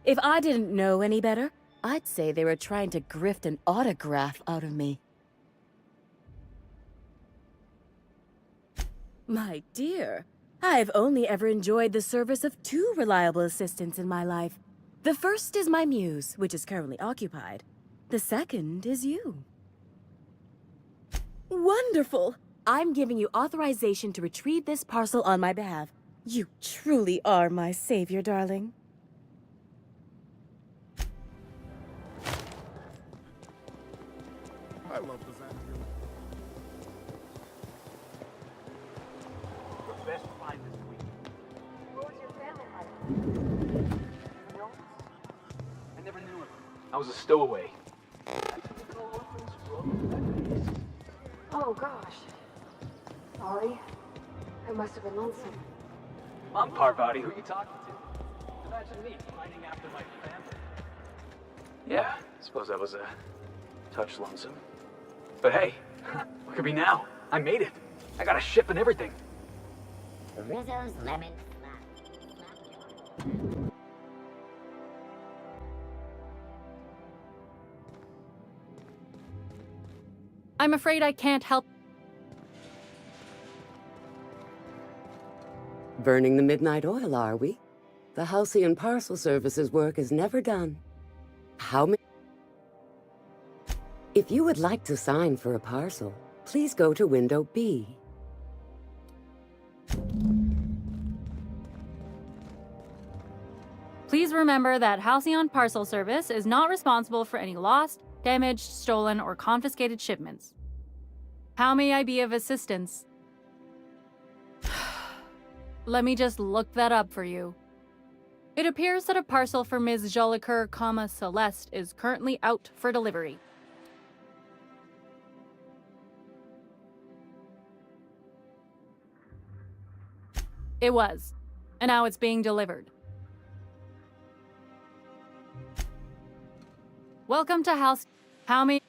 If I didn't know any better, I'd say they were trying to grift an autograph out of me. My dear, I've only ever enjoyed the service of 2 reliable assistants in my life. The first is my muse, which is currently occupied. The second is you. Wonderful! I'm giving you authorization to retrieve this parcel on my behalf. You truly are my savior, darling. I love Byzantium. The best find this week. What was your family like? I never knew him. I was a stowaway. Oh gosh. Sorry. I must have been lonesome. I'm Parvati. Who are you talking to? Imagine me finding after my family. Yeah, I suppose I was a touch lonesome. But hey, look at me now. I made it. I got a ship and everything. Rizzo's lemon slap. I'm afraid I can't help. Burning the midnight oil, are we? The Halcyon Parcel Service's work is never done. How many? If you would like to sign for a parcel, please go to window B. Please remember that Halcyon Parcel Service is not responsible for any lost, damaged, stolen, or confiscated shipments. How may I be of assistance? Let me just look that up for you. It appears that a parcel for Ms. Jolicoeur, Celeste is currently out for delivery. It was, and now it's being delivered. Welcome to House. How many?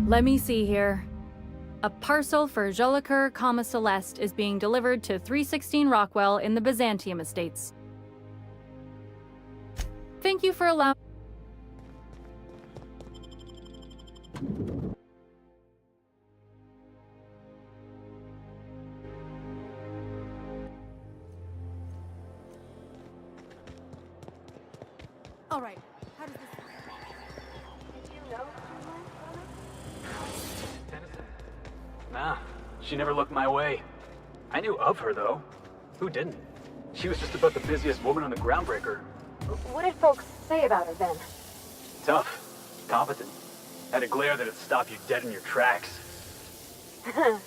Let me see here. A parcel for Jolicoeur, Celeste is being delivered to 316 Rockwell in the Byzantium Estates. Thank you for allowing. All right. How does this Nah, she never looked my way. I knew of her, though. Who didn't? She was just about the busiest woman on the groundbreaker. What did folks say about her then? Tough. Competent. Had a glare that'd stop you dead in your tracks. Yeah.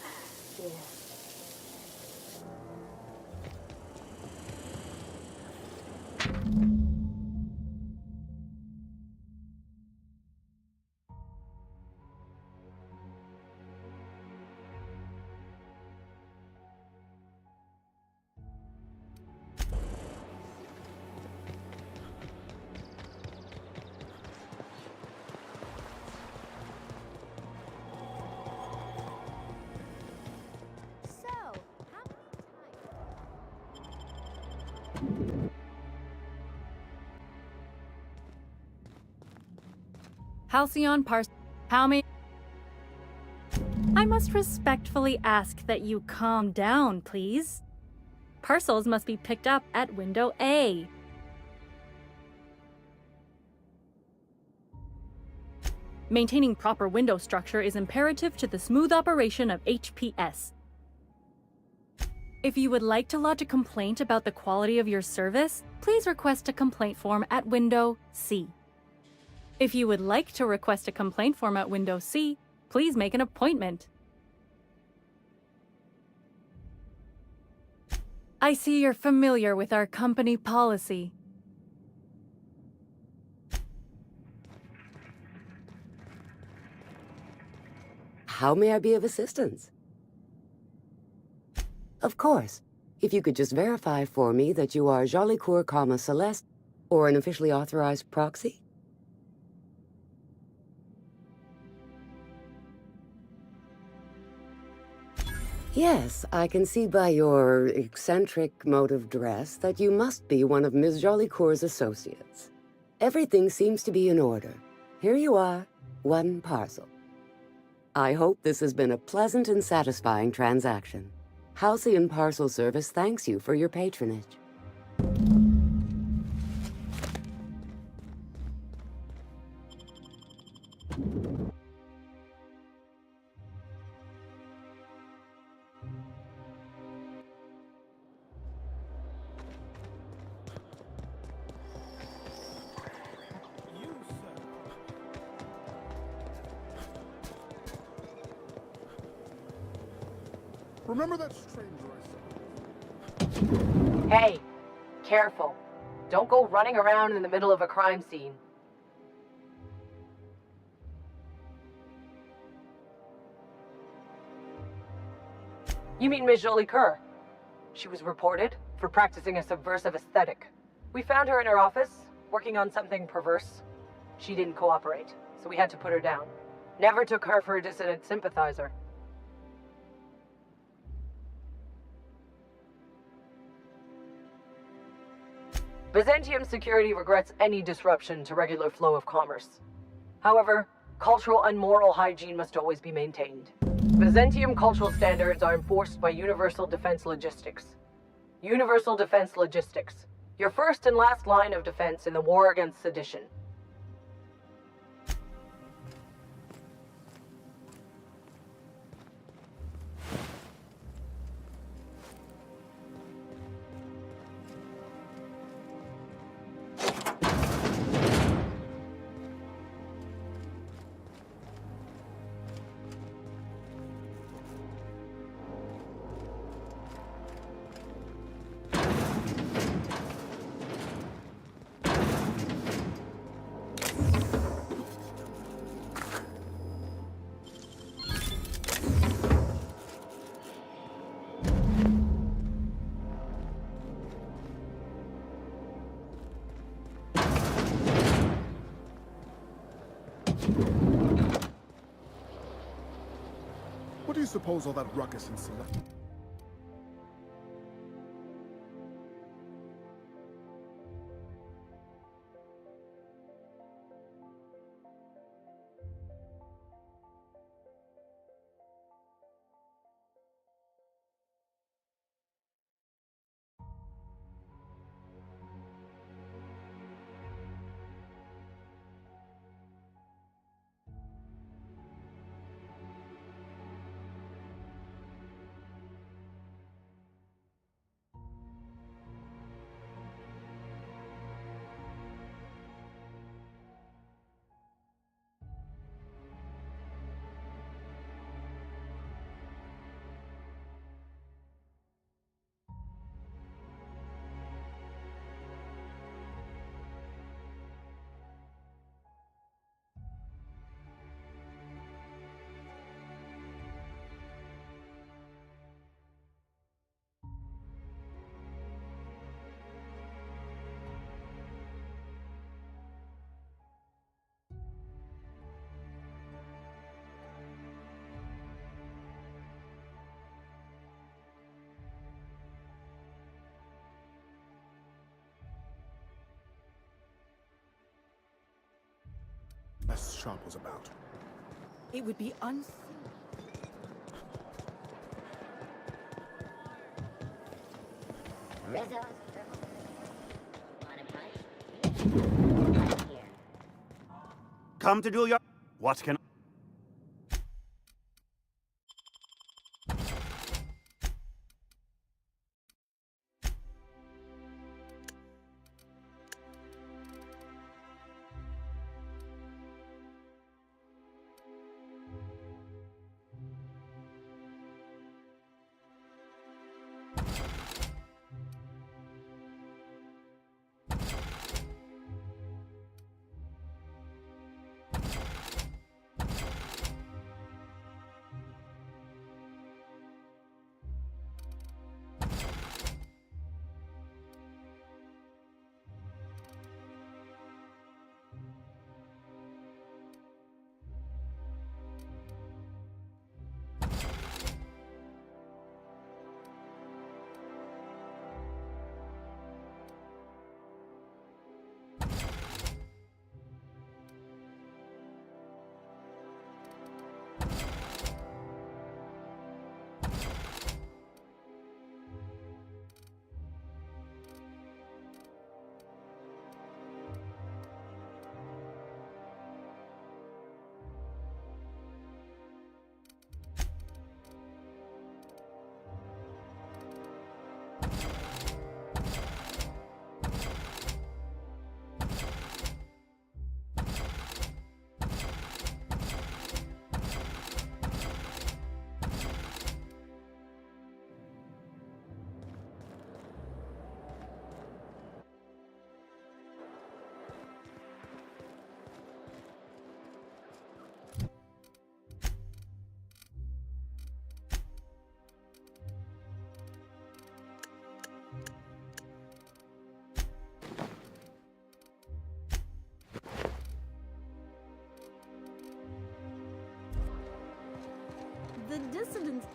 Halcyon Parcel. How many? I must respectfully ask that you calm down, please. Parcels must be picked up at window A. Maintaining proper window structure is imperative to the smooth operation of HPS. If you would like to lodge a complaint about the quality of your service, please request a complaint form at window C. If you would like to request a complaint form at window C, please make an appointment. I see you're familiar with our company policy. How may I be of assistance? Of course. If you could just verify for me that you are Jolicoeur, Celeste, or an officially authorized proxy? Yes, I can see by your eccentric mode of dress that you must be one of Ms. Jolicoeur's associates. Everything seems to be in order. Here you are, one parcel. I hope this has been a pleasant and satisfying transaction. Halcyon Parcel Service thanks you for your patronage. Remember that stranger I saw? Hey, careful. Don't go running around in the middle of a crime scene. You mean Ms. Jolicoeur? She was reported for practicing a subversive aesthetic. We found her in her office, working on something perverse. She didn't cooperate, so we had to put her down. Never took her for a dissident sympathizer. Byzantium security regrets any disruption to regular flow of commerce. However, cultural and moral hygiene must always be maintained. Byzantium cultural standards are enforced by Universal Defense Logistics. Universal Defense Logistics, your first and last line of defense in the war against sedition. What do you suppose all that ruckus and select? This shop was about. It would be unseen. Rizzo's want a punch? Right here. Come to do your... What can... The dissidents